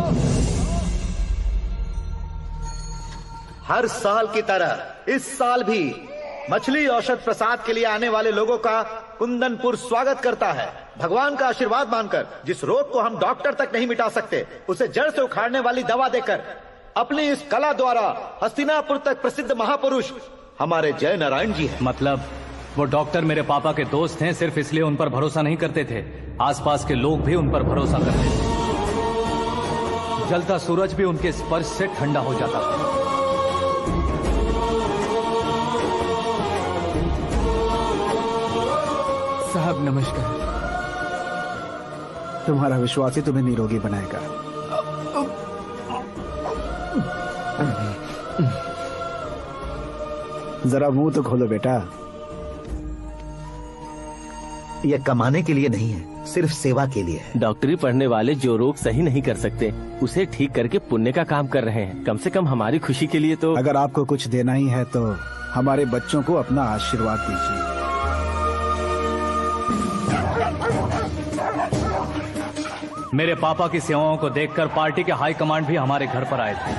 हर साल की तरह इस साल भी मछली औषध प्रसाद के लिए आने वाले लोगों का कुंदनपुर स्वागत करता है। भगवान का आशीर्वाद मानकर जिस रोग को हम डॉक्टर तक नहीं मिटा सकते, उसे जड़ से उखाड़ने वाली दवा देकर अपनी इस कला द्वारा हस्तिनापुर तक प्रसिद्ध महापुरुष हमारे जय नारायण जी हैं। मतलब वो डॉक्टर मेरे पापा के दोस्त हैं, सिर्फ इसलिए उन पर भरोसा नहीं करते थे, आसपास के लोग भी उन पर भरोसा करते थे। जलता सूरज भी उनके स्पर्श से ठंडा हो जाता था। साहब नमस्कार। तुम्हारा विश्वास ही तुम्हें निरोगी बनाएगा। जरा मुंह तो खोलो बेटा। यह कमाने के लिए नहीं है, सिर्फ सेवा के लिए है। डॉक्टरी पढ़ने वाले जो रोग सही नहीं कर सकते, उसे ठीक करके पुण्य का काम कर रहे हैं। कम से कम हमारी खुशी के लिए तो। अगर आपको कुछ देना ही है तो हमारे बच्चों को अपना आशीर्वाद दीजिए। मेरे पापा की सेवाओं को देखकर पार्टी के हाई कमांड भी हमारे घर पर आए थे।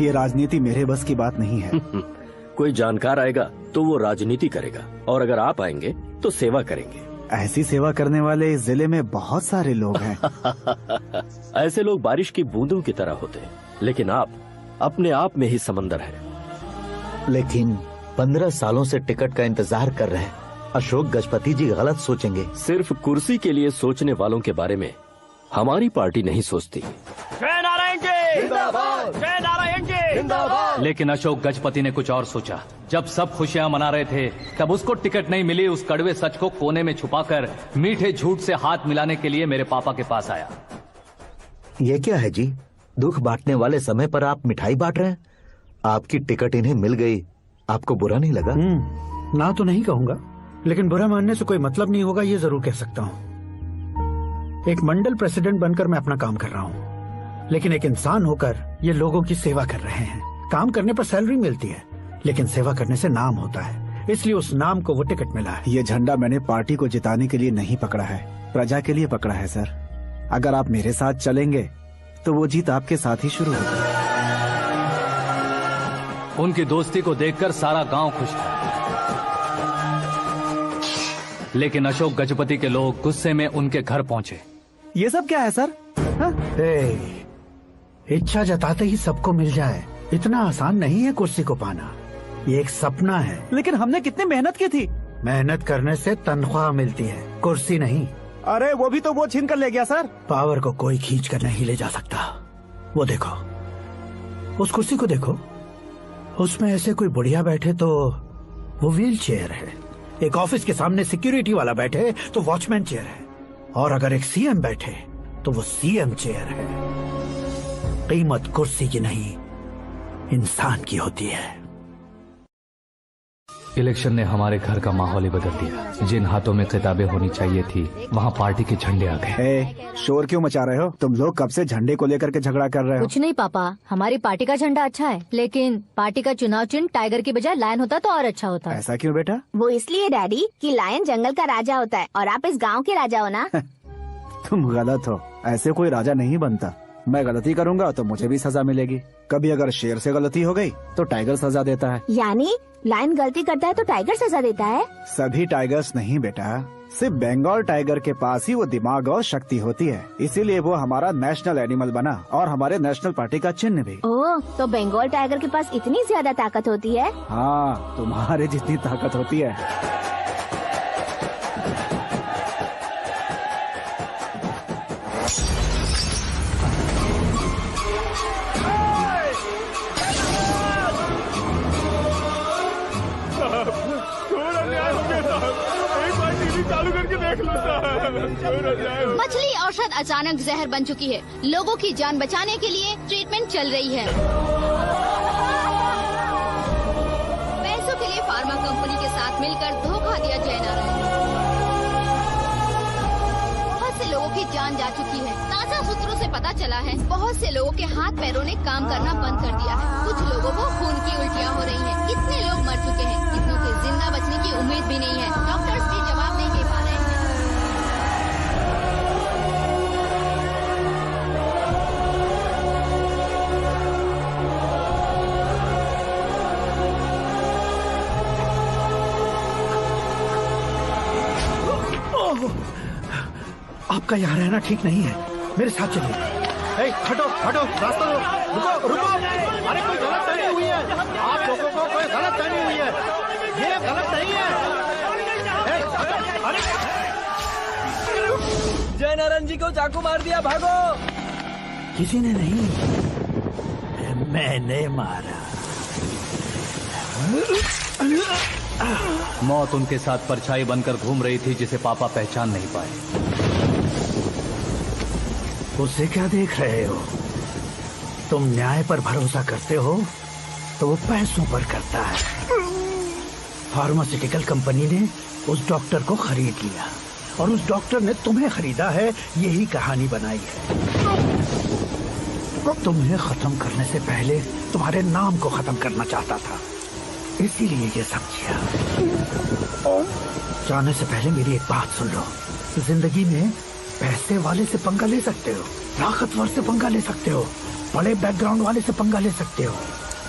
ये राजनीति मेरे बस की बात नहीं है। कोई जानकार आएगा तो वो राजनीति करेगा, और अगर आप आएंगे तो सेवा करेंगे। ऐसी सेवा करने वाले इस जिले में बहुत सारे लोग हैं। ऐसे लोग बारिश की बूंदों की तरह होते हैं, लेकिन आप अपने आप में ही समंदर है। लेकिन 15 सालों से टिकट का इंतजार कर रहे हैं। अशोक गजपति जी गलत सोचेंगे। सिर्फ कुर्सी के लिए सोचने वालों के बारे में हमारी पार्टी नहीं सोचती। जय नारायण जी जिंदाबाद, जय नारायण जी जिंदाबाद। लेकिन अशोक गजपति ने कुछ और सोचा। जब सब खुशियां मना रहे थे तब उसको टिकट नहीं मिली। उस कड़वे सच को कोने में छुपाकर मीठे झूठ से हाथ मिलाने के लिए मेरे पापा के पास आया। ये क्या है जी? दुख बांटने वाले समय पर आप मिठाई बांट रहे हैं। आपकी टिकट इन्हें मिल गई, आपको बुरा नहीं लगा? ना तो नहीं कहूंगा, लेकिन बुरा मानने से कोई मतलब नहीं होगा, ये जरूर कह सकता हूँ। एक मंडल प्रेसिडेंट बनकर मैं अपना काम कर रहा हूँ, लेकिन एक इंसान होकर ये लोगों की सेवा कर रहे हैं। काम करने पर सैलरी मिलती है, लेकिन सेवा करने से नाम होता है, इसलिए उस नाम को वो टिकट मिला है। ये झंडा मैंने पार्टी को जिताने के लिए नहीं पकड़ा है, प्रजा के लिए पकड़ा है सर। अगर आप मेरे साथ चलेंगे तो वो जीत आपके साथ ही शुरू होगी। उनकी दोस्ती को देखकर सारा गांव खुश था, लेकिन अशोक गजपति के लोग गुस्से में उनके घर पहुंचे। ये सब क्या है सर? इच्छा जताते ही सबको मिल जाए, इतना आसान नहीं है कुर्सी को पाना। ये एक सपना है। लेकिन हमने कितनी मेहनत की थी। मेहनत करने से तनख्वाह मिलती है, कुर्सी नहीं। अरे वो भी तो वो छीन कर ले गया सर। पावर को कोई खींच कर नहीं ले जा सकता। वो देखो, उस कुर्सी को देखो, उसमें ऐसे कोई बुढ़िया बैठे तो वो व्हील चेयर है। एक ऑफिस के सामने सिक्योरिटी वाला बैठे तो वॉचमैन चेयर है, और अगर एक सीएम बैठे तो वो सीएम चेयर है। कीमत कुर्सी की नहीं, इंसान की होती है। इलेक्शन ने हमारे घर का माहौल ही बदल दिया। जिन हाथों में किताबें होनी चाहिए थी, वहाँ पार्टी के झंडे आ गए। शोर क्यों मचा रहे हो? तुम लोग कब से झंडे को लेकर के झगड़ा कर रहे हो? कुछ नहीं पापा, हमारी पार्टी का झंडा अच्छा है, लेकिन पार्टी का चुनाव चिन्ह टाइगर की बजाय लायन होता तो और अच्छा होता। ऐसा क्यों बेटा? वो इसलिए डैडी कि लायन जंगल का राजा होता है और आप इस गांव के राजा हो ना। तुम गलत हो, ऐसे कोई राजा नहीं बनता। मैं गलती करूंगा तो मुझे भी सजा मिलेगी। कभी अगर शेर से गलती हो गई तो टाइगर सजा देता है। यानी लायन गलती करता है तो टाइगर सजा देता है? सभी टाइगर्स नहीं बेटा, सिर्फ बंगाल टाइगर के पास ही वो दिमाग और शक्ति होती है, इसीलिए वो हमारा नेशनल एनिमल बना और हमारे नेशनल पार्टी का चिन्ह भी। ओह, तो बंगाल टाइगर के पास इतनी ज्यादा ताकत होती है? हाँ, तुम्हारे जितनी ताकत होती है। मछली औषध अचानक जहर बन चुकी है। लोगों की जान बचाने के लिए ट्रीटमेंट चल रही है। पैसों के लिए फार्मा कंपनी के साथ मिलकर धोखा दिया जय नारायण। बहुत से लोगों की जान जा चुकी है। ताजा सूत्रों से पता चला है बहुत से लोगों के हाथ पैरों ने काम करना बंद कर दिया है। कुछ लोगों को खून की उल्टियाँ हो रही हैं। कितने लोग मर चुके हैं, कितनों के जिंदा बचने की उम्मीद भी नहीं है। डॉक्टर्स भी जवाब नहीं दे पा रहे हैं। आपका यहाँ रहना ठीक नहीं है, मेरे साथ चलिए। हटो हटो, रास्ता दो। रुको रुको, अरे कोई गलत फहमी हुई है। आप लोगों को कोई गलत फहमी हुई है, ये गलत नहीं है। जय नारायण जी को चाकू मार दिया, भागो। किसी ने नहीं, मैंने मारा। मौत उनके साथ परछाई बनकर घूम रही थी, जिसे पापा पहचान नहीं पाए। उसे क्या देख रहे हो? तुम न्याय पर भरोसा करते हो तो वो पैसों पर करता है। फार्मास्यूटिकल कंपनी ने उस डॉक्टर को खरीद लिया और उस डॉक्टर ने तुम्हें खरीदा है, यही कहानी बनाई है। तुम्हें खत्म करने से पहले तुम्हारे नाम को खत्म करना चाहता था, इसीलिए ये सब किया। जाने से पहले मेरी एक बात सुन लो। जिंदगी में पैसे वाले से पंगा ले सकते हो, ताकतवर से पंगा ले सकते हो, बड़े बैकग्राउंड वाले से पंगा ले सकते हो,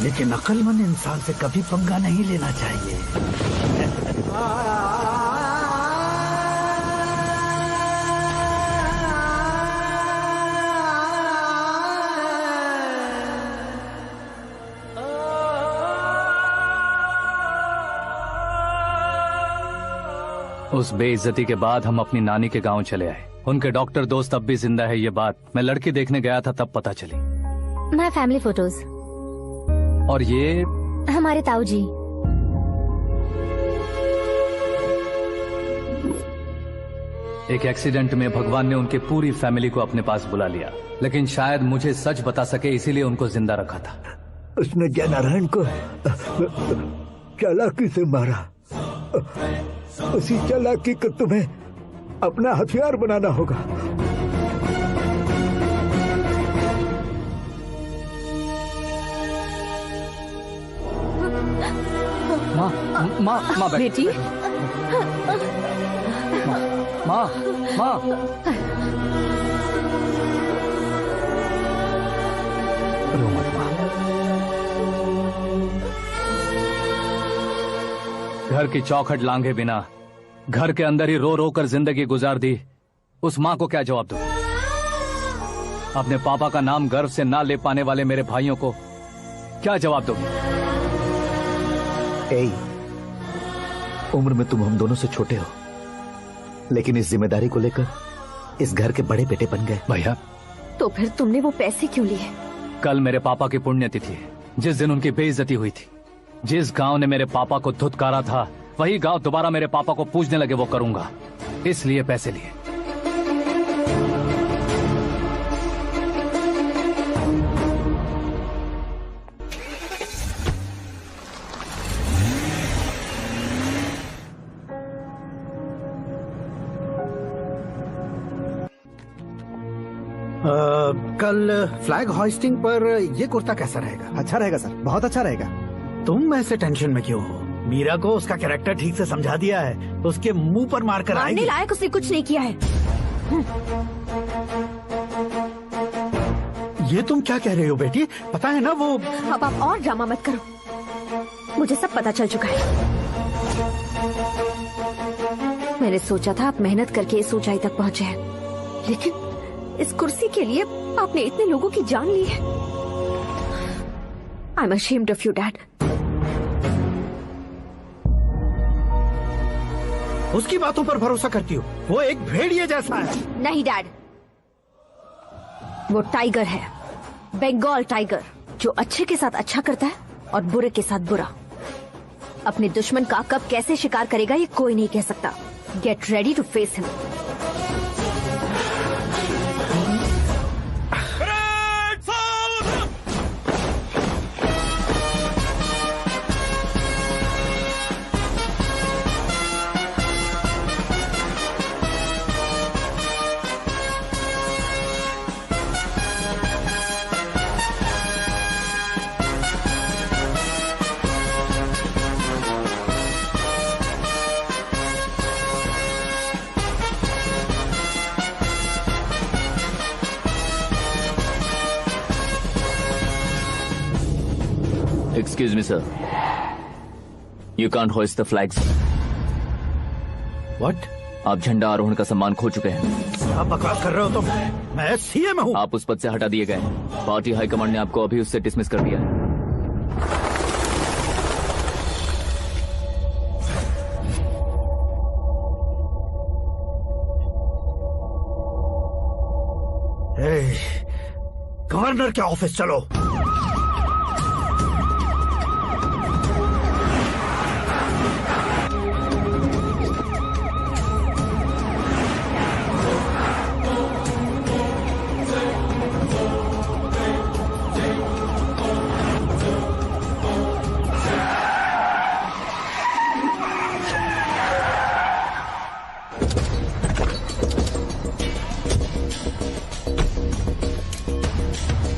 लेकिन अक्लमंद इंसान से कभी पंगा नहीं लेना चाहिए। उस बेइज्जती के बाद हम अपनी नानी के गांव चले आए। उनके डॉक्टर दोस्त अब भी जिंदा है, ये बात मैं लड़की देखने गया था तब पता चली। My family photos. और ये हमारे ताऊ जी। एक एक्सीडेंट में भगवान ने उनकी पूरी फैमिली को अपने पास बुला लिया, लेकिन शायद मुझे सच बता सके इसीलिए उनको जिंदा रखा था। उसने जयनारायण को चालाकी से मारा। उसी चालाकी को तुम्हें अपना हथियार बनाना होगा। माँ बेटी। माँ रो मत माँ। घर की चौखट लांघे बिना घर के अंदर ही रो रो कर जिंदगी गुजार दी उस माँ को क्या जवाब दूं? अपने पापा का नाम गर्व से ना ले पाने वाले मेरे भाइयों को क्या जवाब दोगी? उम्र में तुम हम दोनों से छोटे हो, लेकिन इस जिम्मेदारी को लेकर इस घर के बड़े बेटे बन गए। भैया तो फिर तुमने वो पैसे क्यों लिए? कल मेरे पापा की पुण्यतिथि है, जिस दिन उनकी बेइज्जती हुई थी। जिस गांव ने मेरे पापा को धुतकारा था वही गांव दोबारा मेरे पापा को पूजने लगे वो करूंगा, इसलिए पैसे लिए। कल फ्लैग होइस्टिंग पर ये कुर्ता कैसा रहेगा? अच्छा रहेगा सर, बहुत अच्छा रहेगा। तुम ऐसे टेंशन में क्यों हो? मीरा को उसका कैरेक्टर ठीक से समझा दिया है, उसके मुंह पर मारकर आएगी। मारने लायक उसने कुछ नहीं किया है। ये तुम क्या कह रहे हो बेटी? पता है ना वो। अब आप और ड्रामा मत करो, मुझे सब पता चल चुका है। मैंने सोचा था आप मेहनत करके इस ऊंचाई तक पहुंचे हैं, लेकिन इस कुर्सी के लिए आपने इतने लोगों की जान ली है। I am ashamed of you, Dad. उसकी बातों पर भरोसा करती हो? वो एक भेड़िए जैसा है। नहीं डैड, वो टाइगर है, बंगाल टाइगर, जो अच्छे के साथ अच्छा करता है और बुरे के साथ बुरा। अपने दुश्मन का कब कैसे शिकार करेगा ये कोई नहीं कह सकता। Get ready to face him. Excuse me, sir. You can't hoist the flags. What? आप झंडा आरोहण का सम्मान खो चुके हैं। क्या बकवास कर रहे हो तुम? मैं सीएम हूँ। आप उस पद से हटा दिए गए हैं। पार्टी हाईकमांड ने आपको अभी उससे डिसमिस कर दिया है। गवर्नर के ऑफिस चलो।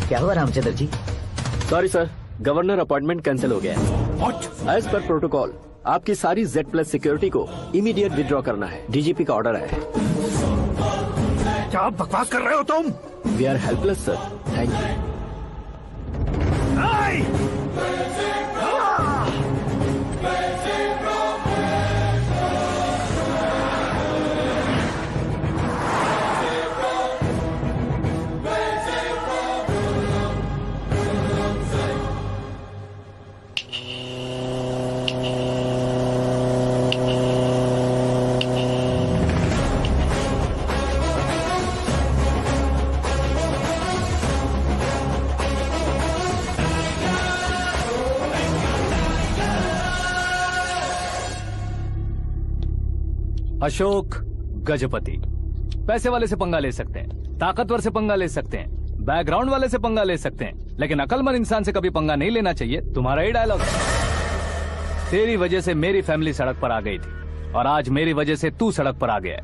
क्या हुआ Ramchandra ji? Sorry sir, governor appointment cancel हो गया है। What? एज पर प्रोटोकॉल आपकी सारी Z+ सिक्योरिटी को इमीडिएट विड्रॉ करना है। डीजीपी का ऑर्डर आया है। क्या बकवास कर रहे हो तुम? We are helpless sir. Thank you. Ashok Gajapati पैसे वाले से पंगा ले सकते हैं, ताकतवर से पंगा ले सकते हैं, बैकग्राउंड वाले से पंगा ले सकते हैं, लेकिन अकलमंद इंसान से कभी पंगा नहीं लेना चाहिए। तुम्हारा ही डायलॉग है। तेरी वजह से मेरी फैमिली सड़क पर आ गई थी और आज मेरी वजह से तू सड़क पर आ गया है।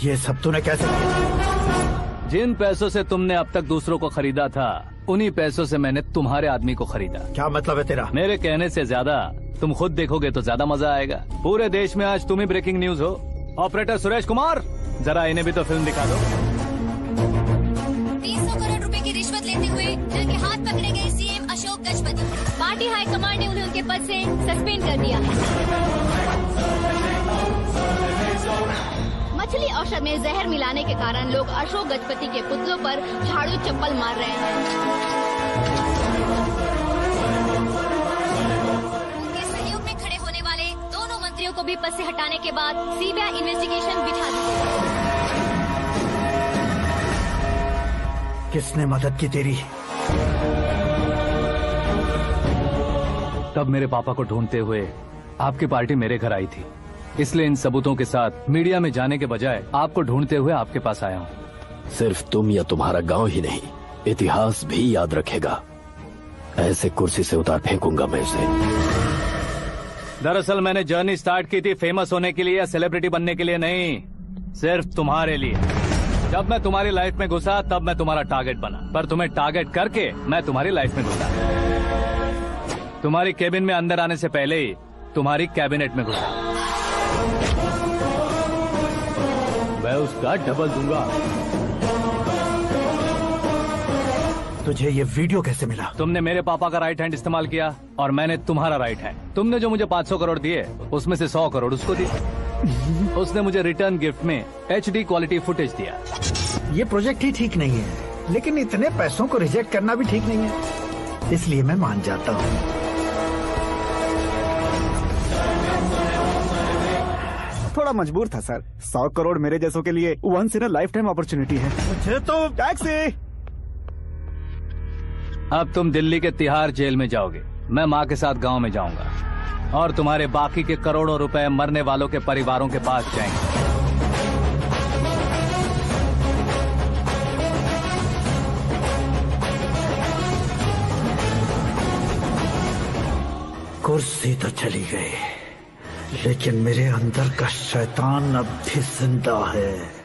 ये सब तूने कैसे किया? जिन पैसों से तुमने अब तक दूसरों को खरीदा था, उन्हीं पैसों से मैंने तुम्हारे आदमी को खरीदा। क्या मतलब है तेरा? मेरे कहने से ज्यादा तुम खुद देखोगे तो ज्यादा मजा आएगा। पूरे देश में आज तुम ही ब्रेकिंग न्यूज हो। ऑपरेटर सुरेश कुमार, जरा इन्हें भी तो फिल्म दिखा दो। 300 करोड़ रुपए की रिश्वत लेते हुए जिनके हाथ पकड़े गए CM Ashok Gajapati. Party high command ने उन्हें उनके पद से सस्पेंड कर दिया है। मछली औषध में जहर मिलाने के कारण लोग अशोक गजपति के पुतलों पर झाड़ू चप्पल मार रहे हैं। उनके सहयोग में खड़े होने वाले दोनों मंत्रियों को भी पद से हटाने के बाद सीबीआई इन्वेस्टिगेशन बिठा दी। किसने मदद की तेरी? तब मेरे पापा को ढूंढते हुए आपकी पार्टी मेरे घर आई थी, इसलिए इन सबूतों के साथ मीडिया में जाने के बजाय आपको ढूंढते हुए आपके पास आया हूँ। सिर्फ तुम या तुम्हारा गांव ही नहीं, इतिहास भी याद रखेगा। ऐसे कुर्सी से उतार फेंकूंगा मैं इसे। दरअसल मैंने जर्नी स्टार्ट की थी फेमस होने के लिए या सेलिब्रिटी बनने के लिए नहीं, सिर्फ तुम्हारे लिए। जब मैं तुम्हारी लाइफ में घुसा तब मैं तुम्हारा टारगेट बना, पर तुम्हें टारगेट करके मैं तुम्हारी लाइफ में घुसा। तुम्हारी केबिन में अंदर आने से पहले ही तुम्हारी कैबिनेट में घुसा। मैं उसका डबल दूंगा। तुझे ये वीडियो कैसे मिला? तुमने मेरे पापा का राइट हैंड इस्तेमाल किया और मैंने तुम्हारा राइट हैंड। तुमने जो मुझे 500 करोड़ दिए उसमें से 100 करोड़ उसको दिए। उसने मुझे रिटर्न गिफ्ट में HD क्वालिटी फुटेज दिया। ये प्रोजेक्ट ही ठीक नहीं है, लेकिन इतने पैसों को रिजेक्ट करना भी ठीक नहीं है, इसलिए मैं मान जाता हूँ। थोड़ा मजबूर था सर। 100 करोड़ मेरे जैसों के लिए once in a lifetime opportunity है। मुझे तो टैक्सी। अब तुम दिल्ली के तिहाड़ जेल में जाओगे, मैं माँ के साथ गांव में जाऊंगा और तुम्हारे बाकी के करोड़ों रुपए मरने वालों के परिवारों के पास जाएंगे। कुर्सी तो चली गई, लेकिन मेरे अंदर का शैतान अब भी जिंदा है।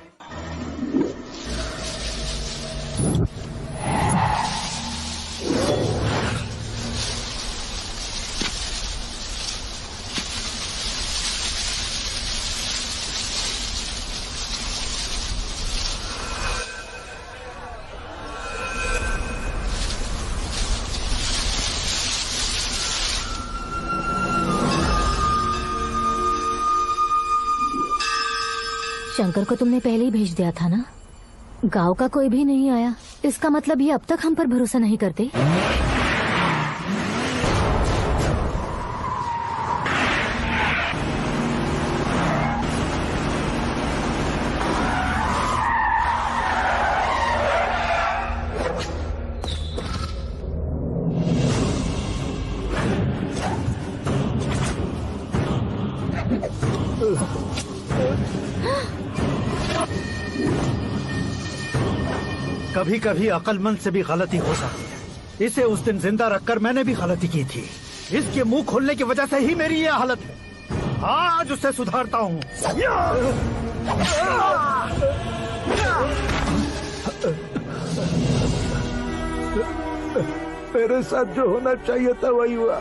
शंकर को तुमने पहले ही भेज दिया था ना? गांव का कोई भी नहीं आया, इसका मतलब ये अब तक हम पर भरोसा नहीं करते। कभी कभी अक्लमंद से भी गलती हो सकती है। इसे उस दिन जिंदा रखकर मैंने भी गलती की थी। इसके मुंह खोलने की वजह से ही मेरी ये हालत है। आज उसे सुधारता हूँ। मेरे साथ जो होना चाहिए था वही हुआ।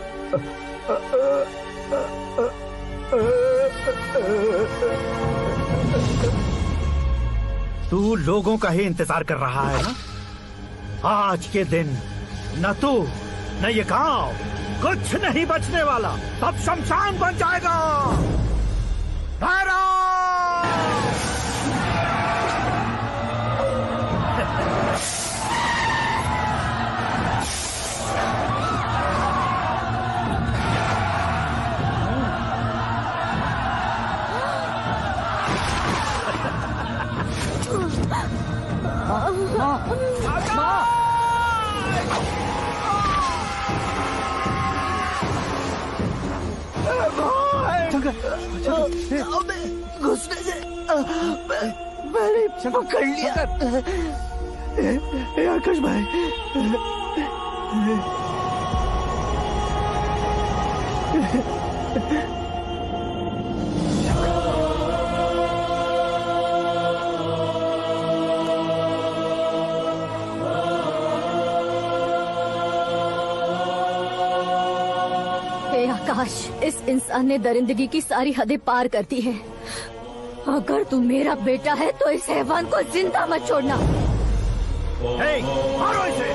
तू लोगों का ही इंतजार कर रहा है ना? आज के दिन न तू न ये गांव कुछ नहीं बचने वाला, सब शमशान बन जाएगा। घुसने से मैंने पकड़ लिया। आकाश भाई, हे आकाश, इस इंसान ने दरिंदगी की सारी हदें पार कर दी है। अगर तू मेरा बेटा है तो इस हैवान को जिंदा मत छोड़ना। मारो इसे।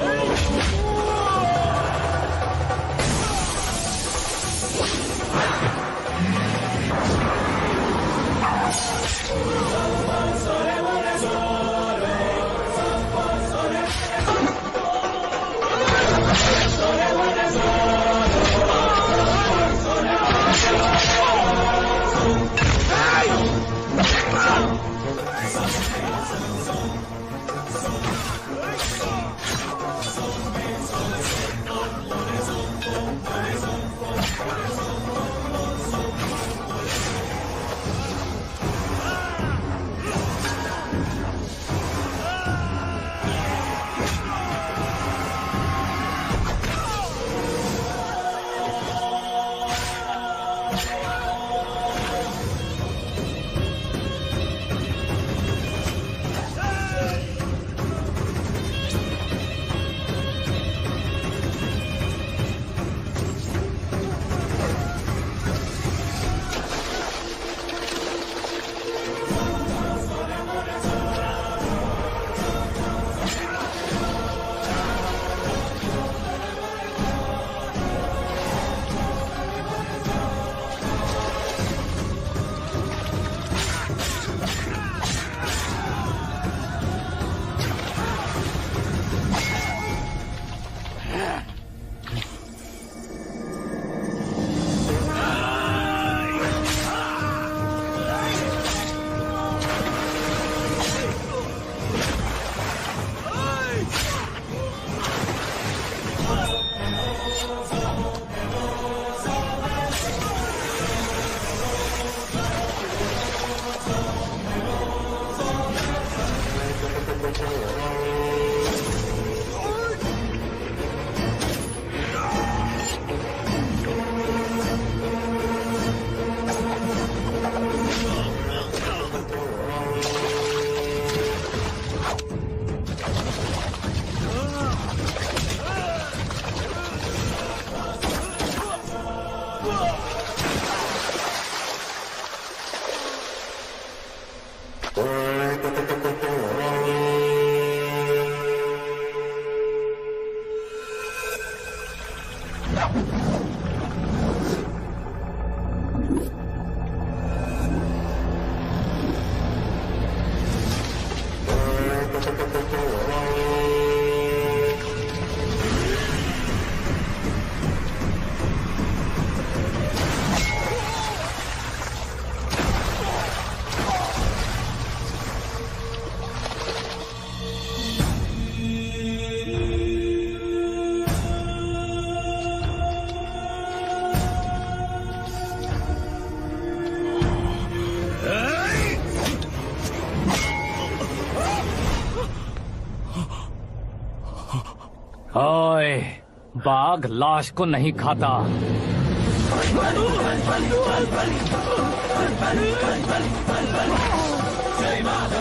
ओए, बाघ लाश को नहीं खाता। जय माता